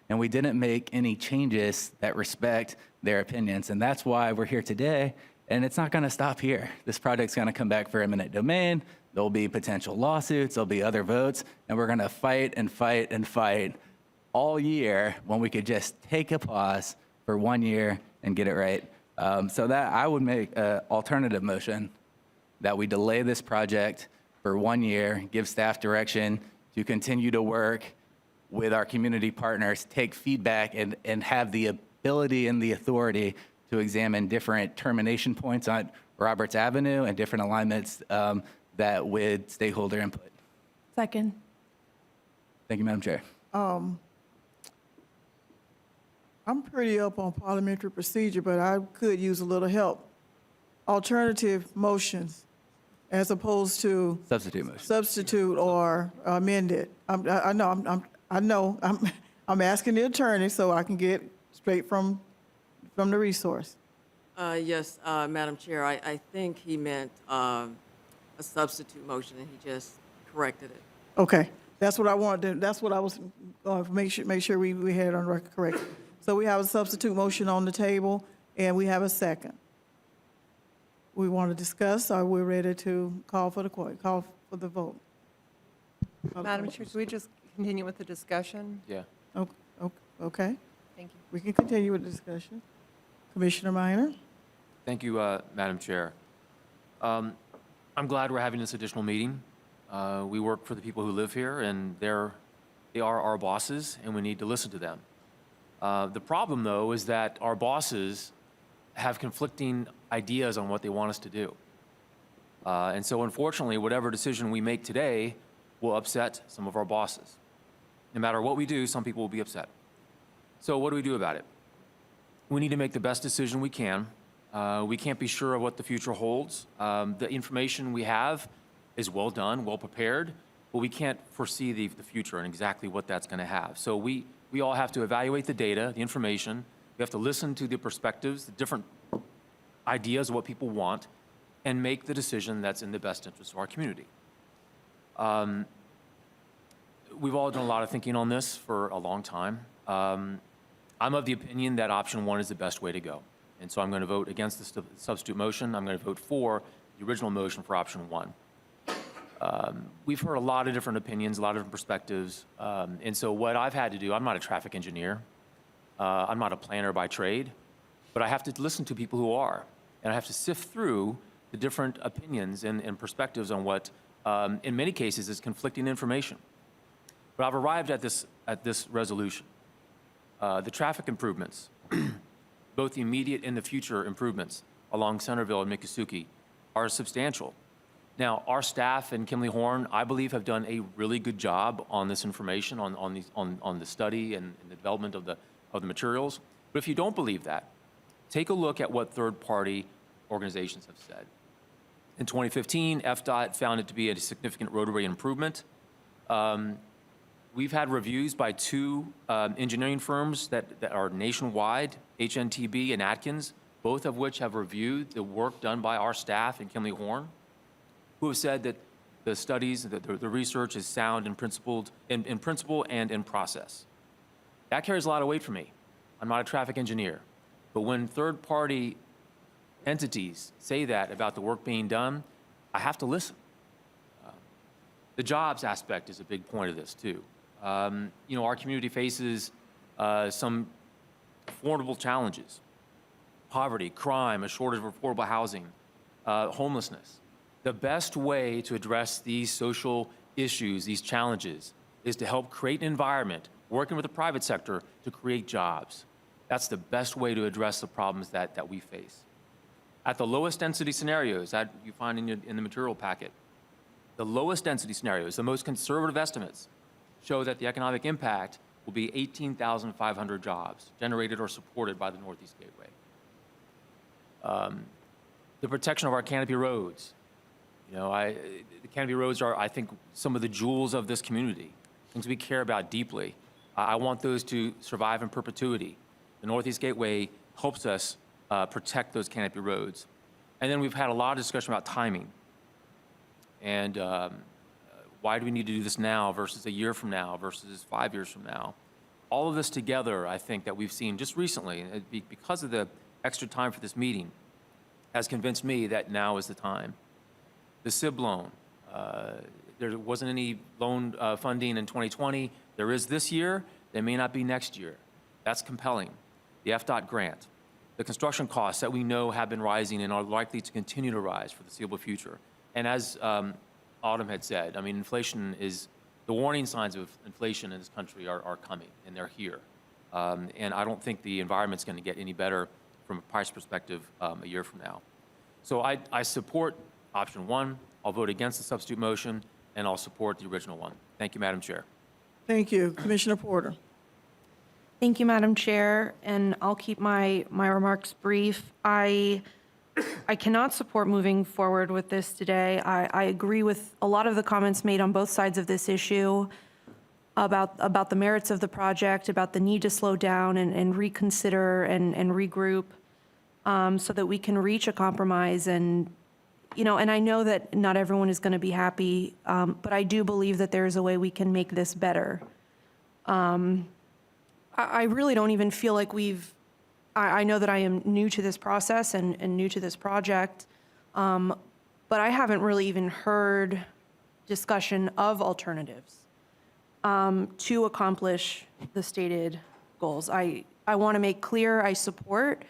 and we didn't make any changes that respect their opinions. And that's why we're here today, and it's not gonna stop here. This project's gonna come back for eminent domain, there'll be potential lawsuits, there'll be other votes, and we're gonna fight and fight and fight all year when we could just take a pause for 1 year and get it right. So that I would make an alternative motion that we delay this project for 1 year, give staff direction to continue to work with our community partners, take feedback, and have the ability and the authority to examine different termination points on Roberts Avenue and different alignments that with stakeholder input. Second. Thank you, Madam Chair. I'm pretty up on parliamentary procedure, but I could use a little help. Alternative motions as opposed to Substitute motion. substitute or amend it. I'm asking the attorney so I can get straight from the resource. Yes, Madam Chair, I think he meant a substitute motion, and he just corrected it. Okay, that's what I wanted. That's what I was make sure we had it on record correct. So we have a substitute motion on the table, and we have a second. We want to discuss, or we're ready to call for the vote? Madam Chair, could we just continue with the discussion? Yeah. Okay, Thank you. we can continue with the discussion. Commissioner Minor? Thank you, Madam Chair. I'm glad we're having this additional meeting. We work for the people who live here, and they are our bosses, and we need to listen to them. The problem, though, is that our bosses have conflicting ideas on what they want us to do. And so, unfortunately, whatever decision we make today will upset some of our bosses. No matter what we do, some people will be upset. So what do we do about it? We need to make the best decision we can. We can't be sure of what the future holds. The information we have is well done, well prepared, but we can't foresee the future and exactly what that's going to have. So we all have to evaluate the data, the information. We have to listen to the perspectives, the different ideas of what people want, and make the decision that's in the best interest of our community. We've all done a lot of thinking on this for a long time. I'm of the opinion that option one is the best way to go. And so I'm going to vote against the substitute motion. I'm going to vote for the original motion for option one. We've heard a lot of different opinions, a lot of different perspectives. And so what I've had to do, I'm not a traffic engineer. I'm not a planner by trade, but I have to listen to people who are. And I have to sift through the different opinions and perspectives on what, in many cases, is conflicting information. But I've arrived at this resolution. The traffic improvements, both the immediate and the future improvements along Centerville and Miccosukee, are substantial. Now, our staff and Kimley Horn, I believe, have done a really good job on this information, on the study and the development of the materials. But if you don't believe that, take a look at what third-party organizations have said. In 2015, FDOT found it to be a significant roadway improvement. We've had reviews by two engineering firms that are nationwide, HNTB and Atkins, both of which have reviewed the work done by our staff and Kimley Horn, who have said that the studies, the research is sound and principled, in principle and in process. That carries a lot of weight for me. I'm not a traffic engineer. But when third-party entities say that about the work being done, I have to listen. The jobs aspect is a big point of this, too. Our community faces some formidable challenges. poverty, crime, a shortage of affordable housing, homelessness. The best way to address these social issues, these challenges, is to help create an environment, working with the private sector, to create jobs. That's the best way to address the problems that we face. At the lowest density scenarios that you find in the material packet, the lowest density scenarios, the most conservative estimates, show that the economic impact will be 18,500 jobs generated or supported by the Northeast Gateway. The protection of our canopy roads. You know, the canopy roads are, I think, some of the jewels of this community, things we care about deeply. I want those to survive in perpetuity. The Northeast Gateway helps us protect those canopy roads. And then we've had a lot of discussion about timing. And why do we need to do this now versus a year from now versus 5 years from now? All of this together, I think, that we've seen just recently, because of the extra time for this meeting, has convinced me that now is the time. The SIB loan, there wasn't any loan funding in 2020. There is this year. There may not be next year. That's compelling. The FDOT grant, the construction costs that we know have been rising and are likely to continue to rise for the foreseeable future. And as Autumn had said, I mean, inflation is, the warning signs of inflation in this country are coming, and they're here. And I don't think the environment's going to get any better from a price perspective a year from now. So I support option one. I'll vote against the substitute motion, and I'll support the original one. Thank you, Madam Chair. Thank you. Commissioner Porter. Thank you, Madam Chair, and I'll keep my remarks brief. I cannot support moving forward with this today. I agree with a lot of the comments made on both sides of this issue about the merits of the project, about the need to slow down and reconsider and regroup so that we can reach a compromise. And, you know, and I know that not everyone is going to be happy, but I do believe that there is a way we can make this better. I really don't even feel like I know that I am new to this process and new to this project, but I haven't really even heard discussion of alternatives to accomplish the stated goals. I want to make clear I support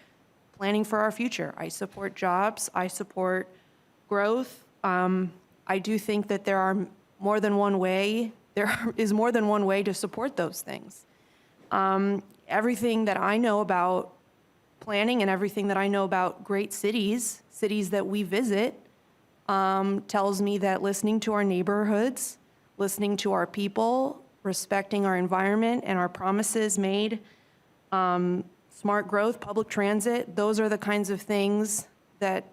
planning for our future. I support jobs. I support growth. I do think that there is more than one way to support those things. Everything that I know about planning and everything that I know about great cities that we visit, tells me that listening to our neighborhoods, listening to our people, respecting our environment and our promises made, smart growth, public transit, those are the kinds of things that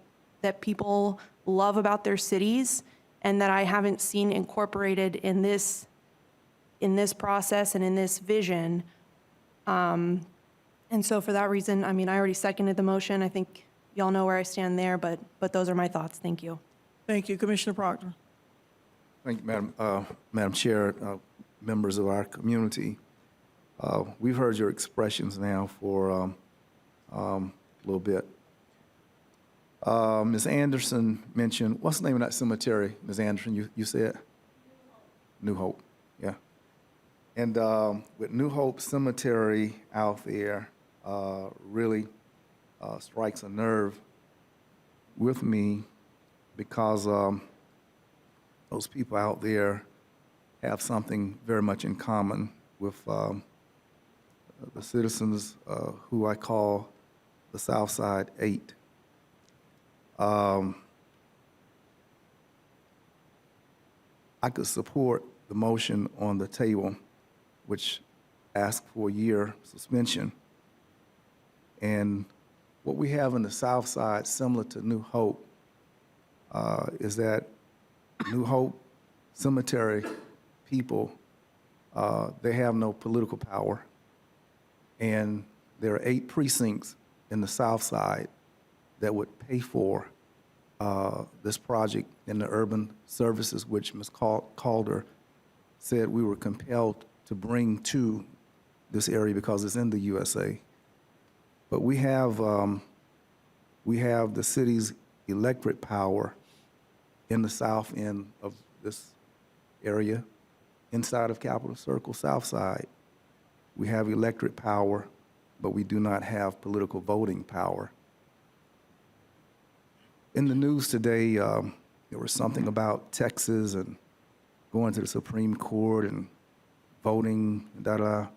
people love about their cities and that I haven't seen incorporated in this process and in this vision. And so for that reason, I mean, I already seconded the motion. I think y'all know where I stand there, but those are my thoughts. Thank you. Thank you. Commissioner Proctor. Thank you, Madam Chair, members of our community. We've heard your expressions now for a little bit. Ms. Anderson mentioned, what's the name of that cemetery, Ms. Anderson, you said? New Hope, yeah. And with New Hope Cemetery out there, really strikes a nerve with me because those people out there have something very much in common with the citizens who I call the South Side 8. I could support the motion on the table, which asks for a year suspension. And what we have in the South Side, similar to New Hope, is that New Hope Cemetery people, they have no political power. And there are 8 precincts in the South Side that would pay for this project in the urban services, which Ms. Calder said we were compelled to bring to this area because it's in the USA. But we have the city's electric power in the south end of this area, inside of Capitol Circle, South Side. We have electric power, but we do not have political voting power. In the news today, there was something about Texas and going to the Supreme Court and voting, da-da.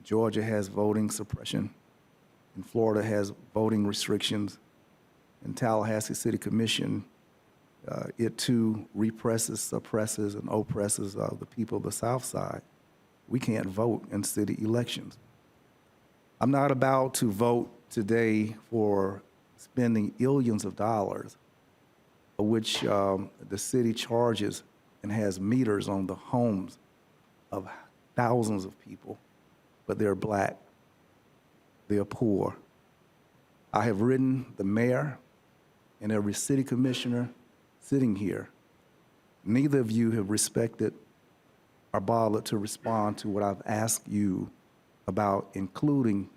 Georgia has voting suppression, and Florida has voting restrictions. And Tallahassee City Commission, it too represses, suppresses, and oppresses the people of the South Side. We can't vote in city elections. I'm not about to vote today for spending millions of dollars, which the city charges and has meters on the homes of thousands of people, but they're black, they're poor. I have written the mayor and every city commissioner sitting here. Neither of you have respected or bothered to respond to what I've asked you about, including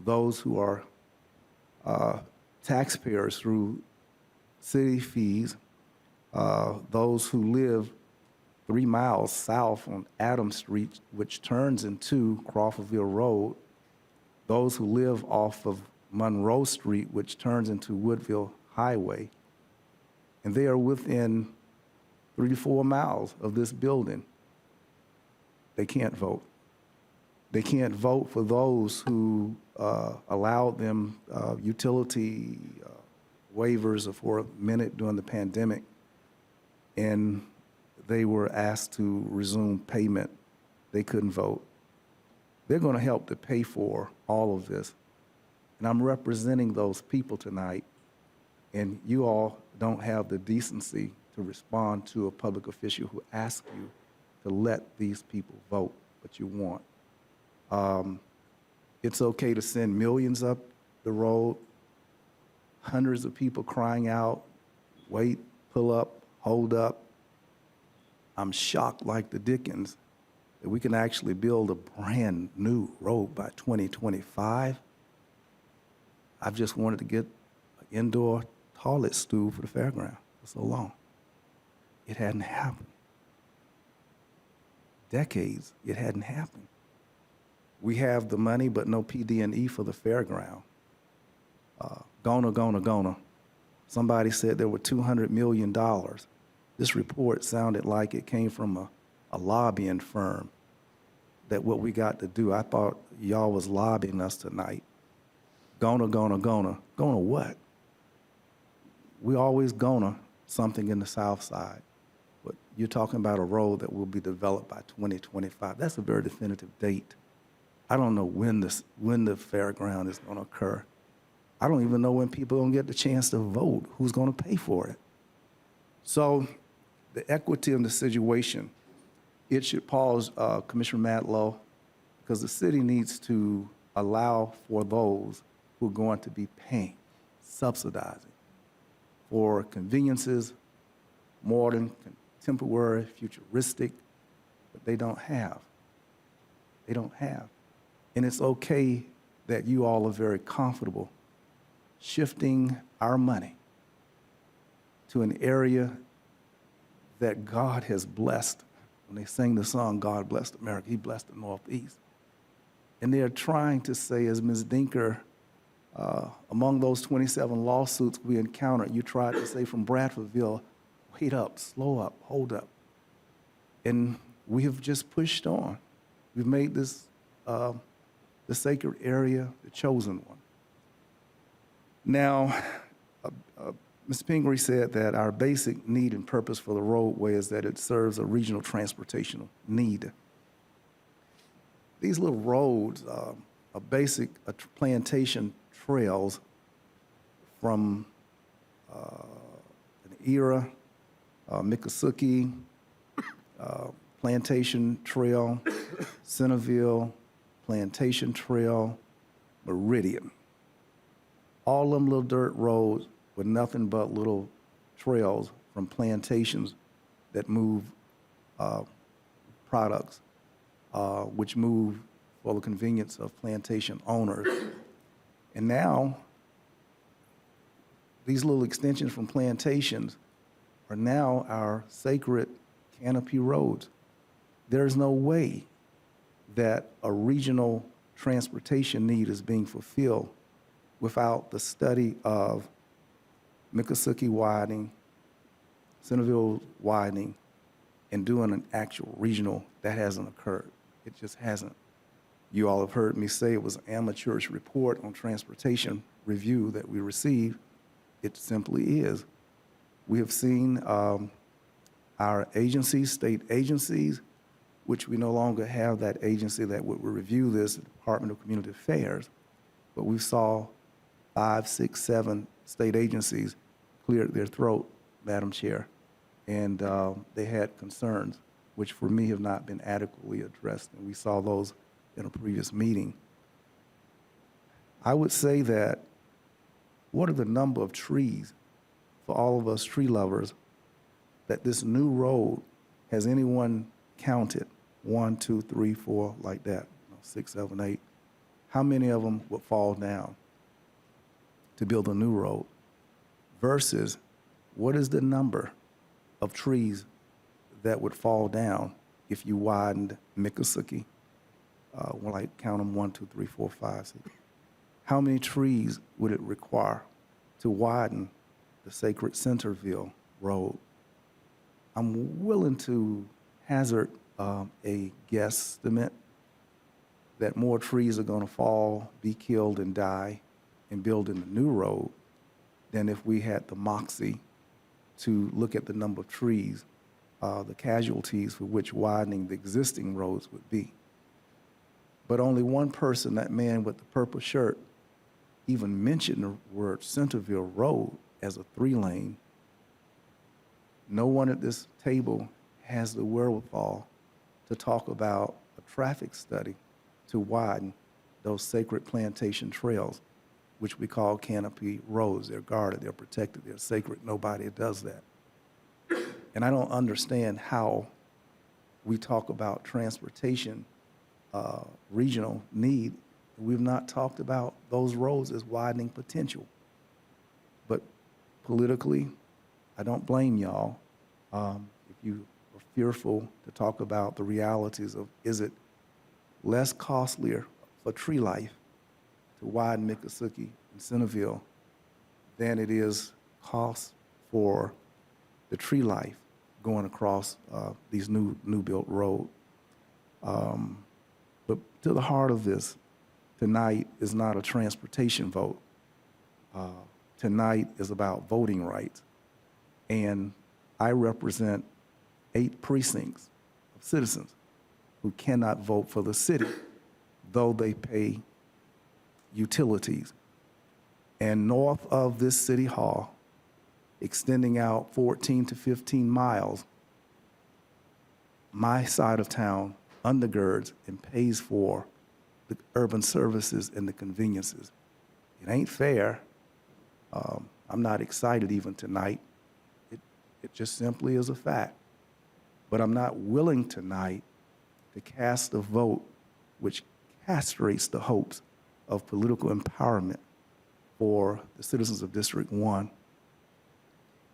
those who are taxpayers through city fees, those who live 3 miles south on Adams Street, which turns into Crawfordville Road, those who live off of Monroe Street, which turns into Woodville Highway, and they are within 3 to 4 miles of this building. They can't vote. They can't vote for those who allowed them utility waivers for a minute during the pandemic, and they were asked to resume payment. They couldn't vote. They're going to help to pay for all of this. And I'm representing those people tonight, and you all don't have the decency to respond to a public official who asks you to let these people vote what you want. It's okay to send millions up the road, hundreds of people crying out, wait, pull up, hold up. I'm shocked like the Dickens that we can actually build a brand new road by 2025. I've just wanted to get an indoor toilet stool for the fairground for so long. It hadn't happened. Decades, it hadn't happened. We have the money, but no PD&E for the fairground. Gonna. Somebody said there were $200 million. This report sounded like it came from a lobbying firm, that what we got to do. I thought y'all was lobbying us tonight. Gonna. Gonna what? We always gonna something in the South Side. But you're talking about a road that will be developed by 2025. That's a very definitive date. I don't know when the fairground is going to occur. I don't even know when people are going to get the chance to vote, who's going to pay for it. So the equity in the situation, it should pause, Commissioner Matlow, because the city needs to allow for those who are going to be paying, subsidizing for conveniences, modern, contemporary, futuristic, but they don't have. They don't have. And it's okay that you all are very comfortable shifting our money to an area that God has blessed. When they sing the song, God blessed America, he blessed the Northeast. And they're trying to say, as Ms. Dinker, among those 27 lawsuits we encountered, you tried to say from Bradfordville, wait up, slow up, hold up. And we have just pushed on. We've made this the sacred area, the chosen one. Now, Ms. Pingree said that our basic need and purpose for the roadway is that it serves a regional transportation need. These little roads are basic plantation trails from an era, Miccosukee, Plantation Trail, Centerville, Plantation Trail, Meridian. All them little dirt roads with nothing but little trails from plantations that move products, which move for the convenience of plantation owners. And now, these little extensions from plantations are now our sacred canopy roads. There's no way that a regional transportation need is being fulfilled without the study of Miccosukee widening, Centerville widening, and doing an actual regional, that hasn't occurred. It just hasn't. You all have heard me say it was an amateurish report on transportation review that we received. It simply is. We have seen our agencies, state agencies, which we no longer have that agency that would review this, the Department of Community Affairs, but we saw 5, 6, 7 state agencies cleared their throat, Madam Chair, and they had concerns, which for me have not been adequately addressed, and we saw those in a previous meeting. I would say that, what are the number of trees for all of us tree lovers that this new road, has anyone counted? 1, 2, 3, 4, like that, 6, 7, 8. How many of them would fall down to build a new road? Versus, what is the number of trees that would fall down if you widened Miccosukee? When I count them, 1, 2, 3, 4, 5, 6. How many trees would it require to widen the Sacred Centerville Road? I'm willing to hazard a guesstimate that more trees are going to fall, be killed, and die in building the new road than if we had the moxie to look at the number of trees, the casualties for which widening the existing roads would be. But only one person, that man with the purple shirt, even mentioned the word Centerville Road as a 3-lane. No one at this table has the wherewithal to talk about a traffic study to widen those sacred plantation trails, which we call canopy roads. They're guarded, they're protected, they're sacred. Nobody does that. And I don't understand how we talk about transportation regional need. We've not talked about those roads as widening potential. But politically, I don't blame y'all. If you are fearful to talk about the realities of, is it less costlier for tree life to widen Miccosukee and Centerville than it is cost for the tree life going across these new built roads. But to the heart of this, tonight is not a transportation vote. Tonight is about voting rights. And I represent 8 precincts of citizens who cannot vote for the city, though they pay utilities. And north of this city hall, extending out 14 to 15 miles, my side of town undergirds and pays for the urban services and the conveniences. It ain't fair. I'm not excited even tonight. It just simply is a fact. But I'm not willing tonight to cast a vote which castrates the hopes of political empowerment for the citizens of District 1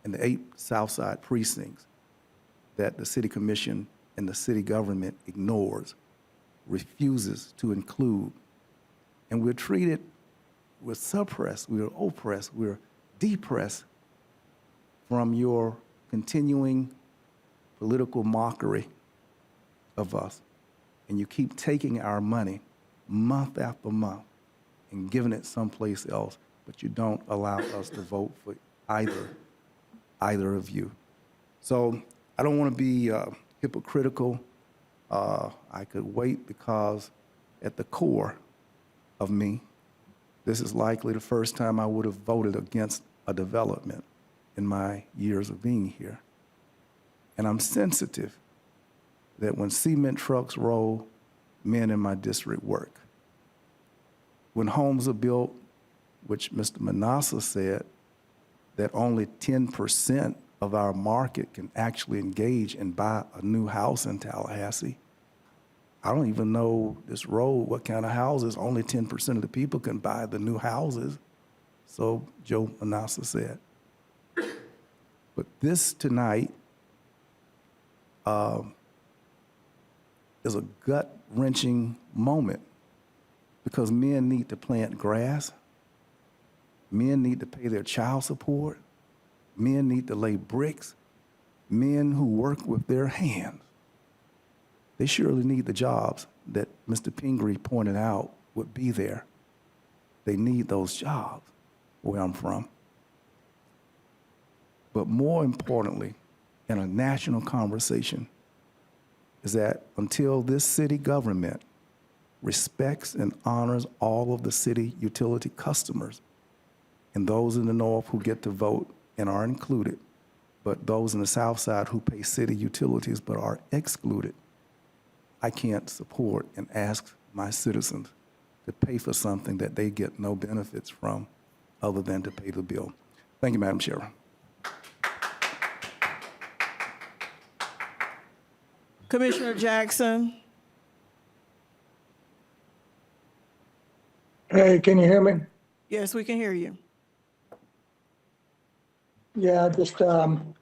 and the 8 Southside precincts that the City Commission and the city government ignores, refuses to include. And we're treated, we're suppressed, we're oppressed, we're depressed from your continuing political mockery of us. And you keep taking our money month after month and giving it someplace else, but you don't allow us to vote for either of you. So I don't want to be hypocritical. I could wait because at the core of me, this is likely the first time I would have voted against a development in my years of being here. And I'm sensitive that when cement trucks roll, men in my district work. When homes are built, which Mr. Manasseh said, that only 10% of our market can actually engage and buy a new house in Tallahassee. I don't even know this road, what kind of houses. Only 10% of the people can buy the new houses. So Joe Manasseh said. But this tonight is a gut-wrenching moment because men need to plant grass. Men need to pay their child support. Men need to lay bricks. Men who work with their hands. They surely need the jobs that Mr. Pingree pointed out would be there. They need those jobs where I'm from. But more importantly, in a national conversation, is that until this city government respects and honors all of the city utility customers, and those in the north who get to vote and are included, but those in the south side who pay city utilities but are excluded, I can't support and ask my citizens to pay for something that they get no benefits from other than to pay the bill. Thank you, Madam Chair. Commissioner Jackson. Hey, can you hear me? Yes, we can hear you. Yeah, just, I don't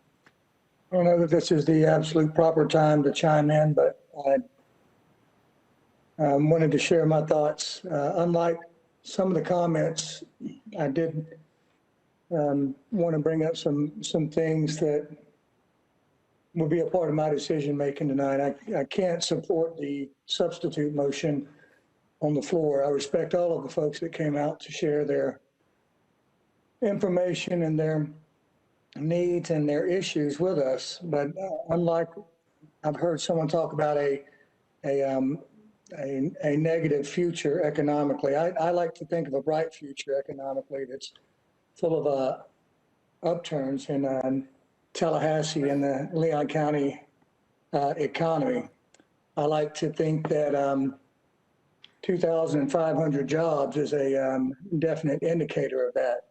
know that this is the absolute proper time to chime in, but I wanted to share my thoughts. Unlike some of the comments, I did want to bring up some things that would be a part of my decision-making tonight. I can't support the substitute motion on the floor. I respect all of the folks that came out to share their information and their needs and their issues with us. But unlike, I've heard someone talk about a negative future economically. I like to think of a bright future economically that's full of upturns in Tallahassee and the Leon County economy. I like to think that 2,500 jobs is a definite indicator of that.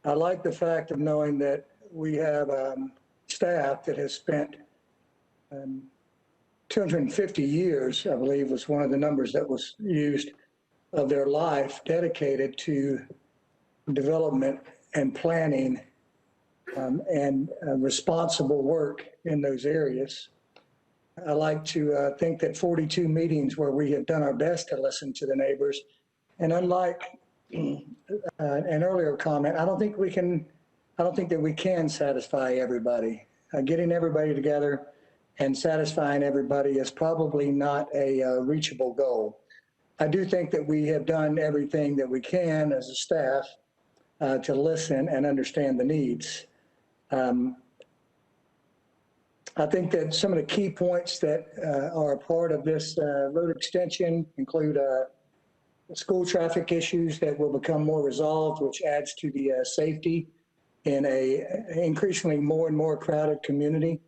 I like the fact of knowing that we have staff that has spent 250 years, I believe was one of the numbers that was used, of their life dedicated to development and planning and responsible work in those areas. I like to think that 42 meetings where we have done our best to listen to the neighbors. And unlike an earlier comment, I don't think that we can satisfy everybody. Getting everybody together and satisfying everybody is probably not a reachable goal. I do think that we have done everything that we can as a staff to listen and understand the needs. I think that some of the key points that are a part of this road extension include school traffic issues that will become more resolved, which adds to the safety in a increasingly more and more crowded community.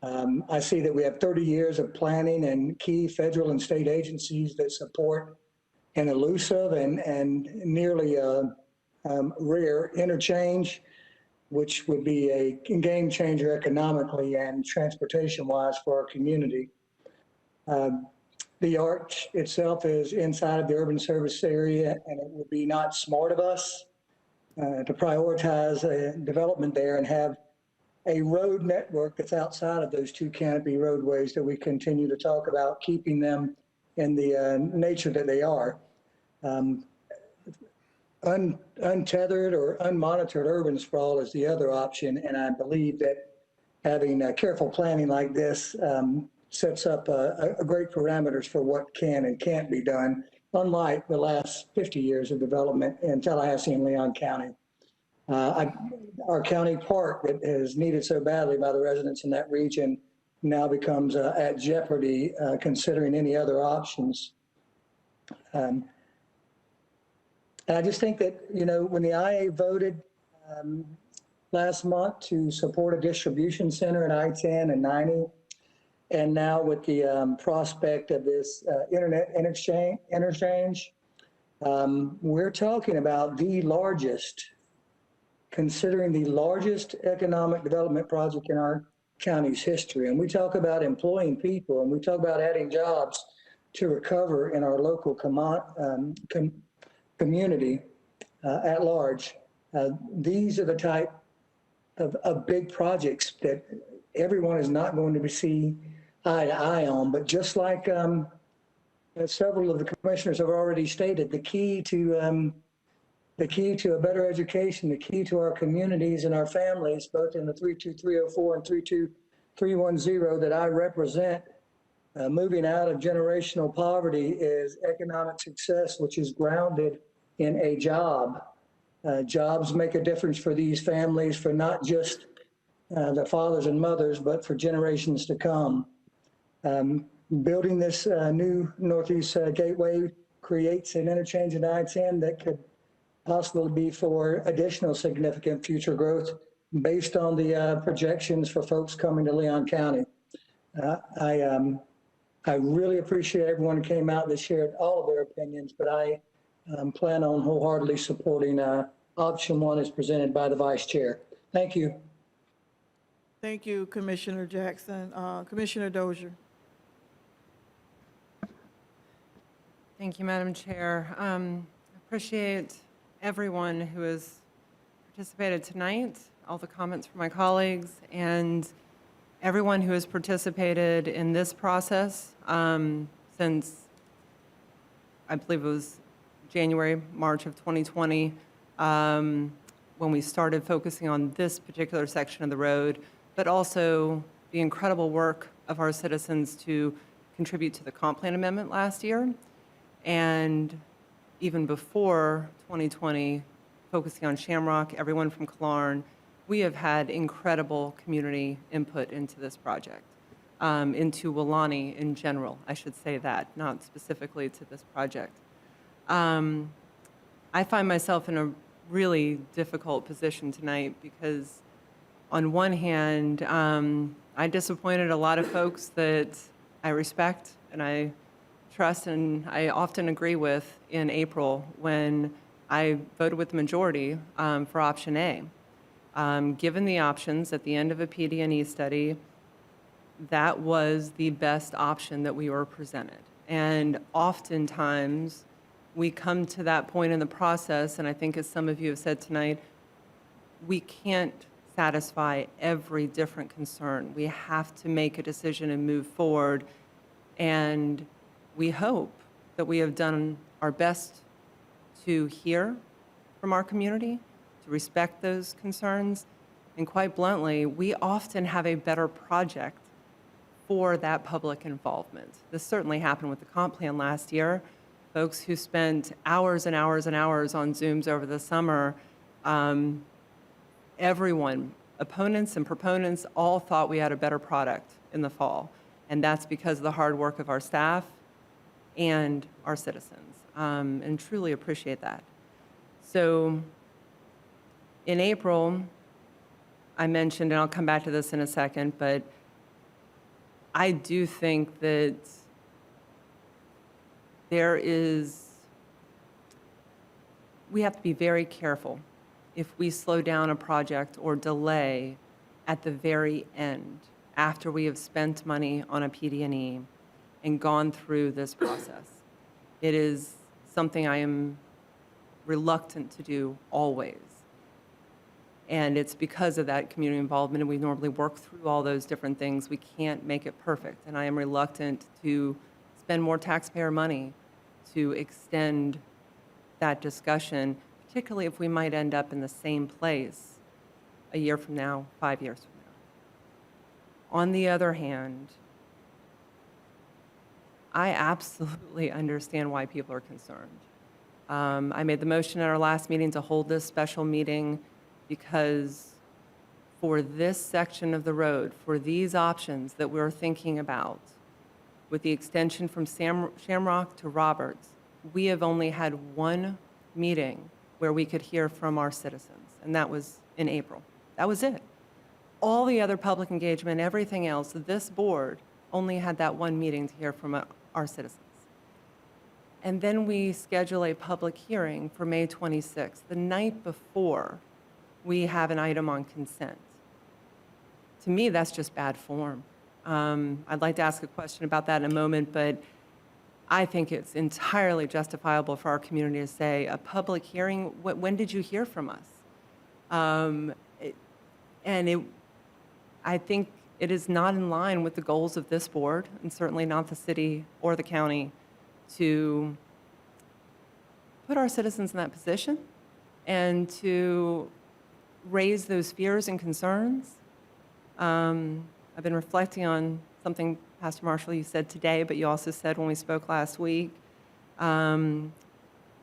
I see that we have 30 years of planning and key federal and state agencies that support an elusive and nearly rare interchange, which would be a game changer economically and transportation-wise for our community. The arch itself is inside of the urban service area, and it would be not smart of us to prioritize development there and have a road network that's outside of those two canopy roadways that we continue to talk about, keeping them in the nature that they are. Untethered or unmonitored urban sprawl is the other option, and I believe that having careful planning like this sets up a great parameters for what can and can't be done, unlike the last 50 years of development in Tallahassee and Leon County. Our county park that is needed so badly by the residents in that region now becomes at jeopardy considering any other options. And I just think that, you know, when the IA voted last month to support a distribution center at I-10 and 90, and now with the prospect of this internet interchange, we're talking about the largest, considering the largest economic development project in our county's history. And we talk about employing people, and we talk about adding jobs to recover in our local community at large. These are the type of big projects that everyone is not going to see eye to eye on. But just like several of the commissioners have already stated, the key to the key to a better education, the key to our communities and our families, both in the 32304 and 32310 that I represent, moving out of generational poverty is economic success, which is grounded in a job. Jobs make a difference for these families, for not just the fathers and mothers, but for generations to come. Building this new Northeast Gateway creates an interchange in I-10 that could possibly be for additional significant future growth based on the projections for folks coming to Leon County. I really appreciate everyone who came out that shared all of their opinions, but I plan on wholeheartedly supporting option 1 as presented by the Vice Chair. Thank you. Thank you, Commissioner Jackson. Commissioner Dozier. Thank you, Madam Chair. Appreciate everyone who has participated tonight, all the comments from my colleagues, and everyone who has participated in this process since, I believe it was January, March of 2020, when we started focusing on this particular section of the road, but also the incredible work of our citizens to contribute to the comp plan amendment last year. And even before 2020, focusing on Shamrock, everyone from Killearn, we have had incredible community input into this project, into Welaunee in general, I should say that, not specifically to this project. I find myself in a really difficult position tonight because on one hand, I disappointed a lot of folks that I respect and I trust and I often agree with in April when I voted with the majority for option A. Given the options at the end of a PD&E study, that was the best option that we were presented. And oftentimes, we come to that point in the process, and I think as some of you have said tonight, we can't satisfy every different concern. We have to make a decision and move forward, and we hope that we have done our best to hear from our community, to respect those concerns, and quite bluntly, we often have a better project for that public involvement. This certainly happened with the comp plan last year. Folks who spent hours and hours and hours on Zooms over the summer, everyone, opponents and proponents, all thought we had a better product in the fall. And that's because of the hard work of our staff and our citizens, and truly appreciate that. So in April, I mentioned, and I'll come back to this in a second, but I do think that we have to be very careful if we slow down a project or delay at the very end, after we have spent money on a PD&E and gone through this process. It is something I am reluctant to do always. And it's because of that community involvement, and we normally work through all those different things. We can't make it perfect, and I am reluctant to spend more taxpayer money to extend that discussion, particularly if we might end up in the same place a year from now, 5 years from now. On the other hand, I absolutely understand why people are concerned. I made the motion at our last meeting to hold this special meeting because for this section of the road, for these options that we're thinking about, with the extension from Shamrock to Roberts, we have only had one meeting where we could hear from our citizens, and that was in April. That was it. All the other public engagement, everything else, this board only had that one meeting to hear from our citizens. And then we schedule a public hearing for May 26th, the night before we have an item on consent. To me, that's just bad form. I'd like to ask a question about that in a moment, but I think it's entirely justifiable for our community to say, a public hearing, when did you hear from us? I think it is not in line with the goals of this board, and certainly not the city or the county, to put our citizens in that position and to raise those fears and concerns. I've been reflecting on something, Pastor Marshall, you said today, but you also said when we spoke last week, that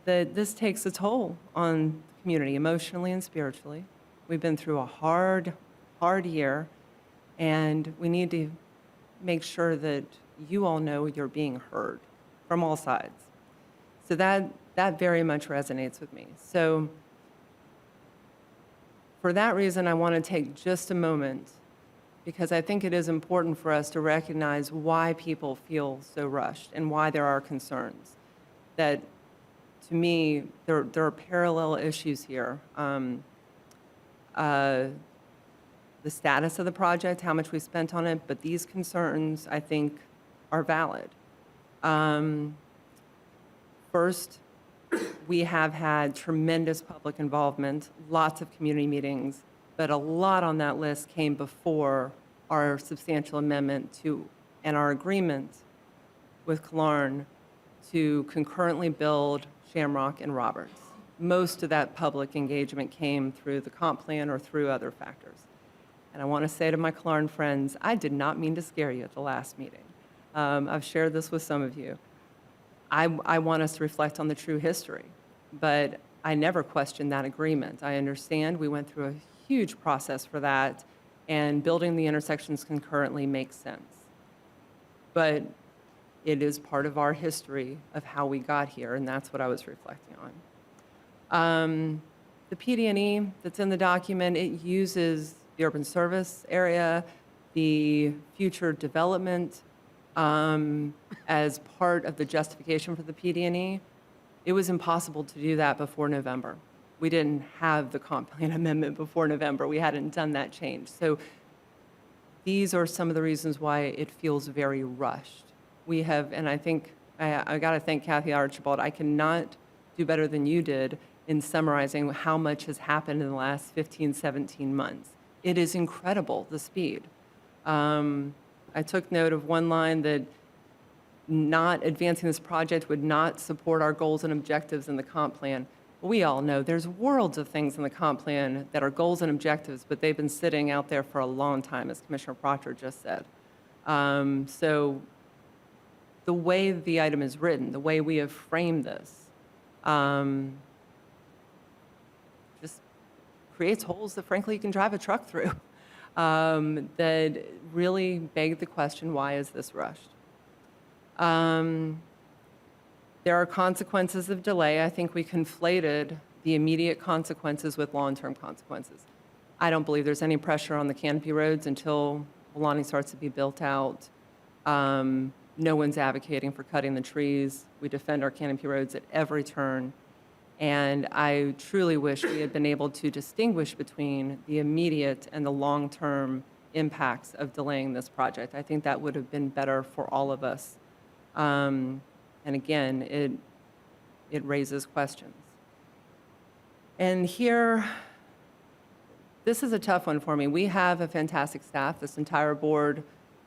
this takes a toll on the community emotionally and spiritually. We've been through a hard year, and we need to make sure that you all know you're being heard from all sides. So that very much resonates with me. So for that reason, I want to take just a moment, because I think it is important for us to recognize why people feel so rushed and why there are concerns. That, to me, there are parallel issues here. The status of the project, how much we spent on it, but these concerns, I think, are valid. First, we have had tremendous public involvement, lots of community meetings, but a lot on that list came before our substantial amendment to, and our agreement with Klarn to concurrently build Shamrock and Roberts. Most of that public engagement came through the comp plan or through other factors. And I want to say to my Klarn friends, I did not mean to scare you at the last meeting. I've shared this with some of you. I want us to reflect on the true history, but I never questioned that agreement. I understand we went through a huge process for that, and building the intersections concurrently makes sense. But it is part of our history of how we got here, and that's what I was reflecting on. The PD&E that's in the document, it uses the urban service area, the future development as part of the justification for the PD&E. It was impossible to do that before November. We didn't have the comp plan amendment before November. We hadn't done that change. So these are some of the reasons why it feels very rushed. We have, and I think, I got to thank Kathy Archibald. I cannot do better than you did in summarizing how much has happened in the last 15, 17 months. It is incredible, the speed. I took note of one line that not advancing this project would not support our goals and objectives in the comp plan. We all know there's worlds of things in the comp plan that are goals and objectives, but they've been sitting out there for a long time, as Commissioner Proctor just said. So the way the item is written, the way we have framed this, just creates holes that, frankly, you can drive a truck through, that really beg the question, why is this rushed? There are consequences of delay. I think we conflated the immediate consequences with long-term consequences. I don't believe there's any pressure on the canopy roads until Malani starts to be built out. No one's advocating for cutting the trees. We defend our canopy roads at every turn. And I truly wish we had been able to distinguish between the immediate and the long-term impacts of delaying this project. I think that would have been better for all of us. And again, it raises questions. And here, this is a tough one for me. We have a fantastic staff. This entire board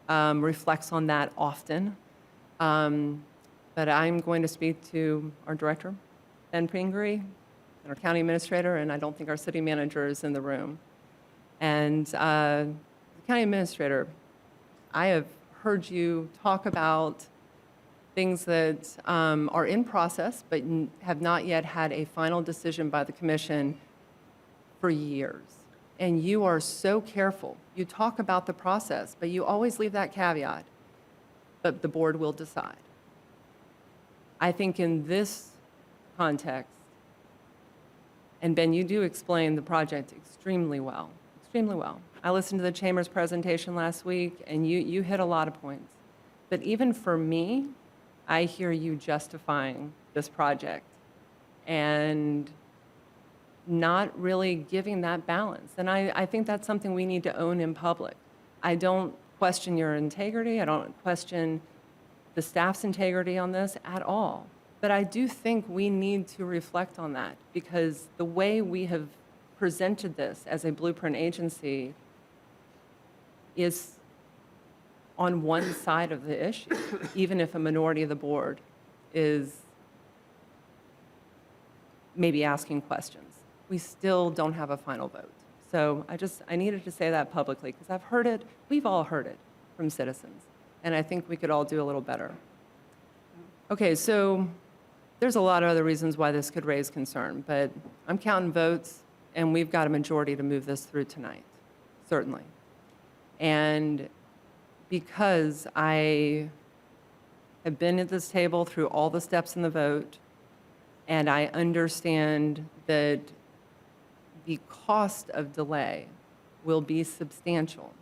reflects on that often. But I'm going to speak to our director, Ben Pingree, and our county administrator, and I don't think our city manager is in the room. And the county administrator, I have heard you talk about things that are in process but have not yet had a final decision by the commission for years. And you are so careful. You talk about the process, but you always leave that caveat, but the board will decide. I think in this context, and Ben, you do explain the project extremely well, extremely well. I listened to the Chamber's presentation last week, and you hit a lot of points. But even for me, I hear you justifying this project and not really giving that balance. And I think that's something we need to own in public. I don't question your integrity. I don't question the staff's integrity on this at all. But I do think we need to reflect on that, because the way we have presented this as a blueprint agency is on one side of the issue, even if a minority of the board is maybe asking questions. we still don't have a final vote. So I needed to say that publicly because I've heard it, we've all heard it from citizens. And I think we could all do a little better. Okay, so there's a lot of other reasons why this could raise concern, but I'm counting votes and we've got a majority to move this through tonight, certainly. And because I have been at this table through all the steps in the vote, and I understand that the cost of delay will be substantial.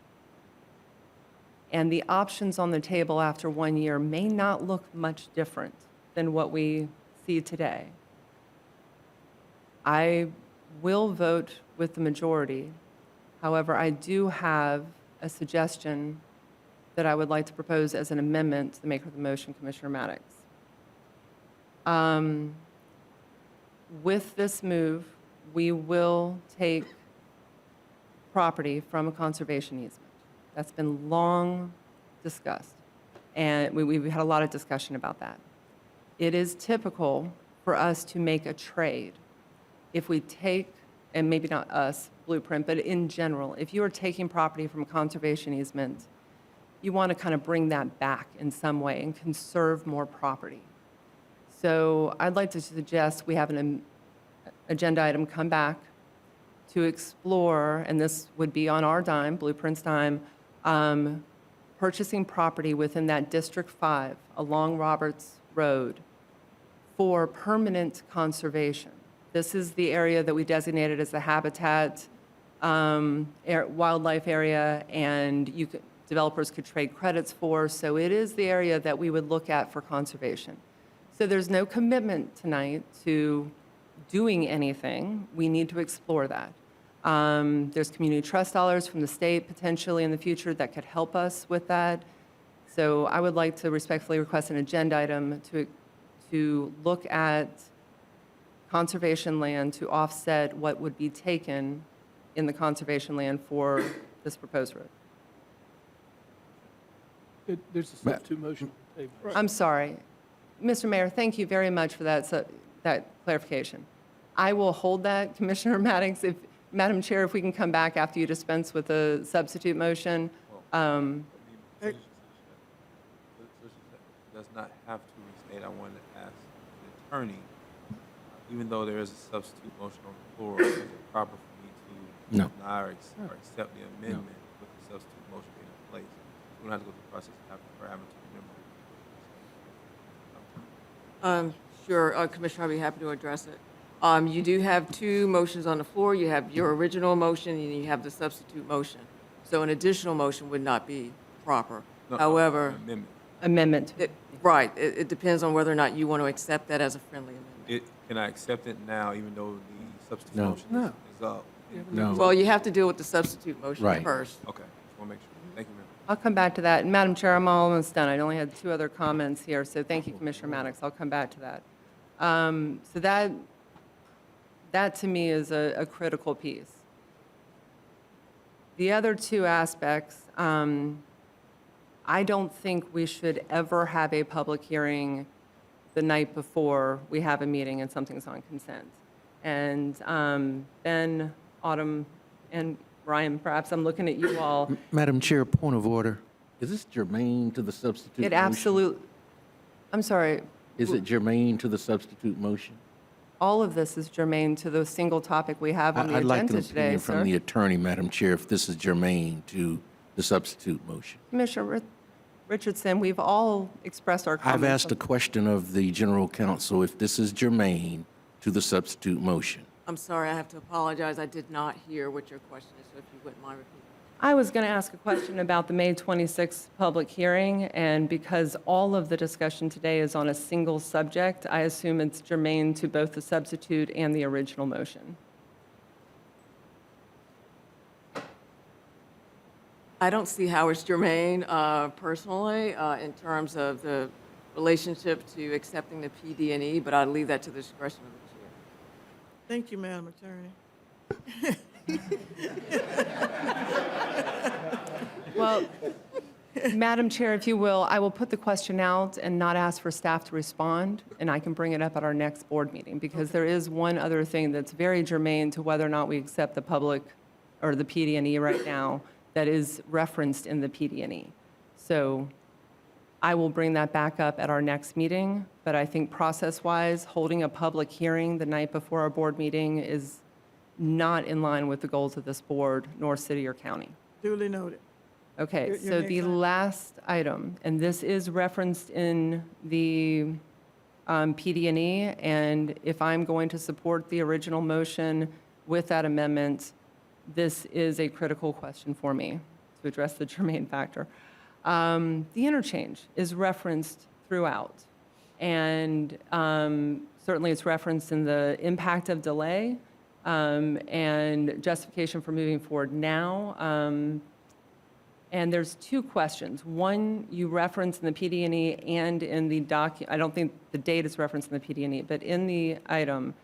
And the options on the table after 1 year may not look much different than what we see today. I will vote with the majority. However, I do have a suggestion that I would like to propose as an amendment to the maker of the motion, Commissioner Maddox. With this move, we will take property from a conservation easement. That's been long discussed, and we've had a lot of discussion about that. It is typical for us to make a trade. If we take, and maybe not us, Blueprint, but in general, if you are taking property from a conservation easement, you want to kind of bring that back in some way and conserve more property. So I'd like to suggest we have an agenda item come back to explore, and this would be on our dime, Blueprint's dime, purchasing property within that District 5 along Roberts Road for permanent conservation. This is the area that we designated as the habitat wildlife area, and developers could trade credits for. So it is the area that we would look at for conservation. So there's no commitment tonight to doing anything. We need to explore that. There's community trust dollars from the state potentially in the future that could help us with that. So I would like to respectfully request an agenda item to look at conservation land to offset what would be taken in the conservation land for this proposed road. There's a substitute motion. I'm sorry. Mr. Mayor, thank you very much for that clarification. I will hold that, Commissioner Maddox. Madam Chair, if we can come back after you dispense with a substitute motion. Does not have to restate. I wanted to ask the attorney, even though there is a substitute motion on the floor, is it proper for me to deny or accept the amendment with the substitute motion being in place? We don't have to go through the process of having to remember. Sure, Commissioner, I'd be happy to address it. You do have two motions on the floor. You have your original motion and you have the substitute motion. So an additional motion would not be proper. No, However, amendment. Right. It depends on whether or not you want to accept that as a friendly amendment. Can I accept it now, even though the substitute motion is up? No. Well, you have to deal with the substitute motion first. Okay, just want to make sure. Thank you, ma'am. I'll come back to that. And Madam Chair, I'm almost done. I only had two other comments here, so thank you, Commissioner Maddox. I'll come back to that. So that to me is a critical piece. The other two aspects, I don't think we should ever have a public hearing the night before we have a meeting and something's on consent. And Ben, Autumn, and Ryan, perhaps I'm looking at you all. Madam Chair, point of order. Is this germane to the substitute motion? It absolutely, I'm sorry. Is it germane to the substitute motion? All of this is germane to the single topic we have on the I'd like an agenda today, opinion from sir. the attorney, Madam Chair, if this is germane to the substitute motion. Commissioner Richardson, we've all expressed our comments. I've asked a question of the general counsel if this is germane to the substitute motion. I'm sorry, I have to apologize. I did not hear what your question is, so if you wouldn't mind repeating. I was going to ask a question about the May 26th public hearing, and because all of the discussion today is on a single subject, I assume it's germane to both the substitute and the original motion. I don't see how it's germane personally in terms of the relationship to accepting the PD&E, but I'll leave that to the discretion of the chair. Thank you, Madam Attorney. Well, Madam Chair, if you will, I will put the question out and not ask for staff to respond, and I can bring it up at our next board meeting, because there is one other thing that's very germane to whether or not we accept the public or the PD&E right now that is referenced in the PD&E. So I will bring that back up at our next meeting, but I think process-wise, holding a public hearing the night before our board meeting is not in line with the goals of this board, nor city or county. Duly noted. Okay, Your so next the item. last item, and this is referenced in the PD&E, and if I'm going to support the original motion with that amendment, this is a critical question for me to address the germane factor. The interchange is referenced throughout, and certainly it's referenced in the impact of delay and justification for moving forward now. And there's two questions. One, you reference in the PD&E and in the I don't think the date is referenced in the PD&E, but in the item,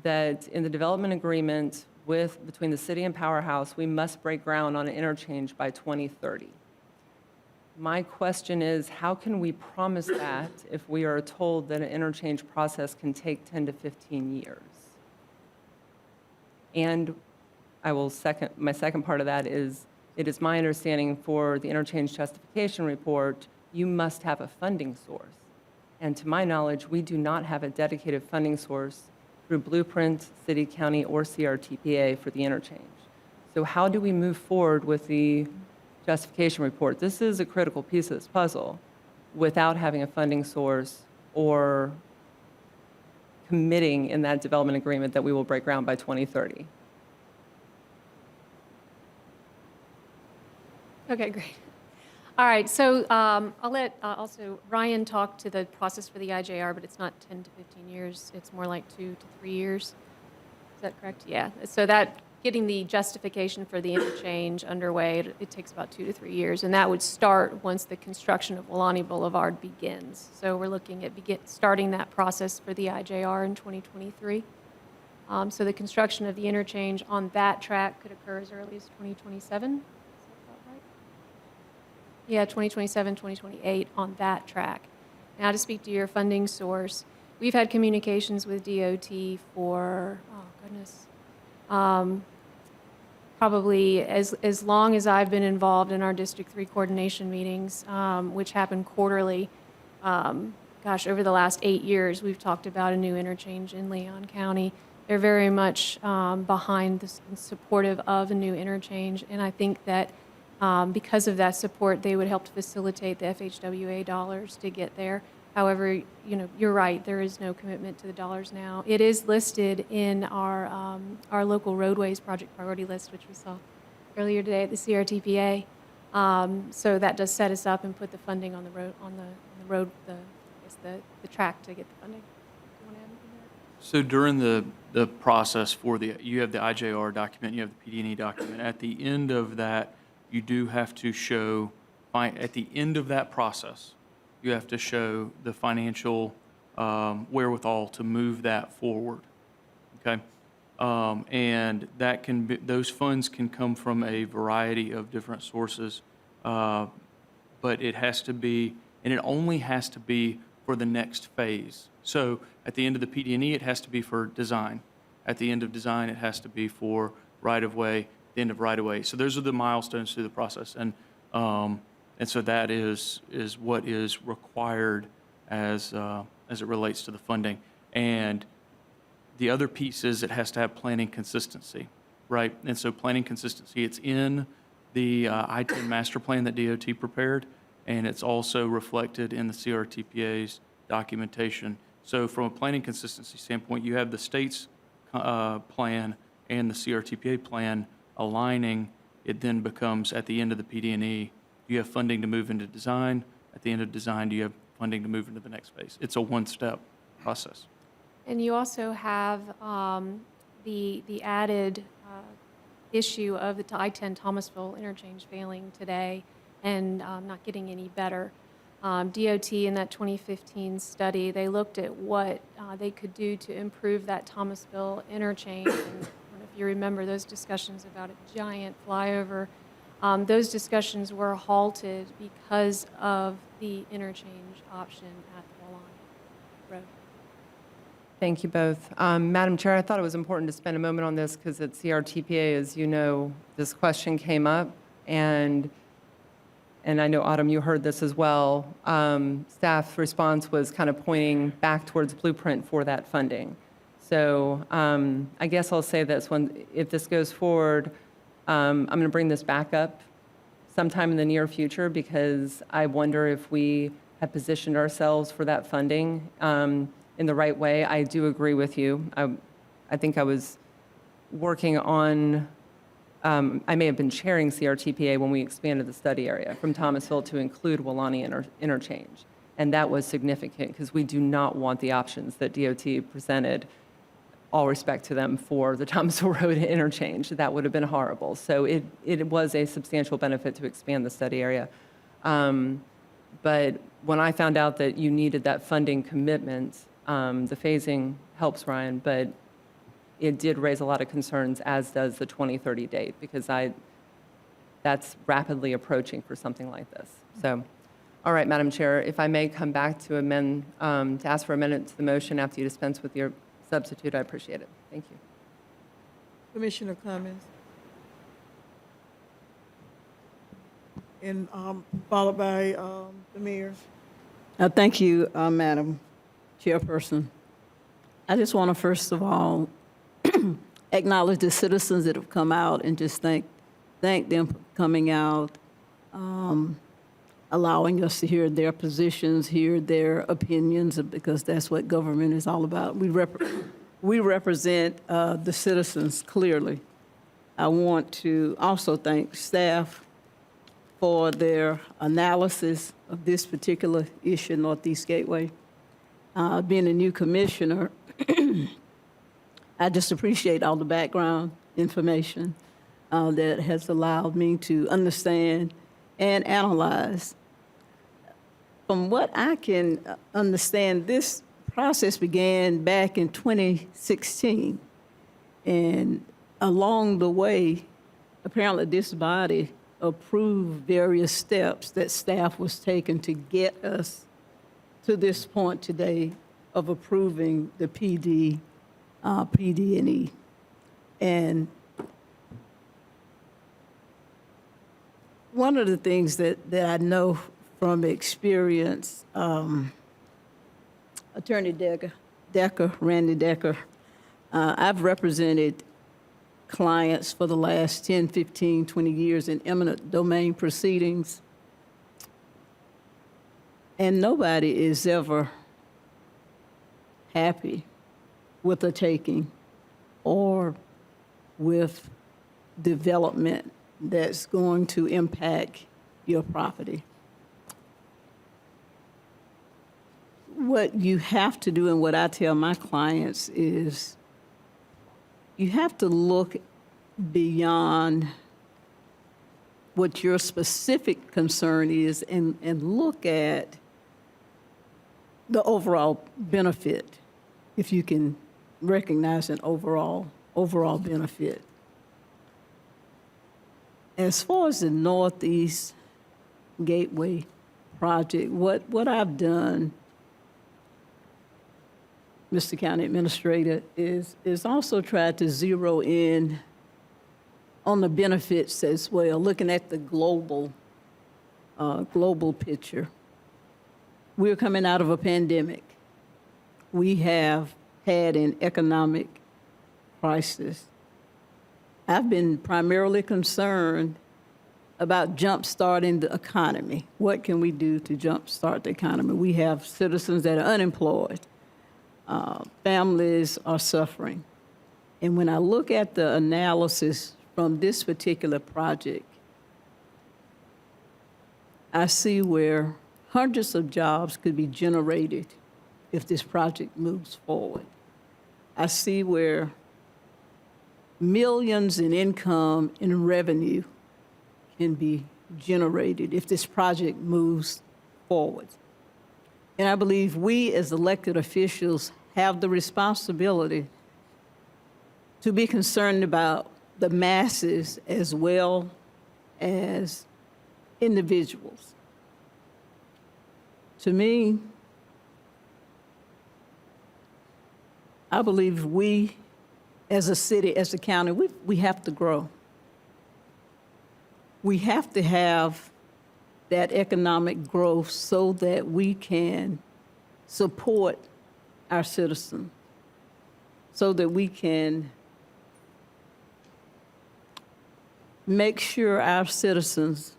that in the development agreement between the city and Powerhouse, we must break ground on an interchange by 2030. My question is, how can we promise that if we are told that an interchange process can take 10 to 15 years? And my second part of that is, it is my understanding for the interchange justification report, you must have a funding source. And to my knowledge, we do not have a dedicated funding source through Blueprint, City, County, or CRTPA for the interchange. So how do we move forward with the justification report? This is a critical piece of this puzzle without having a funding source or committing in that development agreement that we will break ground by 2030. Okay, great. All right, so I'll let also Ryan talk to the process for the IJR, but it's not 10 to 15 years. It's more like 2 to 3 years. Is that correct? Yeah. So that getting the justification for the interchange underway, it takes about 2 to 3 years, and that would start once the construction of Wilani Boulevard begins. So we're looking at starting that process for the IJR in 2023. So the construction of the interchange on that track could occur as early as 2027. Yeah, 2027, 2028 on that track. Now to speak to your funding source, we've had communications with DOT for, probably as long as I've been involved in our District 3 coordination meetings, which happen quarterly. Over the last 8 years, we've talked about a new interchange in Leon County. They're very much behind this and supportive of a new interchange, and I think that because of that support, they would help to facilitate the FHWA dollars to get there. However, you're right, there is no commitment to the dollars now. It is listed in our local roadways project priority list, which we saw earlier today at the CRTPA. So that does set us up and put the funding on the road, the track to get the funding. Do you want to add anything there? So during the process you have the IJR document, you have the PD&E document. At the end of that, you do have to show, at the end of that process, you have to show the financial wherewithal to move that forward, okay? And that can be, those funds can come from a variety of different sources, but it has to be, and it only has to be for the next phase. So at the end of the PD&E, it has to be for design. At the end of design, it has to be for right-of-way, the end of right-of-way. So those are the milestones through the process. And so that is what is required as it relates to the funding. And the other piece is it has to have planning consistency, right? And so planning consistency, it's in the I-10 master plan that DOT prepared, and it's also reflected in the CRTPA's documentation. So from a planning consistency standpoint, you have the state's plan and the CRTPA plan aligning. It then becomes, at the end of the PD&E, you have funding to move into design. At the end of design, you have funding to move into the next phase. It's a one-step process. And you also have the added issue of the I-10 Thomasville interchange failing today and not getting any better. DOT in that 2015 study, they looked at what they could do to improve that Thomasville interchange. And I don't know if you remember those discussions about a giant flyover. Those discussions were halted because of the interchange option at the Wallani Road. Thank you both. Madam Chair, I thought it was important to spend a moment on this because at CRTPA, as you know, this question came up, and I know, Autumn, you heard this as well. Staff's response was kind of pointing back towards blueprint for that funding. So I guess I'll say this, if this goes forward, I'm going to bring this back up sometime in the near future because I wonder if we have positioned ourselves for that funding in the right way. I do agree with you. I think I was working on, I may have been chairing CRTPA when we expanded the study area from Thomasville to include Wallani interchange. And that was significant because we do not want the options that DOT presented, all respect to them, for the Thomasville Road interchange. That would have been horrible. So it was a substantial benefit to expand the study area. But when I found out that you needed that funding commitment, the phasing helps, Ryan, but it did raise a lot of concerns, as does the 2030 date, because that's rapidly approaching for something like this. So, all right, Madam Chair, if I may come back to to ask for amendment to the motion after you dispense with your substitute, I appreciate it. Thank you. Commissioner Cummings. And followed by the mayor. Thank you, Madam Chairperson. I just want to first of all acknowledge the citizens that have come out and just thank them for coming out, allowing us to hear their positions, hear their opinions, because that's what government is all about. We represent the citizens clearly. I want to also thank staff for their analysis of this particular issue, Northeast Gateway. Being a new commissioner, I just appreciate all the background information that has allowed me to understand and analyze. From what I can understand, this process began back in 2016. And along the way, apparently this body approved various steps that staff was taking to get us to this point today of approving the PD&E. And one of the things that I know from experience, Attorney Randy Decker, I've represented clients for the last 10, 15, 20 years in eminent domain proceedings. And nobody is ever happy with a taking or with development that's going to impact your property. What you have to do, and what I tell my clients, is you have to look beyond what your specific concern is and look at the overall benefit, if you can recognize an overall benefit. As far as the Northeast Gateway project, what I've done, Mr. County Administrator, is also tried to zero in on the benefits as well, looking at the global picture. We're coming out of a pandemic. We have had an economic crisis. I've been primarily concerned about jump-starting the economy. What can we do to jump-start the economy? We have citizens that are unemployed. Families are suffering. And when I look at the analysis from this particular project, I see where hundreds of jobs could be generated if this project moves forward. I see where millions in income and revenue can be generated if this project moves forward. And I believe we as elected officials have the responsibility to be concerned about the masses as well as individuals. To me, I believe we, as a city, as a county, we have to grow. We have to have that economic growth so that we can support our citizens, so that we can make sure our citizens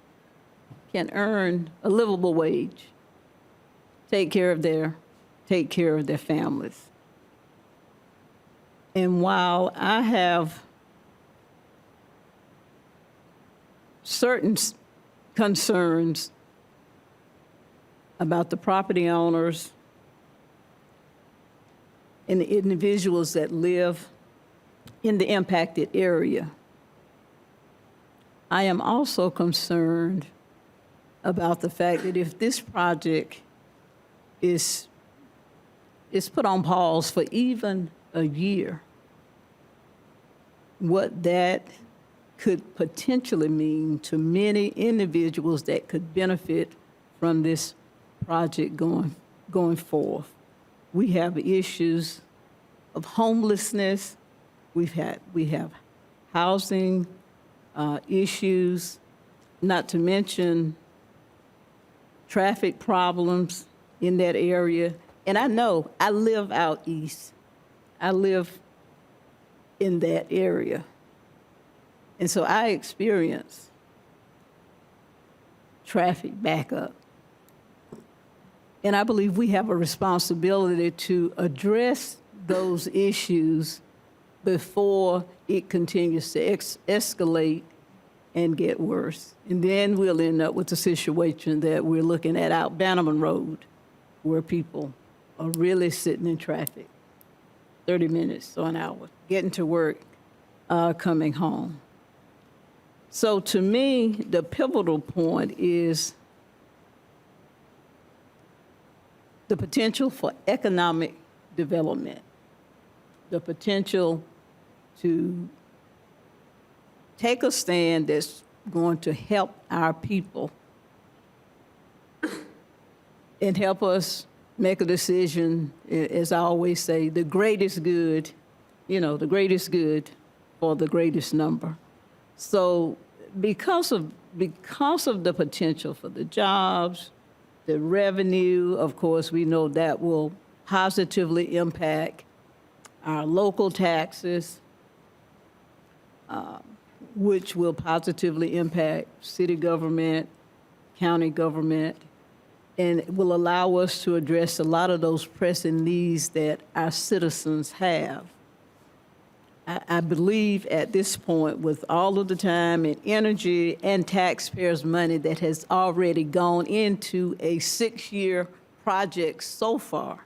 can earn a livable wage, take care of their families. And while I have certain concerns about the property owners and the individuals that live in the impacted area, I am also concerned about the fact that if this project is put on pause for even a year, what that could potentially mean to many individuals that could benefit from this project going forth. We have issues of homelessness. We have housing issues, not to mention traffic problems in that area. And I know, I live out east. I live in that area. And so I experience traffic backup. And I believe we have a responsibility to address those issues before it continues to escalate and get worse. And then we'll end up with the situation that we're looking at out Bannerman Road, where people are really sitting in traffic 30 minutes or an hour, getting to work, coming home. So to me, the pivotal point is the potential for economic development, the potential to take a stand that's going to help our people and help us make a decision, as I always say, the greatest good, the greatest good for the greatest number. So because of the potential for the jobs, the revenue, of course, we know that will positively impact our local taxes, which will positively impact city government, county government, and it will allow us to address a lot of those pressing needs that our citizens have. I believe at this point, with all of the time and energy and taxpayers' money that has already gone into a 6-year project so far,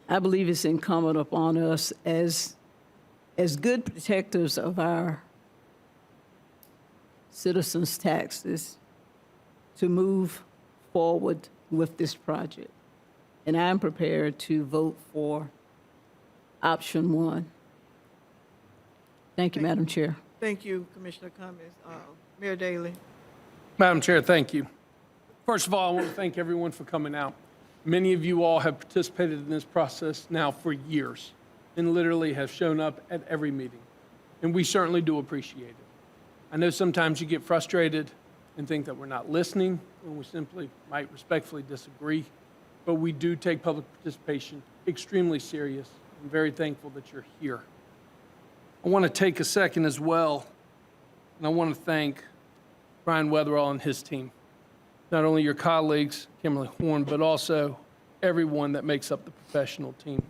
I believe it's incumbent upon us as good protectors of our citizens' taxes to move forward with this project. And I'm prepared to vote for option 1. Thank you, Madam Chair. Thank you, Commissioner Cummings. Mayor Daley. Madam Chair, thank you. First of all, I want to thank everyone for coming out. Many of you all have participated in this process now for years and literally have shown up at every meeting, and we certainly do appreciate it. I know sometimes you get frustrated and think that we're not listening, when we simply might respectfully disagree, but we do take public participation extremely serious. I'm very thankful that you're here. I want to take a second as well, and I want to thank Brian Weatherall and his team. Not only your colleagues, Kimberly Horn, but also everyone that makes up the professional team.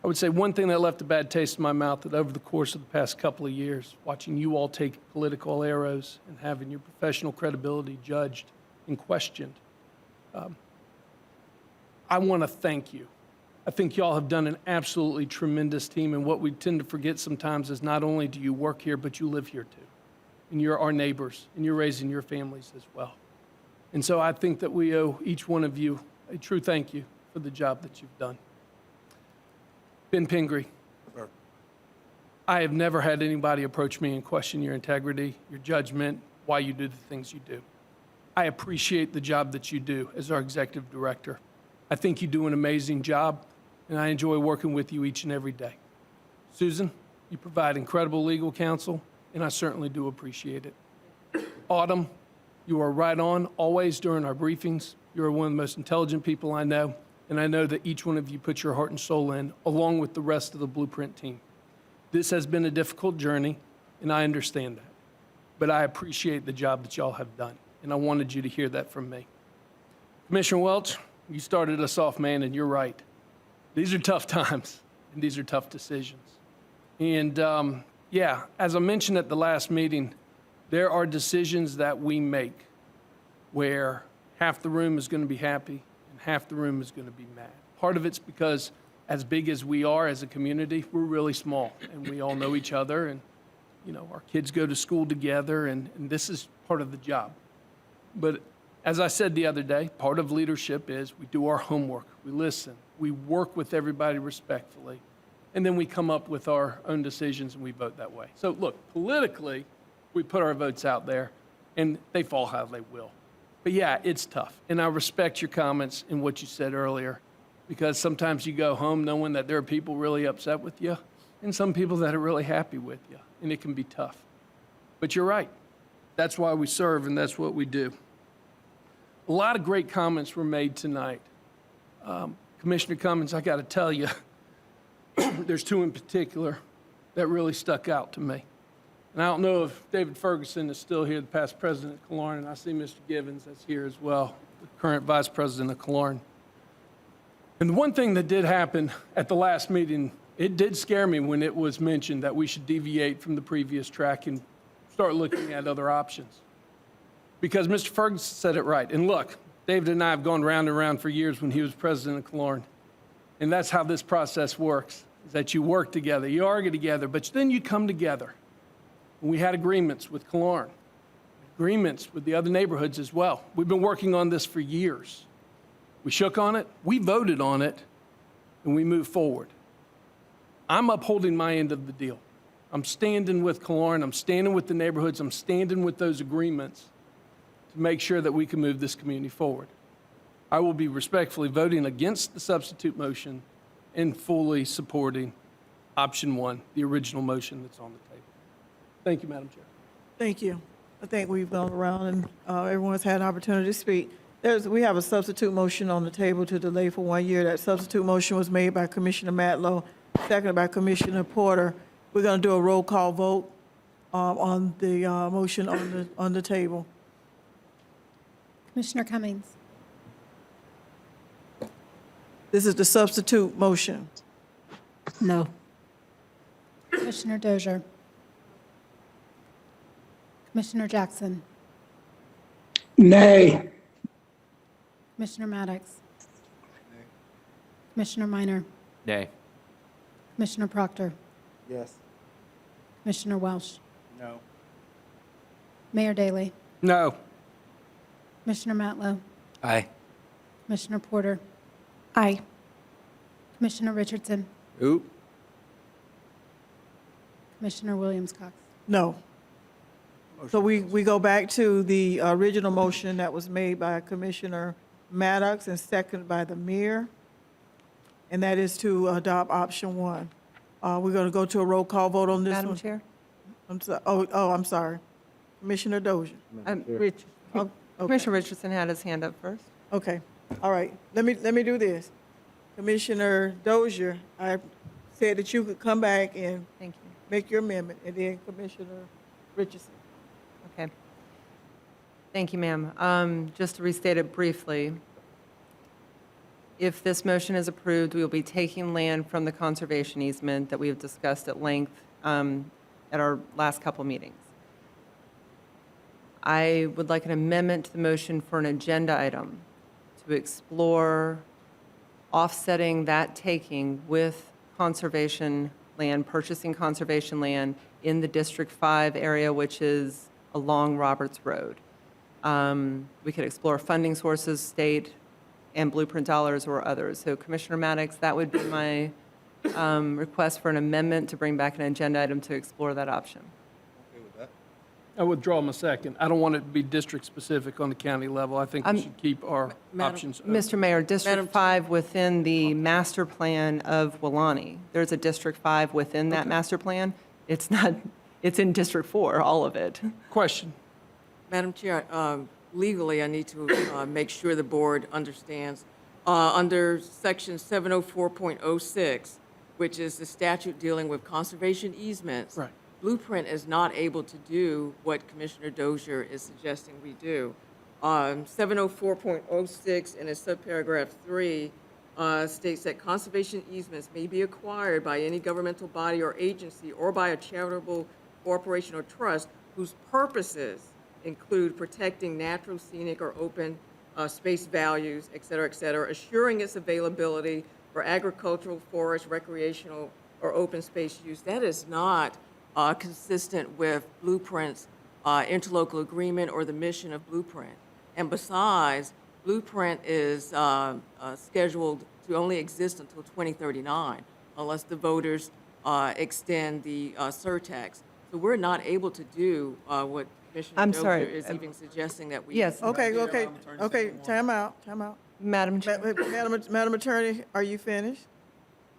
I would say one thing that left a bad taste in my mouth that over the course of the past couple of years, watching you all take political arrows and having your professional credibility judged and questioned, I want to thank you. I think y'all have done an absolutely tremendous team, and what we tend to forget sometimes is not only do you work here, but you live here too. And you're our neighbors, and you're raising your families as well. And so I think that we owe each one of you a true thank you for the job that you've done. Ben Pingree. Sir. I have never had anybody approach me and question your integrity, your judgment, why you do the things you do. I appreciate the job that you do as our executive director. I think you do an amazing job, and I enjoy working with you each and every day. Susan, you provide incredible legal counsel, and I certainly do appreciate it. Autumn, you are right on always during our briefings. You are one of the most intelligent people I know, and I know that each one of you put your heart and soul in, along with the rest of the Blueprint team. This has been a difficult journey, and I understand that. But I appreciate the job that y'all have done, and I wanted you to hear that from me. Commissioner Welch, you started us off, man, and you're right. These are tough times, and these are tough decisions. And yeah, as I mentioned at the last meeting, there are decisions that we make where half the room is going to be happy and half the room is going to be mad. Part of it's because as big as we are as a community, we're really small, and we all know each other, and you know, our kids go to school together, and this is part of the job. But as I said the other day, part of leadership is we do our homework, we listen, we work with everybody respectfully, and then we come up with our own decisions and we vote that way. So look, politically, we put our votes out there, and they fall how they will. But yeah, it's tough, and I respect your comments and what you said earlier, because sometimes you go home knowing that there are people really upset with you and some people that are really happy with you, and it can be tough. But you're right. That's why we serve, and that's what we do. A lot of great comments were made tonight. Commissioner Cummings, I got to tell you, there's two in particular that really stuck out to me. And I don't know if David Ferguson is still here, the past president of Killearn, and I see Mr. Givens that's here as well, the current vice president of Killearn. And the one thing that did happen at the last meeting, it did scare me when it was mentioned that we should deviate from the previous track and start looking at other options. Because Mr. Ferguson said it right. And look, David and I have gone round and round for years when he was president of Killearn. And that's how this process works, is that you work together, you argue together, but then you come together. And we had agreements with Killearn, agreements with the other neighborhoods as well. We've been working on this for years. We shook on it, we voted on it, and we moved forward. I'm upholding my end of the deal. I'm standing with Killearn, I'm standing with the neighborhoods, I'm standing with those agreements to make sure that we can move this community forward. I will be respectfully voting against the substitute motion and fully supporting option one, the original motion that's on the table. Thank you, Madam Chair. Thank you. I think we've gone around and everyone's had an opportunity to speak. We have a substitute motion on the table to delay for 1 year. That substitute motion was made by Commissioner Matlow, seconded by Commissioner Porter. We're going to do a roll call vote on the motion on the table. Commissioner Cummings. This is the substitute motion. No. Commissioner Dozier. Commissioner Jackson. Nay. Commissioner Maddox. Commissioner Minor. Nay. Commissioner Proctor. Yes. Commissioner Welsh. No. Mayor Daley. No. Commissioner Matlow. Aye. Commissioner Porter. Aye. Commissioner Richardson. Oop. Commissioner Williams-Cox. No. So we go back to the original motion that was made by Commissioner Maddox and seconded by the mayor, and that is to adopt option one. We're going to go to a roll call vote on this one. Madam Chair? I'm sorry. I'm sorry. Commissioner Dozier. Rich, Oh, okay. Commissioner Richardson had his hand up first. Okay. All right. Let me do this. Commissioner Dozier, I said that you could come back and Thank you. make your amendment, and then Commissioner Richardson. Okay. Thank you, ma'am. Just to restate it briefly, if this motion is approved, we will be taking land from the conservation easement that we have discussed at length at our last couple meetings. I would like an amendment to the motion for an agenda item to explore offsetting that taking with conservation land, purchasing conservation land in the District 5 area, which is along Roberts Road. We could explore funding sources, state and Blueprint dollars or others. So Commissioner Maddox, that would be my request for an amendment to bring back an agenda item to explore that option. I withdraw my second. I don't want it to be district-specific on the county level. I think we should keep our options open. Mr. Mayor, District 5 within the master plan of Walani, there's a District 5 within that master plan. It's not, it's in District 4, all of it. Question. Madam Chair, legally, I need to make sure the board understands. Under Section 704.06, which is the statute dealing with conservation easements, Right. Blueprint is not able to do what Commissioner Dozier is suggesting we do. 704.06 in its subparagraph 3 states that conservation easements may be acquired by any governmental body or agency or by a charitable corporation or trust whose purposes include protecting natural, scenic, or open space values, et cetera, assuring its availability for agricultural, forest, recreational, or open space use. That is not consistent with Blueprint's interlocal agreement or the mission of Blueprint. And besides, Blueprint is scheduled to only exist until 2039 unless the voters extend the surtax. So we're not able to do what Commissioner Dozier is even suggesting that we. Yes. Okay, time out. Madam Chair. Madam Attorney, are you finished?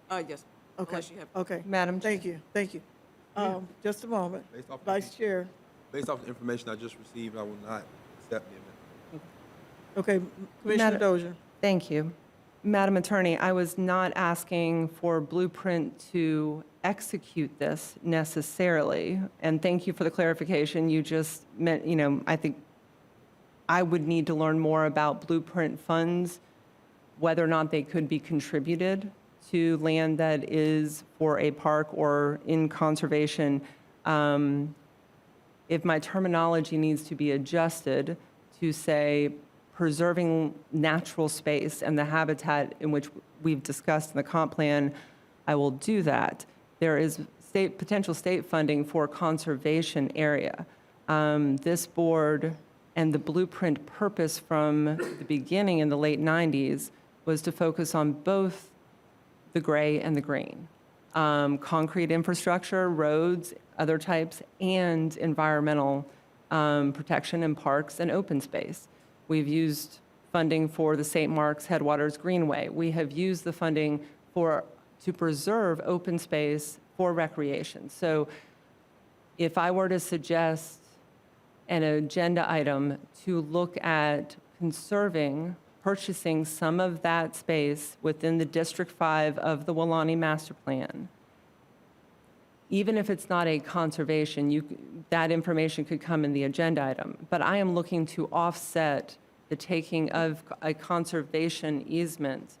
Yes. Okay, Unless you have. okay. Madam Chair. Thank you. Just a moment. Based off Vice Chair. Based off the information I just received, I will not accept the amendment. Okay, Commissioner Dozier. Thank you. Madam Attorney, I was not asking for Blueprint to execute this necessarily, and thank you for the clarification. You just meant, I think I would need to learn more about Blueprint funds, whether or not they could be contributed to land that is for a park or in conservation. If my terminology needs to be adjusted to say preserving natural space and the habitat in which we've discussed in the comp plan, I will do that. There is potential state funding for conservation area. This board and the Blueprint purpose from the beginning in the late 90s was to focus on both the gray and the green. Concrete infrastructure, roads, other types, and environmental protection in parks and open space. We've used funding for the St. Mark's Headwaters Greenway. We have used the funding to preserve open space for recreation. So if I were to suggest an agenda item to look at purchasing some of that space within the District 5 of the Walani Master Plan, even if it's not a conservation, that information could come in the agenda item. But I am looking to offset the taking of a conservation easement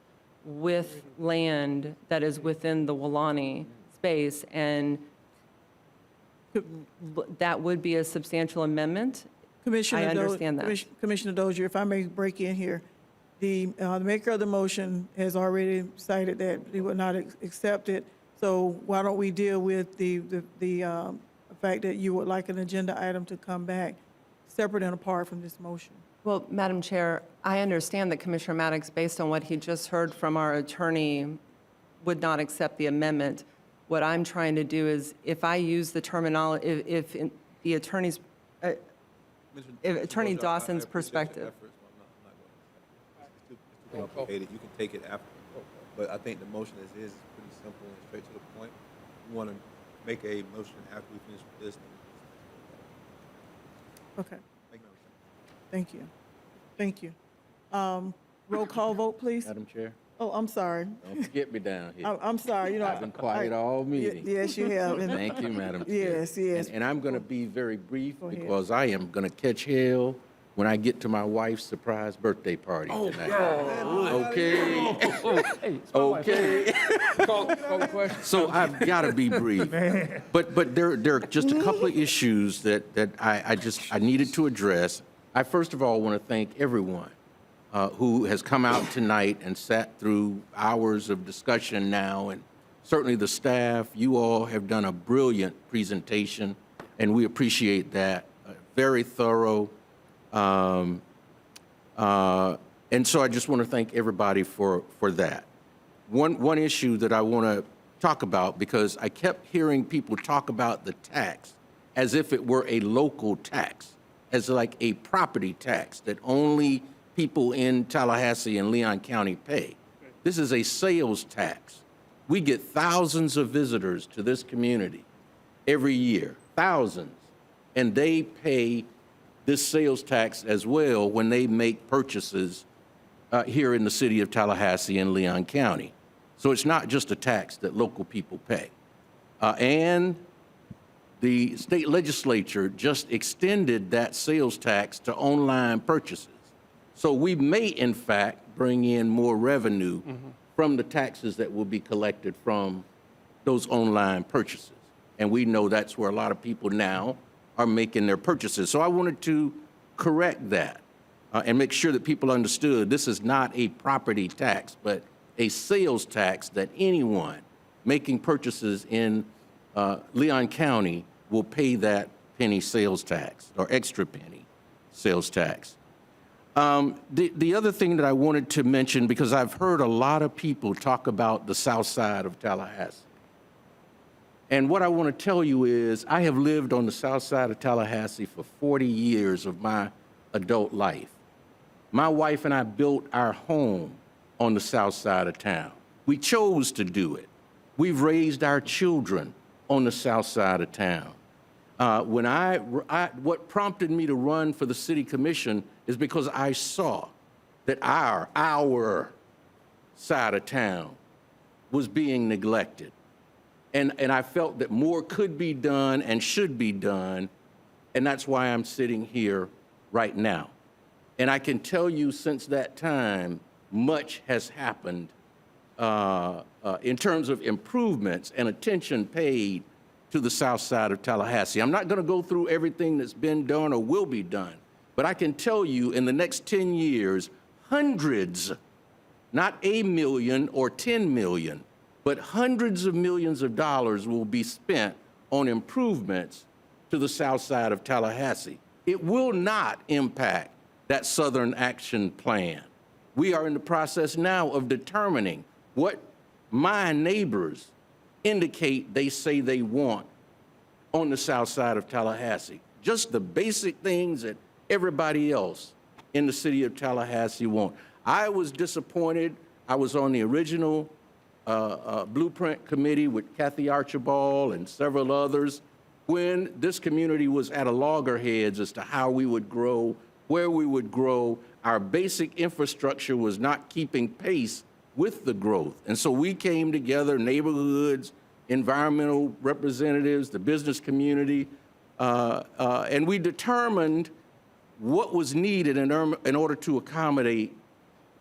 with land that is within the Walani space, and that would be a substantial amendment. Commissioner I understand that. Commissioner Dozier, if I may break in here, the maker of the motion has already cited that he would not accept it. So why don't we deal with the fact that you would like an agenda item to come back separate and apart from this motion? Well, Madam Chair, I understand that Commissioner Maddox, based on what he just heard from our attorney, would not accept the amendment. What I'm trying to do is, if I use the terminology, if the attorney's, Attorney Dawson's perspective. It's too complicated. You can take it after. But I think the motion as is pretty simple and straight to the point. We want to make a motion after we finish with this. Okay. Thank you. Roll call vote, please. Madam Chair, Oh, I'm sorry. don't forget me down here. I'm sorry. I've been quiet all meeting. Yes, you have. And- Thank you, Madam Chair. Yes. And I'm going to be very brief ahead. because I am going to catch hell when I get to my wife's surprise birthday party tonight. Okay. Okay. So I've got to be brief. But there are just a couple of issues that I needed to address. I first of all want to thank everyone who has come out tonight and sat through hours of discussion now, and certainly the staff. You all have done a brilliant presentation, and we appreciate that. Very thorough. And so I just want to thank everybody for that. One issue that I want to talk about, because I kept hearing people talk about the tax as if it were a local tax, as like a property tax that only people in Tallahassee and Leon County pay. This is a sales tax. We get thousands of visitors to this community every year, thousands, and they pay this sales tax as well when they make purchases here in the city of Tallahassee and Leon County. So it's not just a tax that local people pay. And the state legislature just extended that sales tax to online purchases. So we may, in fact, bring in more revenue from the taxes that will be collected from those online purchases. And we know that's where a lot of people now are making their purchases. So I wanted to correct that and make sure that people understood this is not a property tax, but a sales tax that anyone making purchases in Leon County will pay that penny sales tax or extra penny sales tax. The other thing that I wanted to mention, because I've heard a lot of people talk about the south side of Tallahassee. And what I want to tell you is I have lived on the south side of Tallahassee for 40 years of my adult life. My wife and I built our home on the south side of town. We chose to do it. We've raised our children on the south side of town. What prompted me to run for the city commission is because I saw that our side of town was being neglected. And I felt that more could be done and should be done, and that's why I'm sitting here right now. And I can tell you since that time, much has happened in terms of improvements and attention paid to the south side of Tallahassee. I'm not going to go through everything that's been done or will be done, but I can tell you in the next 10 years, hundreds, not $1 million or 10 million, but hundreds of millions of dollars will be spent on improvements to the south side of Tallahassee. It will not impact that Southern Action Plan. We are in the process now of determining what my neighbors indicate they say they want on the south side of Tallahassee. Just the basic things that everybody else in the city of Tallahassee want. I was disappointed. I was on the original Blueprint Committee with Kathy Archibald and several others when this community was at a loggerheads as to how we would grow, where we would grow. Our basic infrastructure was not keeping pace with the growth. And so we came together, neighborhoods, environmental representatives, the business community, and we determined what was needed in order to accommodate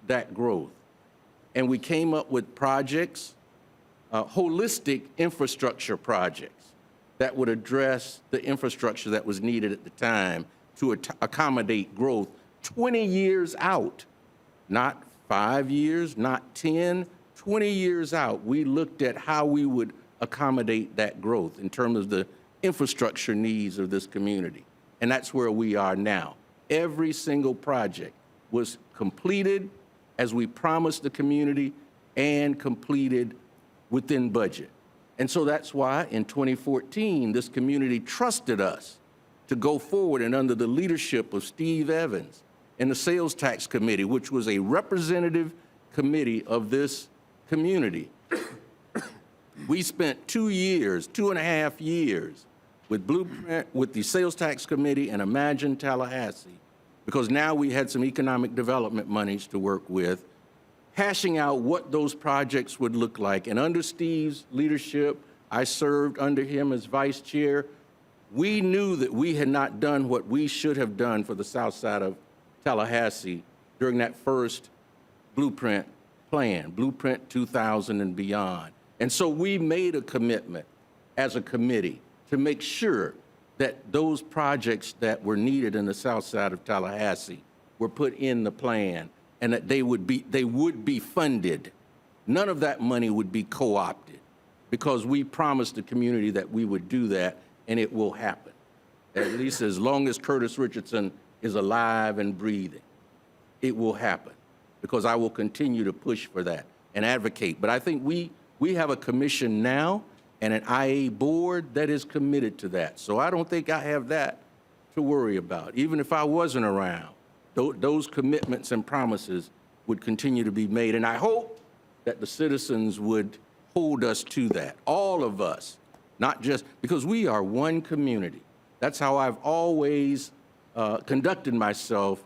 that growth. And we came up with projects, holistic infrastructure projects that would address the infrastructure that was needed at the time to accommodate growth 20 years out, not 5 years, not 10, 20 years out. We looked at how we would accommodate that growth in terms of the infrastructure needs of this community. And that's where we are now. Every single project was completed as we promised the community and completed within budget. And so that's why in 2014, this community trusted us to go forward, and under the leadership of Steve Evans and the Sales Tax Committee, which was a representative committee of this community, we spent 2 years, 2.5 years with Blueprint, with the Sales Tax Committee and Imagine Tallahassee, because now we had some economic development monies to work with, hashing out what those projects would look like. And under Steve's leadership, I served under him as vice chair. We knew that we had not done what we should have done for the south side of Tallahassee during that first Blueprint plan, Blueprint 2000 and beyond. And so we made a commitment as a committee to make sure that those projects that were needed in the south side of Tallahassee were put in the plan and that they would be funded. None of that money would be co-opted because we promised the community that we would do that, and it will happen, at least as long as Curtis Richardson is alive and breathing. It will happen because I will continue to push for that and advocate. But I think we We have a commission now and an IA board that is committed to that. So I don't think I have that to worry about. Even if I wasn't around, those commitments and promises would continue to be made. And I hope that the citizens would hold us to that, all of us, not just, because we are one community. That's how I've always conducted myself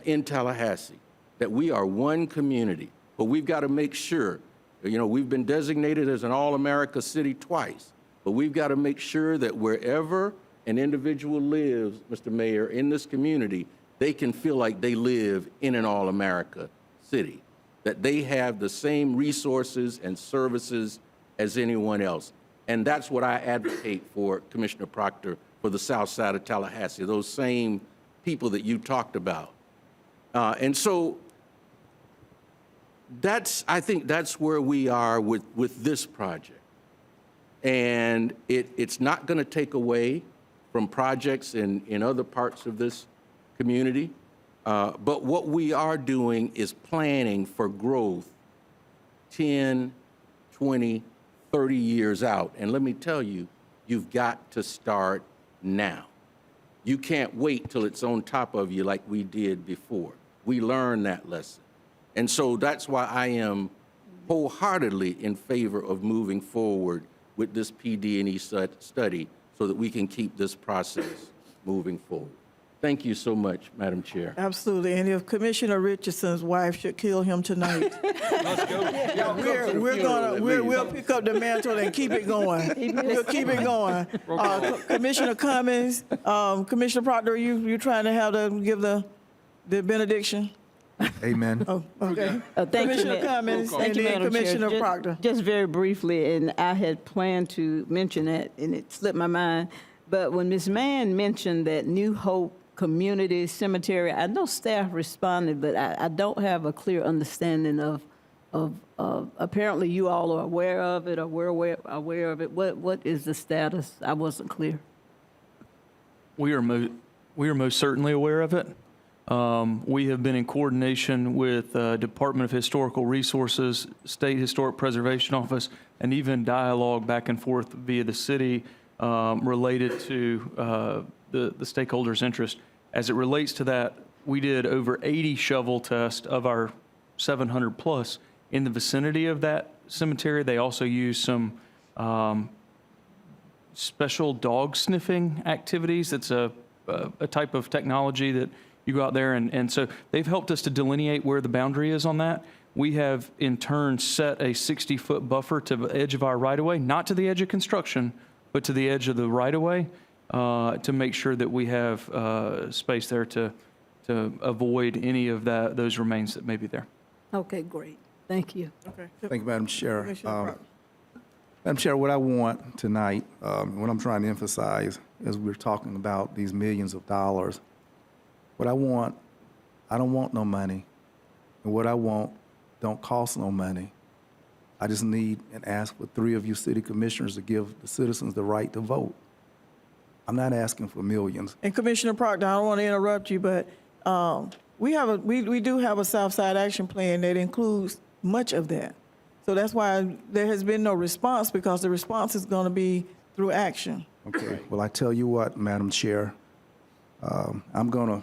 in Tallahassee, that we are one community. But we've got to make sure, you know, we've been designated as an all-America city twice, but we've got to make sure that wherever an individual lives, Mr. Mayor, in this community, they can feel like they live in an all-America city, that they have the same resources and services as anyone else. And that's what I advocate for, Commissioner Proctor, for the south side of Tallahassee, those same people that you talked about. And so I think that's where we are with this project. And it's not going to take away from projects in other parts of this community. But what we are doing is planning for growth 10, 20, 30 years out. And let me tell you, you've got to start now. You can't wait till it's on top of you like we did before. We learned that lesson. And so that's why I am wholeheartedly in favor of moving forward with this PD&E study so that we can keep this process moving forward. Thank you so much, Madam Chair. Absolutely. And if Commissioner Richardson's wife should kill him tonight, we'll pick up the mantle and keep it going. We'll keep it going. Commissioner Cummings, Commissioner Proctor, you trying to give the benediction? Amen. Oh, okay. Thank Commissioner you, Cummings Thank and you, then Madam Chair. Commissioner Proctor. Just very briefly, and I had planned to mention that, and it slipped my mind, but when Ms. Mann mentioned that New Hope Community Cemetery, I know staff responded, but I don't have a clear understanding of apparently you all are aware of it, or we're aware of it. What is the status? I wasn't clear. We are most certainly aware of it. We have been in coordination with Department of Historical Resources, State Historic Preservation Office, and even dialogue back and forth via the city related to the stakeholders' interest. As it relates to that, we did over 80 shovel tests of our 700 plus in the vicinity of that cemetery. They also used some special dog sniffing activities. It's a type of technology that you go out there, and so they've helped us to delineate where the boundary is on that. We have, in turn, set a 60-foot buffer to the edge of our right-of-way, not to the edge of construction, but to the edge of the right-of-way, to make sure that we have space there to avoid any of those remains that may be there. Okay, great. Thank you. Okay. Thank you, Madam Chair. Commissioner Proctor. Madam Chair, what I want tonight, what I'm trying to emphasize as we're talking about these millions of dollars, what I don't want no money. And what I want don't cost no money. I just need and ask for 3 of you city commissioners to give the citizens the right to vote. I'm not asking for millions. And Commissioner Proctor, I don't want to interrupt you, but we do have a South Side Action Plan that includes much of that. So that's why there has been no response, because the response is going to be through action. Okay, well, I tell you what, Madam Chair, I'm going to,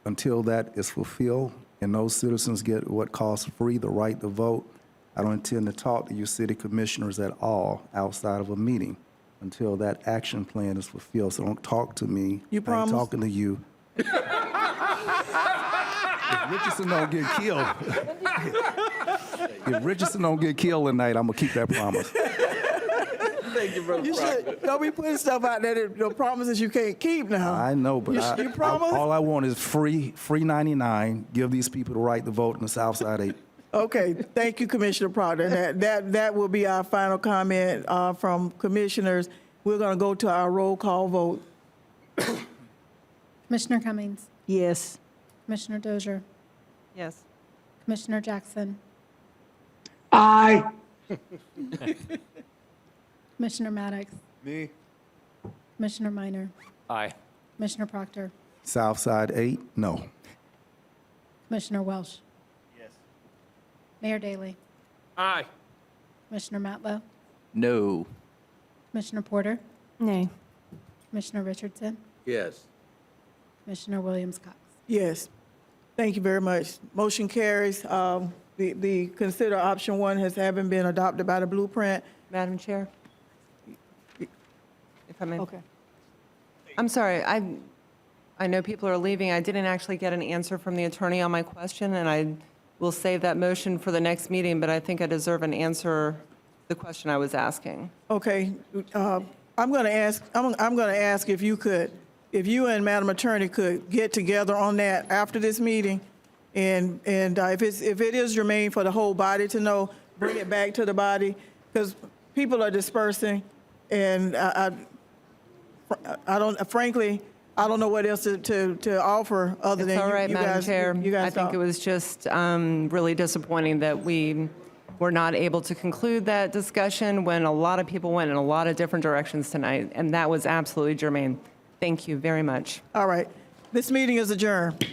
until that is fulfilled and those citizens get what costs free, the right to vote, I don't intend to talk to you city commissioners at all outside of a meeting until that action plan is fulfilled. So don't talk to me. You promise? I ain't talking to you. If Richardson don't get killed, if Richardson don't get killed tonight, I'm going to keep that promise. Thank you, Brother You should, don't be putting stuff out there, the promises you can't keep now. I know, but You promise? all I want is free 99, give these people the right to vote in the South Side 8. Okay, thank you, Commissioner Proctor. That will be our final comment from commissioners. We're going to go to our roll call vote. Commissioner Cummings, Yes. Commissioner Dozier, Yes. Commissioner Jackson, Aye. Commissioner Maddox, Me? Commissioner Minor, Aye. Commissioner Proctor, South Side 8, no. Commissioner Welsh. Yes. Mayor Daley. Aye. Commissioner Matlow, No. Commissioner Porter, Nay. Commissioner Richardson, Yes. Commissioner Williams-Cox. Yes. Thank you very much. Motion carries. The consider option one having been adopted by the blueprint. Madam Chair, if I may. Okay. I'm sorry, I know people are leaving. I didn't actually get an answer from the attorney on my question, and I will save that motion for the next meeting, but I think I deserve an answer to the question I was asking. Okay. I'm going to ask if you and Madam Attorney could get together on that after this meeting. And if it is germane for the whole body to know, bring it back to the body, because people are dispersing, and frankly, I don't know what else to offer other than It's all right, you Madam guys. Chair. You guys I think talk. it was just really disappointing that we were not able to conclude that discussion when a lot of people went in a lot of different directions tonight, and that was absolutely germane. Thank you very much. All right. This meeting is adjourned.